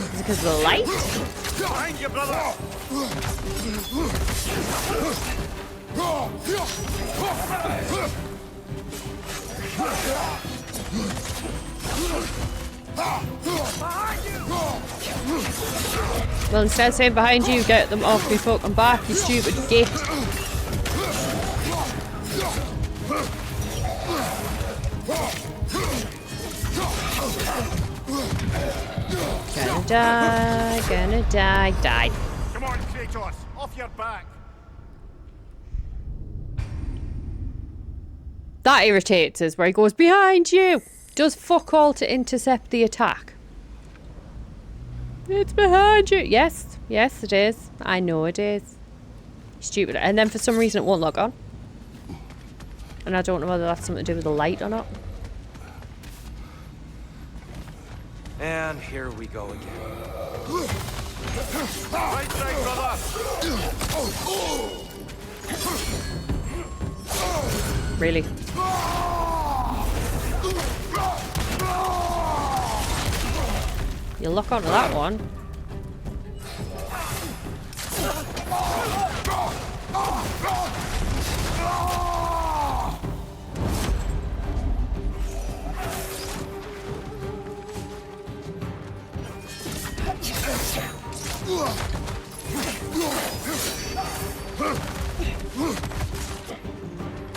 it because of the light? Behind you, brother! Well, instead of saying behind you, get them off me fucking back, you stupid git. Gonna die, died. Come on, Kratos, off your back. That irritates us, where he goes, behind you! Does fuck all to intercept the attack. It's behind you! Yes, yes it is. I know it is. Stupid. And then for some reason it won't log on. And I don't know whether that's something to do with the light or not. And here we go again. Right side, brother! Really? You lock onto that one.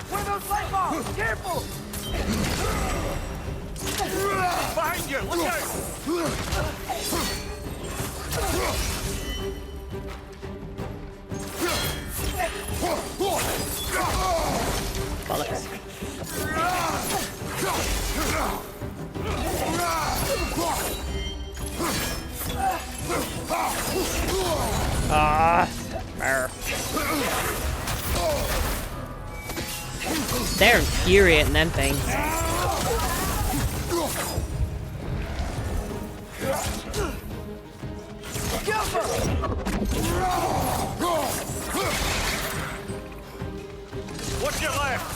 Where are those light bombs? Careful! Behind you! Look out! Bollocks. Ah. They're infuriating, them things. What's your left?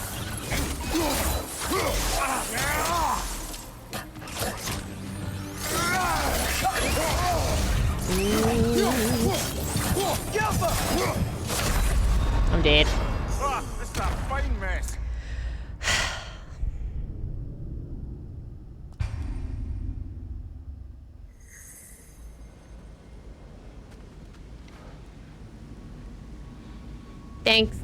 I'm dead. Ah, this is a fine mess. Thanks.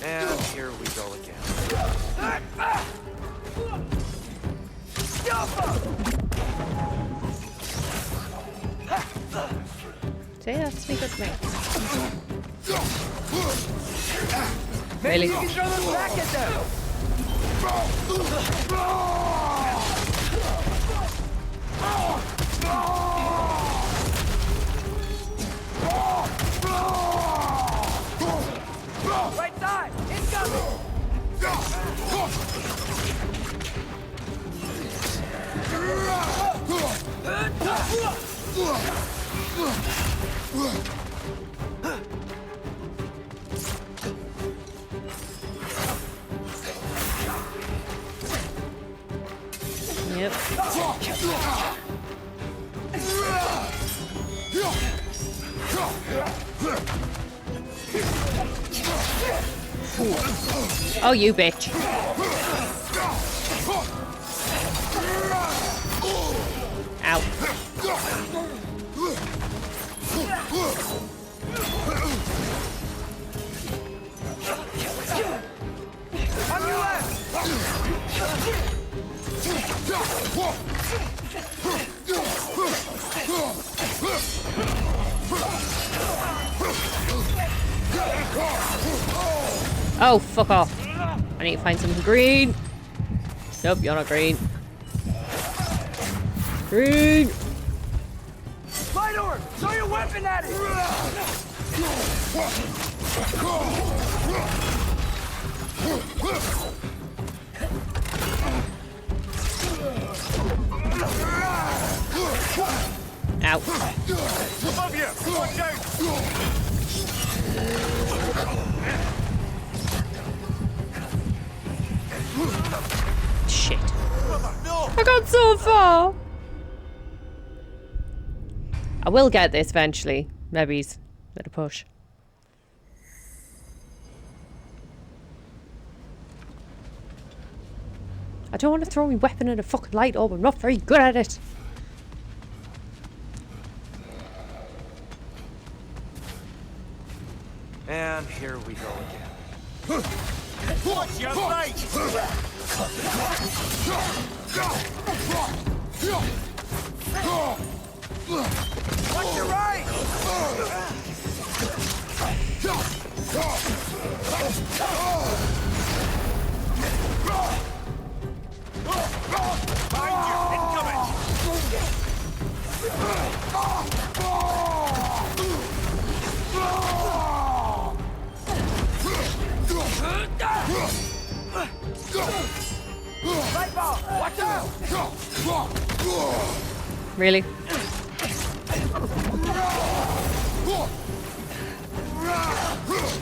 And here we go again. See, that's me good mate. Maybe Really? you can throw them back at them! Right side! Incoming! Yep. Oh, you bitch. Ow. On your left! Oh, fuck off. I need to find something green. Nope, you're not green. Green! Lightor! Throw your weapon at it! Ow. Above you! Watch out! Shit. I got so far. I will get this eventually. Maybe he's at a push. I don't want to throw my weapon at a fucking light orb. I'm not very good at it. And here we go again. Watch your right! Watch your right! Behind you! Incoming! Right ball! Watch out! Really?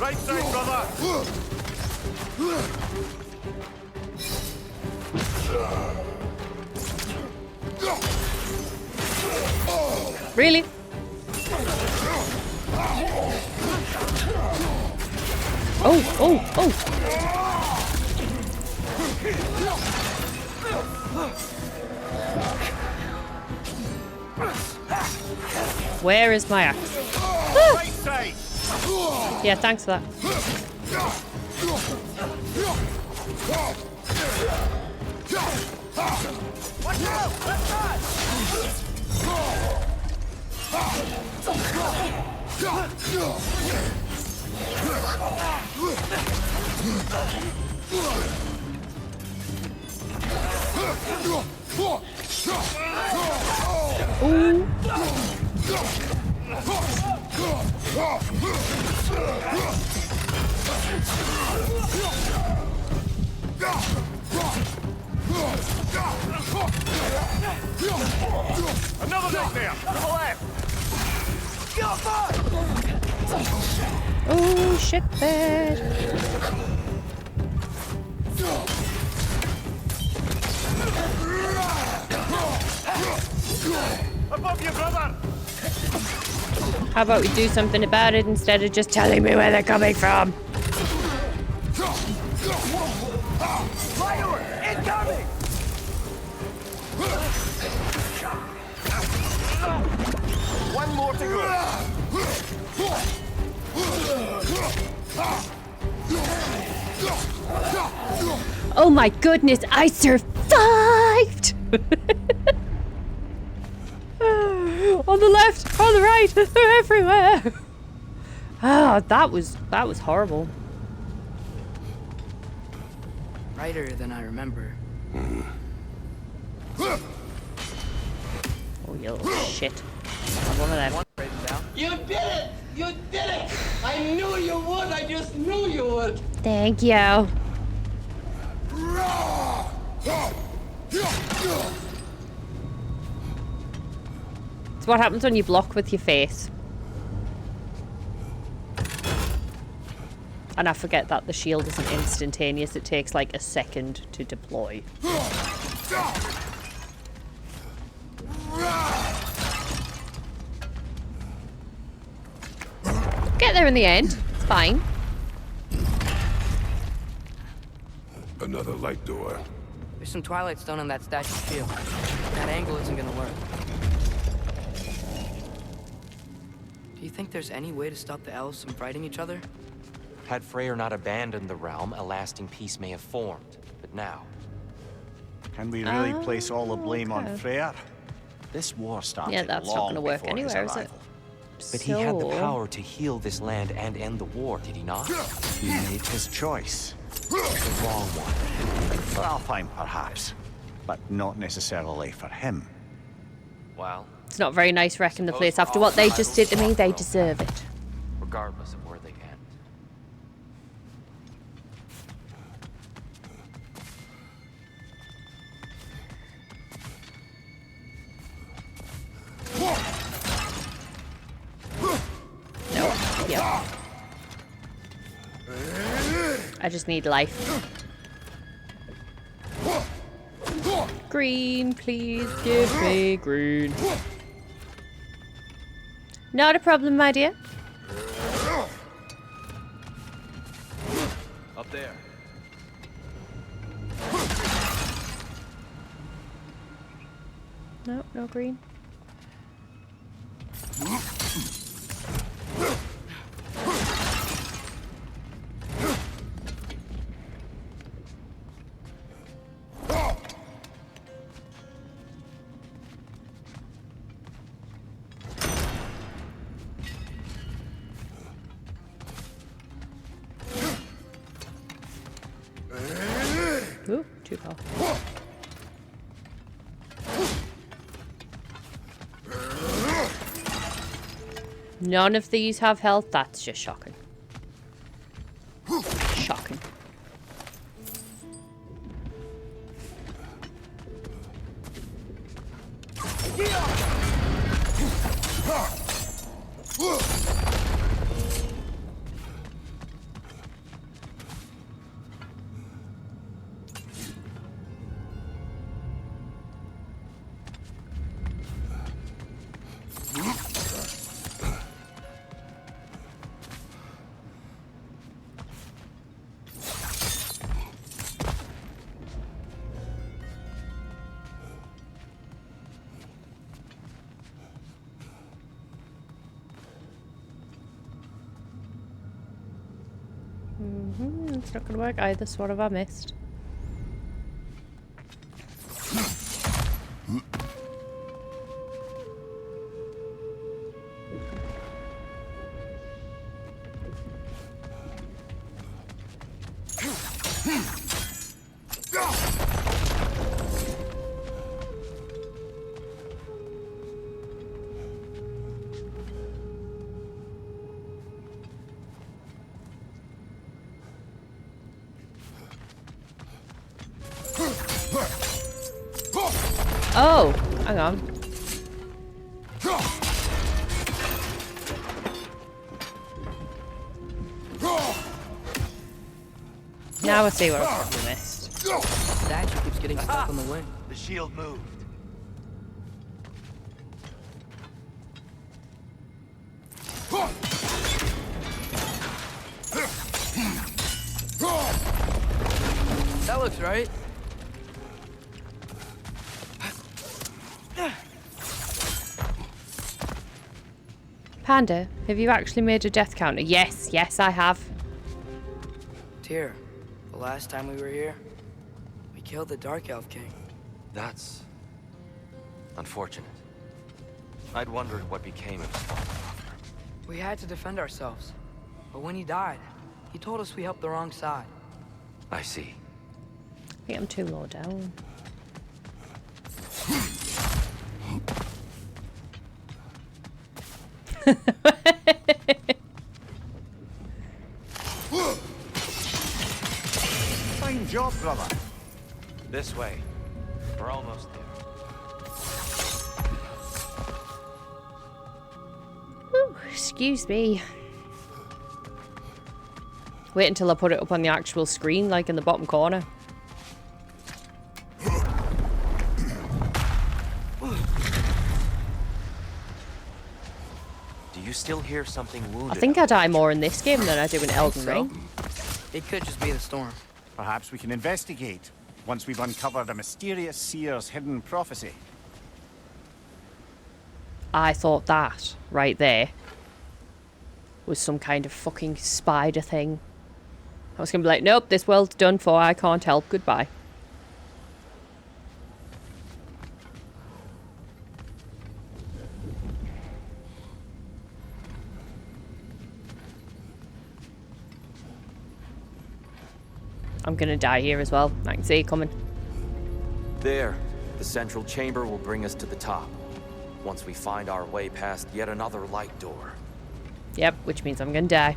Right side, brother! Really? Oh, oh, oh! Where is my axe? Right side! Yeah, thanks for that. Watch out! Left side! Ooh. Another nightmare! To the left! Get off Oh, shit bed. Above you, brother! How about we do something about it instead of just telling me where they're coming from? Fire! Incoming! One more to go. Oh my goodness, I survived! On the left, on the right, they're everywhere. Ah, that was horrible. Brighter than I remember. Oh, you little shit. I'm one of them. You did it! You did it! I knew you would! I just knew you would! Thank you. It's what happens when you block with your face. And I forget that the shield isn't instantaneous, it takes like a second to deploy. Get there in the end, it's fine. Another light door. There's some Twilight Stone on that statue shield. That angle isn't gonna work. Do you think there's any way to stop the elves from fighting each other? Had Freyr not abandoned the realm, a lasting peace may have formed. But now... Can we really place all the blame on Freyr? This war started that's not long going to work before his anywhere, is it? arrival. But he had the power to heal this land and end the war, did he not? He made his choice. The wrong one. For Alfheim, perhaps. But not necessarily for him. Well... It's not very nice wrecking the place. After what they just did to me, they deserve it. Regardless of where they end. No. Yeah. I just need life. Green, please give me green. Not a problem, my dear. Up there. No, no green. Ooh, too far. None of these have health. That's just shocking. Shocking. It's not gonna work either, so what have I missed? Oh, hang on. Now I see what I probably missed. The statue keeps getting stuck on the wing. The shield moved. That looks right. Panda, have you actually made a death counter? Yes, yes, I have. Tyr, the last time we were here, we killed the Dark Elf King. That's... unfortunate. I'd wondered what became of his father. We had to defend ourselves. But when he died, he told us we helped the wrong side. I see. I think I'm too low down. Fine job, brother. This way. We're almost there. Ooh, excuse me. Wait until I put it up on the actual screen, like in the bottom corner. Do you still hear something wounded? I think I die more in this game than I do in Elden Ring. It could just be the storm. Perhaps we can investigate once we've uncovered a mysterious seer's hidden prophecy. I thought that right there. was some kind of fucking spider thing. I was gonna be like, nope, this world's done for, I can't help, goodbye. I'm gonna die here as well. I can see it coming. There. The central chamber will bring us to the top. Once we find our way past yet another light door. Yep, which means I'm gonna die.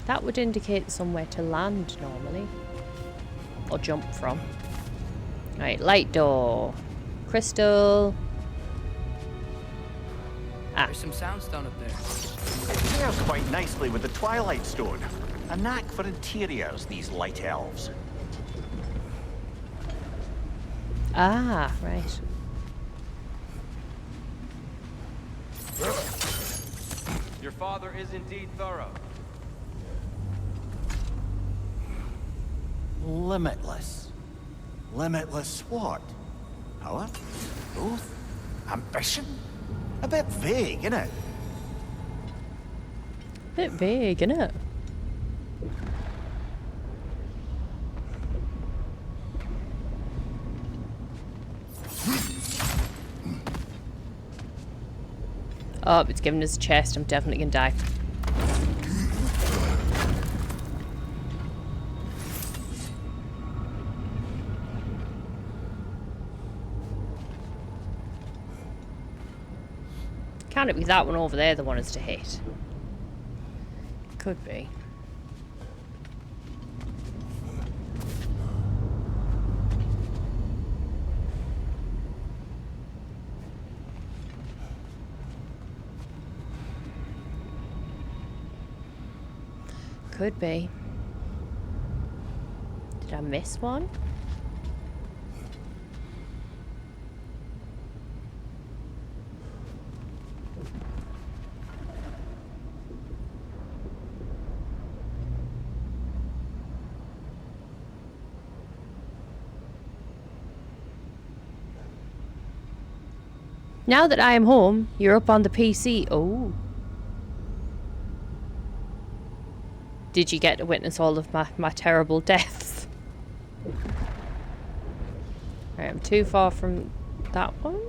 That would indicate somewhere to land normally. Or jump from. Right, light door. Crystal. Ah. There's some soundstone up there. It pairs quite nicely with the Twilight Stone. A knack for interiors, these light elves. Ah, right. Your father is indeed thorough. Limitless. Limitless what? Power? Growth? Ambition? A bit vague, innit? Bit vague, innit? Oh, it's giving us a chest. I'm definitely gonna die. Can it be that one over there, the one is to hit? Could be. Could be. Did I miss one? Now that I am home, you're up on the PC. Oh. Did you get to witness all of my terrible deaths? Right, I'm too far from that one.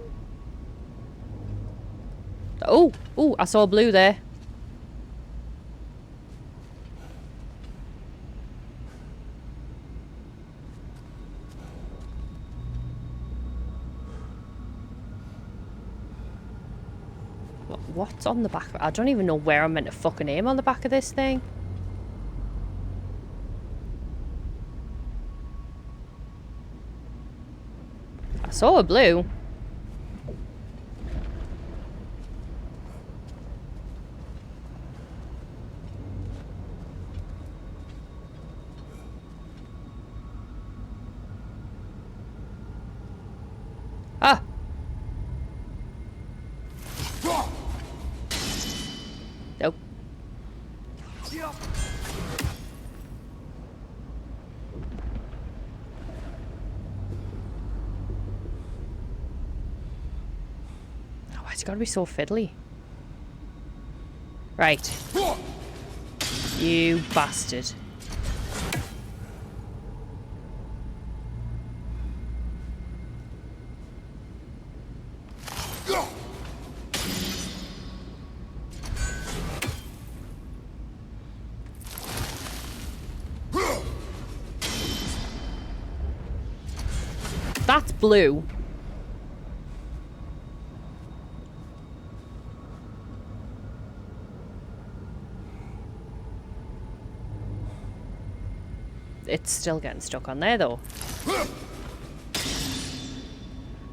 Oh! Oh, I saw blue there. What's on the back? I don't even know where I'm meant to fucking aim on the back of this thing. I saw a blue. Ah! Nope. Oh, it's gotta be so fiddly. Right. You bastard. That's blue. It's still getting stuck on there though.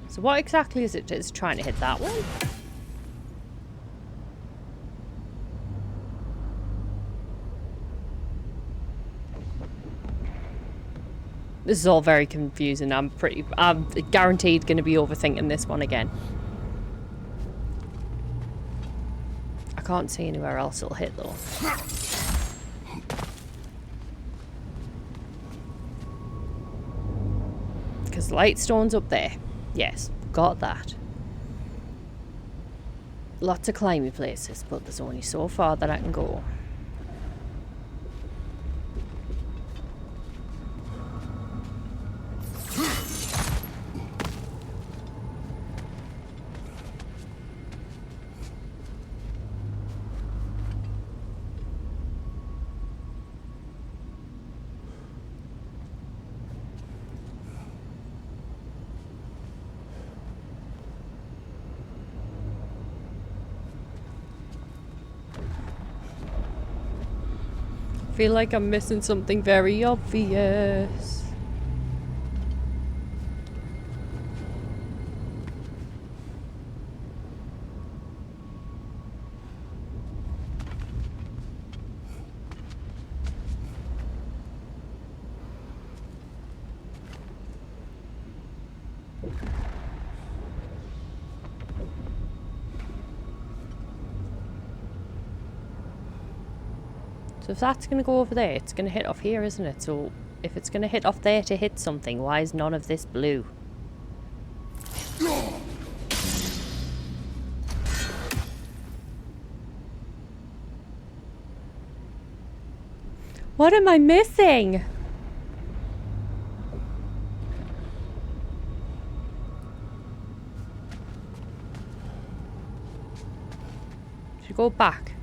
So what exactly is it it's trying to hit that one? This is all very confusing. I'm guaranteed going to be overthinking this one again. can't see anywhere else it'll hit though. Because Lightstone's up there. Yes, got that. Lots of climbing places, but there's only so far that I can go. Feel like I'm missing something very obvious. So if that's going to go over there, it's going to hit off here, isn't it? So if it's going to hit off there to hit something, why is none of this blue? What am I missing? Should we go back?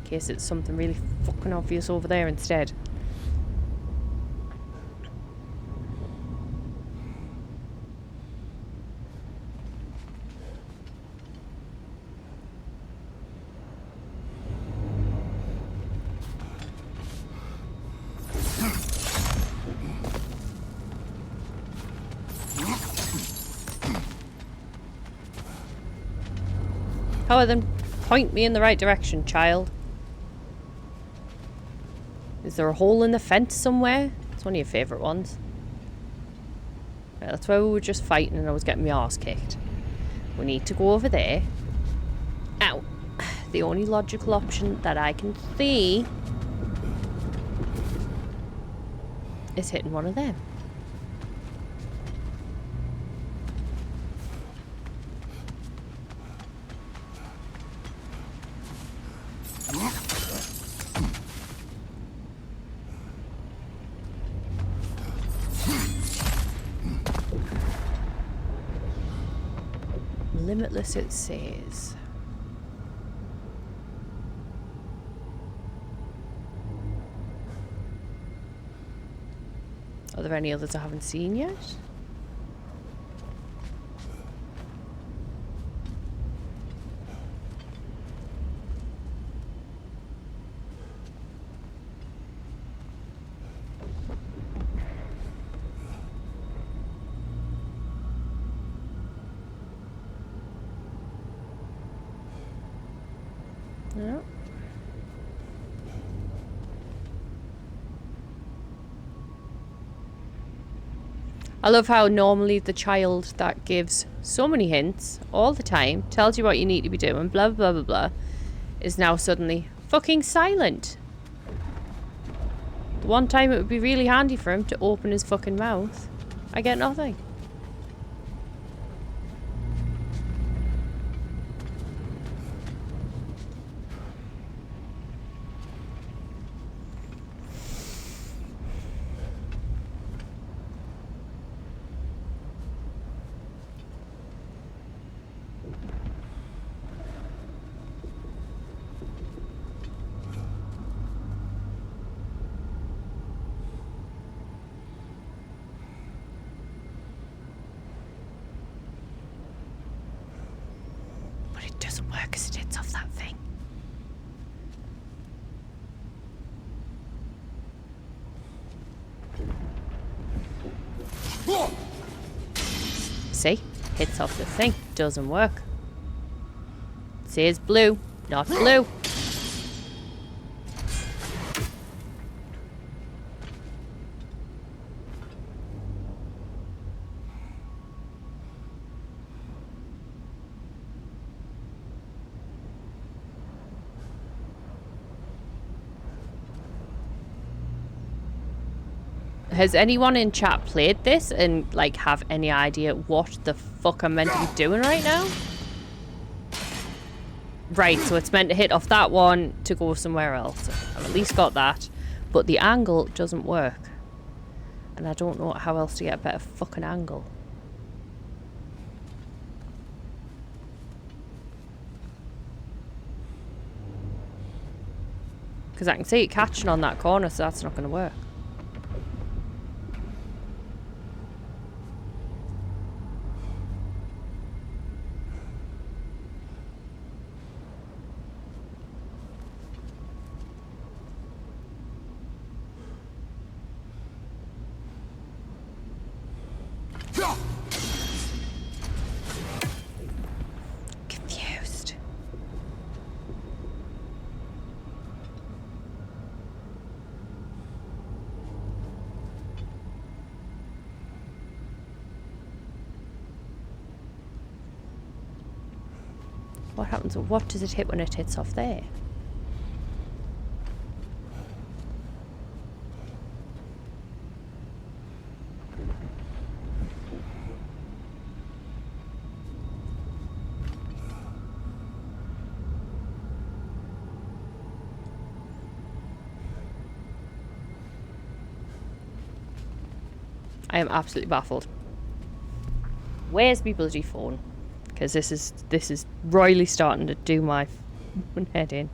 In case it's something really fucking obvious over there instead. Oh, then point me in the right direction, child. Is there a hole in the fence somewhere? It's one of your favourite ones. Right, that's where we were just fighting and I was getting my arse kicked. We need to go over there. Ow. The only logical option that I can see is hitting one of them. Limitless, it says. Are there any others I haven't seen yet? No. I love how normally the child that gives so many hints all the time, tells you what you need to be doing, blah blah blah blah, is now suddenly fucking silent. The one time it would be really handy for him to open his fucking mouth, I get nothing. See? Hits off the thing. Doesn't work. It says blue, not blue. has anyone in chat played this and like have any idea what the fuck I'm meant to be doing right now? Right, so it's meant to hit off that one to go somewhere else. I've at least got that. But the angle doesn't work. And I don't know how else to get a better fucking angle. Because I can see it catching on that corner, so that's not going to work. Confused. What happens? What does it hit when it hits off there? I am absolutely baffled. Where's my bloody phone? Because this is royally starting to do my head in.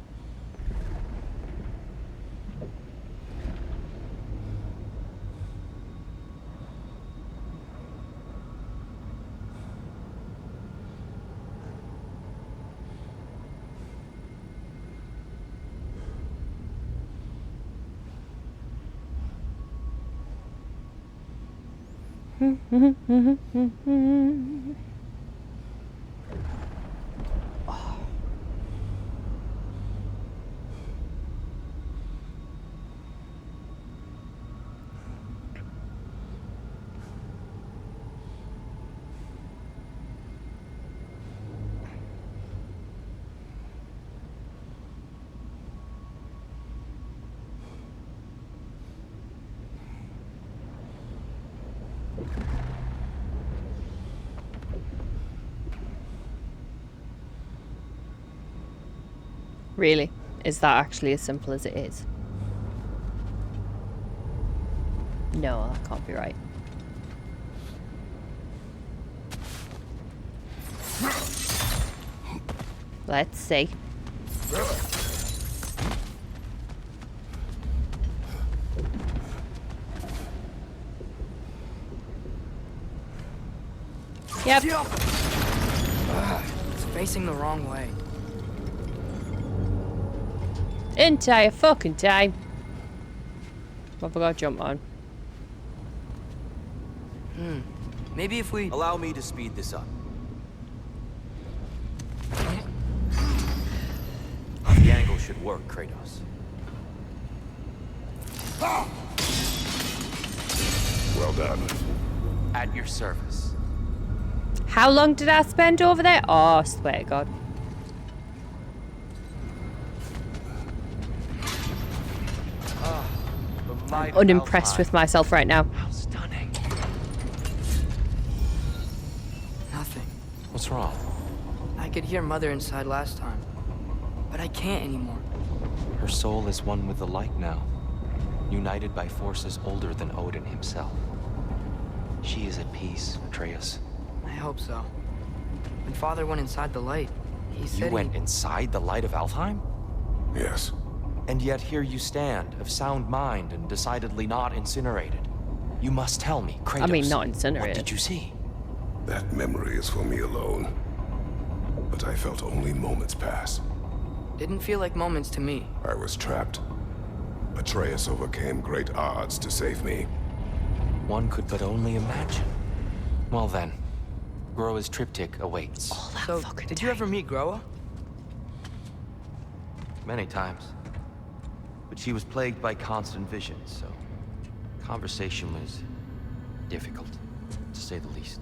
Really? Is that actually as simple as it is? No, that can't be right. Let's see. Yep. It's facing the wrong way. Entire fucking time. What have I got to jump on? Maybe if we... Allow me to speed this up. The angle should work, Kratos. Well done. At your service. How long did I spend over there? Oh, I swear to God. I'm unimpressed with myself right now. How stunning. Nothing. What's wrong? I could hear Mother inside last time, but I can't anymore. Her soul is one with the light now, united by forces older than Odin himself. She is at peace, Atreus. I hope so. When Father went inside the light, he said You went inside the light of Alfheim? Yes. And yet here you stand, of sound mind and decidedly not incinerated. You must tell me, Kratos. I mean, not incinerated. What did you see? That memory is for me alone. But I felt only moments pass. Didn't feel like moments to me. I was trapped. Atreus overcame great odds to save me. One could but only imagine. Well then, Groa's triptych awaits. So, did you ever meet Groa? Many times. But she was plagued by constant visions, so conversation was difficult, to say the least.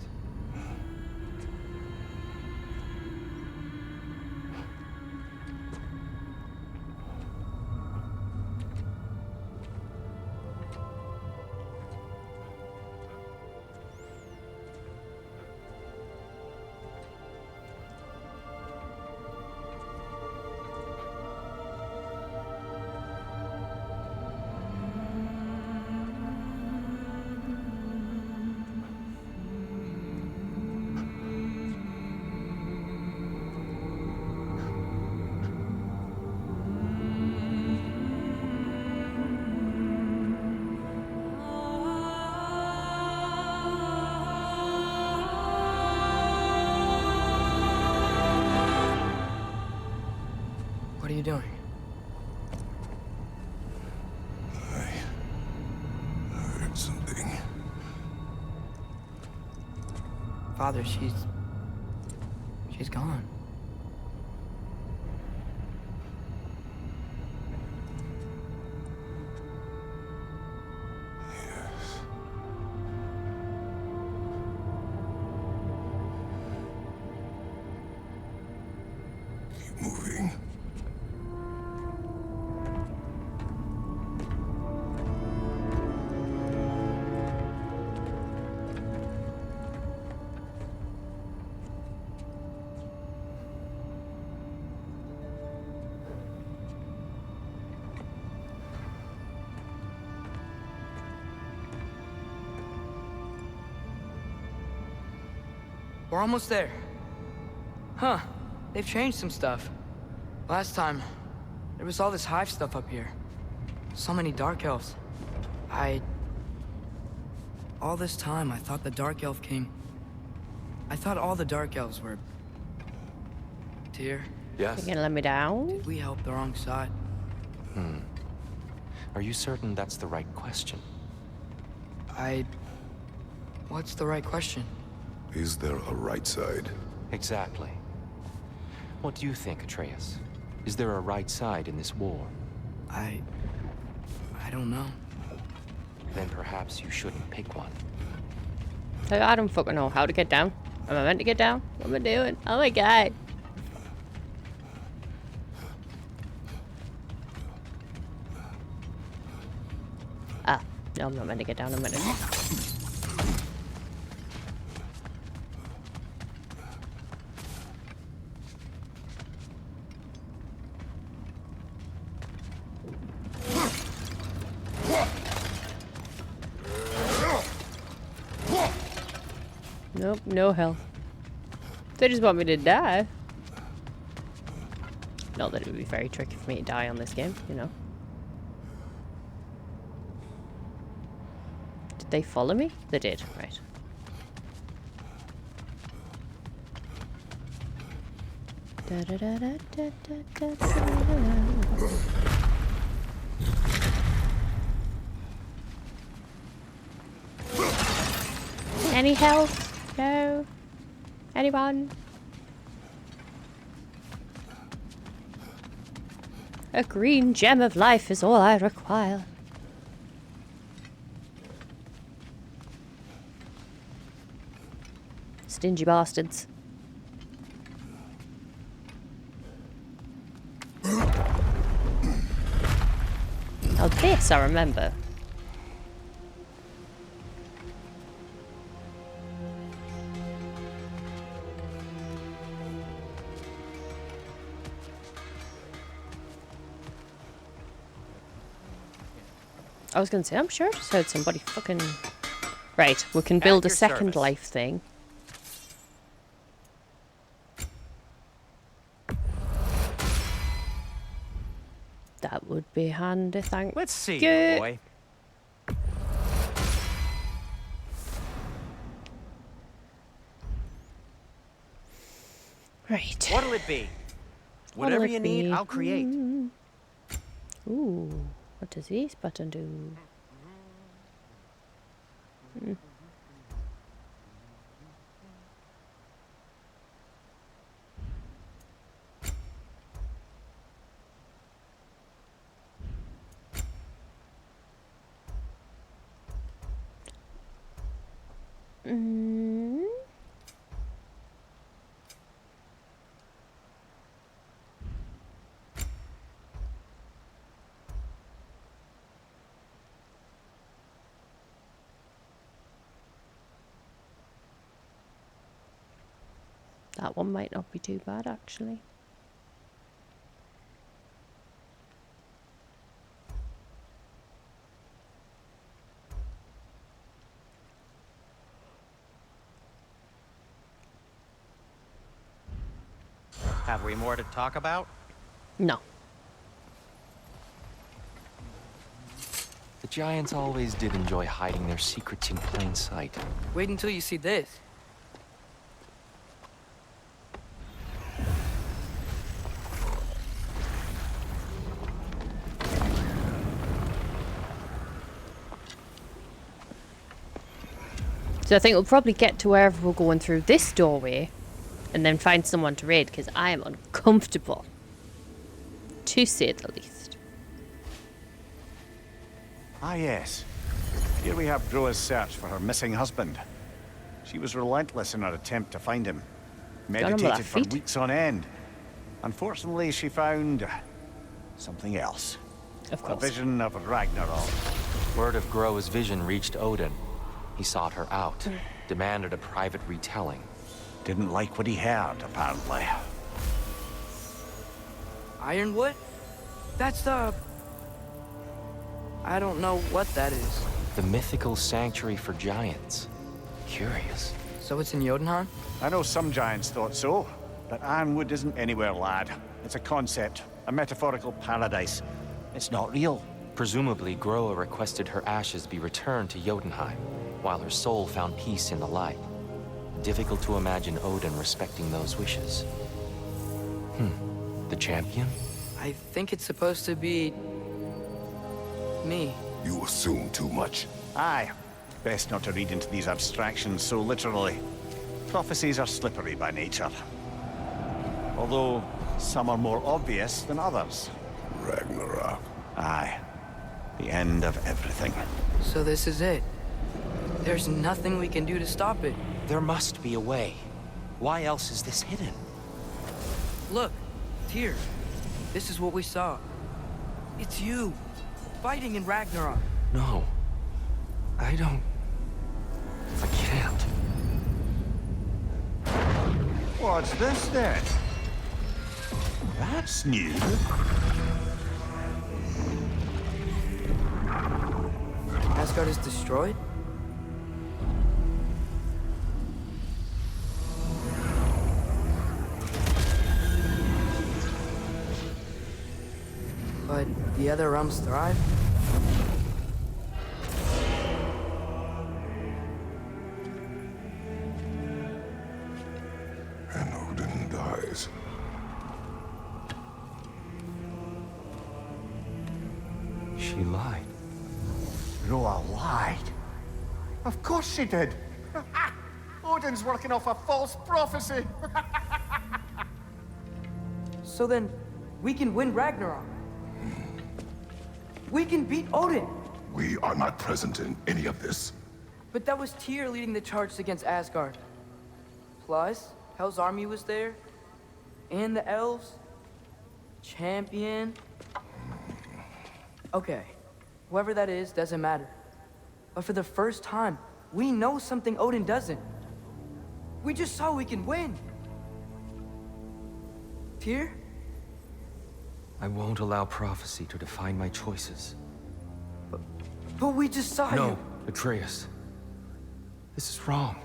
What are you doing? I heard something. Father, she's gone. Keep moving. We're almost there. Huh. They've changed some stuff. Last time, there was all this hive stuff up here. So many Dark Elves. All this time, I thought the Dark Elf King... I thought all the Dark Elves were... Tyr? Yes? You gonna let me down? Did we help the wrong side? Are you certain that's the right question? What's the right question? Is there a right side? Exactly. What do you think, Atreus? Is there a right side in this war? I don't know. Then perhaps you shouldn't pick one. I don't fucking know how to get down. Am I meant to get down? What am I doing? Oh my god. Ah, no, I'm not meant to get down. I'm meant to get down. Nope, no health. They just want me to die. Not that it would be very tricky for me to die on this game, you know. Did they follow me? They did, right. Da, da, da, da, da, da, da. Any help? No? Anyone? A green gem of life is all I require. Stingy bastards. Oh, this I remember. I was gonna say, I'm sure I just heard somebody fucking... Right, we can build a second life thing. That would be handy, thank you. Let's see, boy. Right. What'll it be? Whatever you need, I'll create. Ooh, what does this button do? That one might not be too bad, actually. Have we more to talk about? No. The Giants always did enjoy hiding their secrets in plain sight. Wait until you see this. So I think we'll probably get to wherever we're going through this doorway and then find someone to raid, because I am uncomfortable, to say the least. Ah, yes. Here we have Groa's search for her missing husband. She was relentless in her attempt to find him. Meditated for weeks on end. Unfortunately, she found something else. Of course. A vision of Ragnarok. Word of Groa's vision reached Odin. He sought her out, demanded a private retelling. Didn't like what he heard, apparently. Ironwood? That's the... I don't know what that is. The mythical sanctuary for giants. Curious. So it's in Jotunheim? I know some giants thought so, but Ironwood isn't anywhere, lad. It's a concept, a metaphorical paradise. It's not real. Presumably, Groa requested her ashes be returned to Jotunheim, while her soul found peace in the light. Difficult to imagine Odin respecting those wishes. The champion? I think it's supposed to be... me. You assume too much. Aye. Best not to read into these abstractions so literally. Prophecies are slippery by nature. Although, some are more obvious than others. Ragnarok. Aye. The end of everything. So this is it. There's nothing we can do to stop it. There must be a way. Why else is this hidden? Look, Tyr. This is what we saw. It's you, fighting in Ragnarok. No. I don't... I can't. What's this then? That's new. Asgard is destroyed? But the other realms thrive? And Odin dies. She lied. Groa lied. Of course she did. Odin's working off a false prophecy. So then, we can win Ragnarok. We can beat Odin. We are not present in any of this. But that was Tyr leading the charge against Asgard. Plus, Hell's army was there. And the elves. Champion. Okay. Whoever that is doesn't matter. But for the first time, we know something Odin doesn't. We just saw we can win. Tyr? I won't allow prophecy to define my choices. But we just saw you. No, Atreus. This is wrong.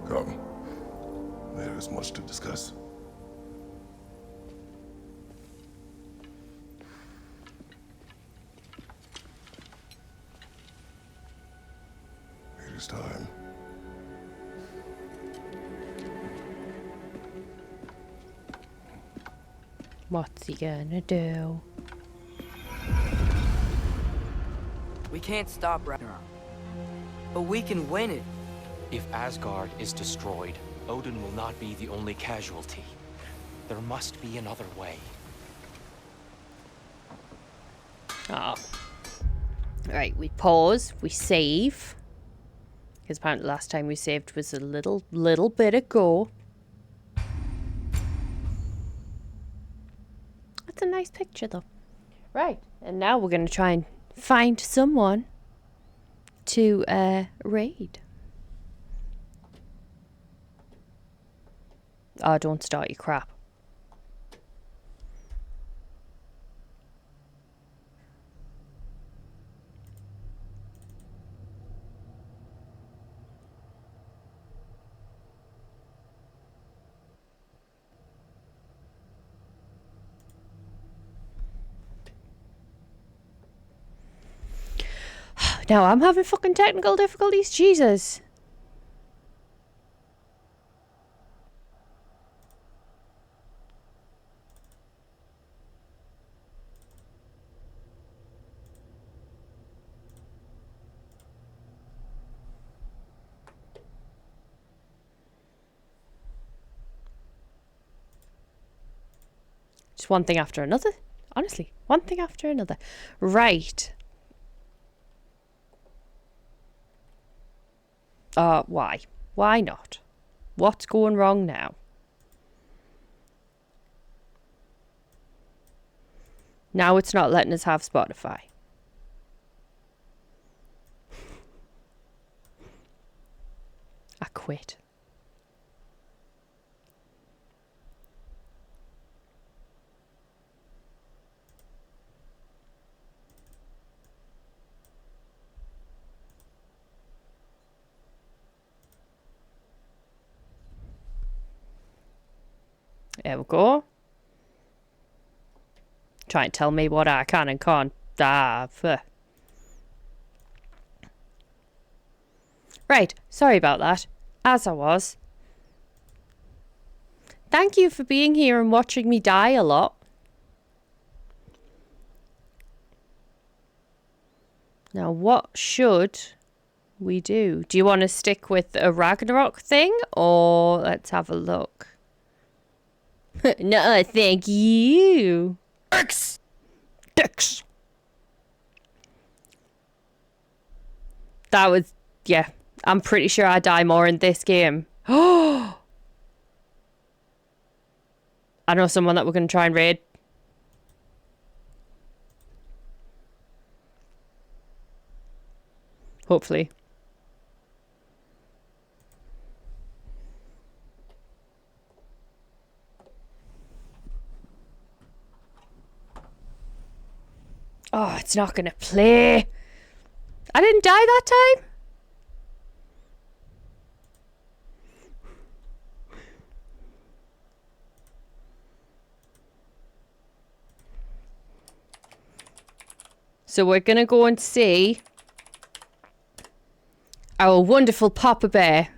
Come. There is much to discuss. It is time. What's he gonna do? We can't stop Ragnarok. But we can win it. If Asgard is destroyed, Odin will not be the only casualty. There must be another way. Oh. Right, we pause, we save. Because apparently last time we saved was a little bit ago. That's a nice picture though. Right, and now we're going to try and find someone to raid. Oh, don't start your crap. Now I'm having fucking technical difficulties, Jesus. Just one thing after another. Honestly, one thing after another. Right. Why? Why not? What's going wrong now? Now it's not letting us have Spotify. I quit. There we go. Try and tell me what I can and can't have. Right, sorry about that. As I was. Thank you for being here and watching me die a lot. Now, what should we do? Do you want to stick with a Ragnarok thing, or let's have a look? No, thank you. Dicks. That was, yeah. I'm pretty sure I die more in this game. Oh! I know someone that we're going to try and raid. Hopefully. Oh, it's not going to play. I didn't die that time? So we're going to go and see our wonderful Papa Bear.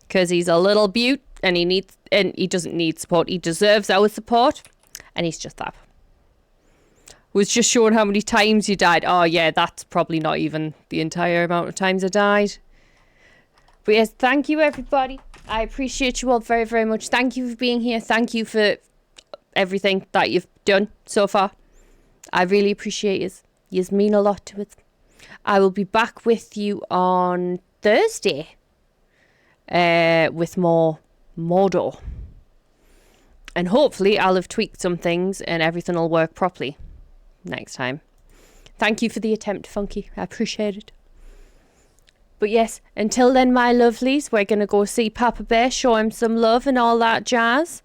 Because he's a little beaut and he doesn't need support. He deserves our support. And he's just that. Was just showing how many times you died. Oh yeah, that's probably not even the entire amount of times I died. But yes, thank you everybody. I appreciate you all very, very much. Thank you for being here. Thank you for everything that you've done so far. I really appreciate it. You mean a lot to us. I will be back with you on Thursday. With more Mordor. And hopefully I'll have tweaked some things and everything will work properly next time. Thank you for the attempt, Funky. I appreciate it. But yes, until then, my lovelies, we're going to go see Papa Bear, show him some love and all that jazz.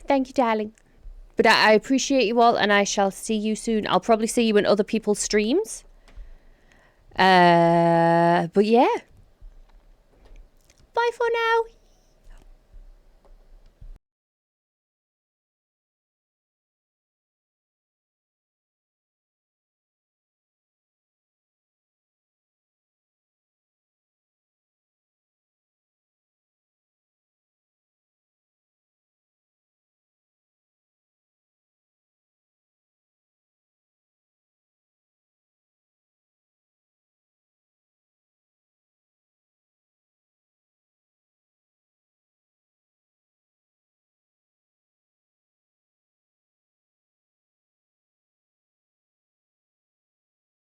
Thank you, darling. But I appreciate you all, and I shall see you soon. I'll probably see you in other people's streams. But yeah. Bye for now.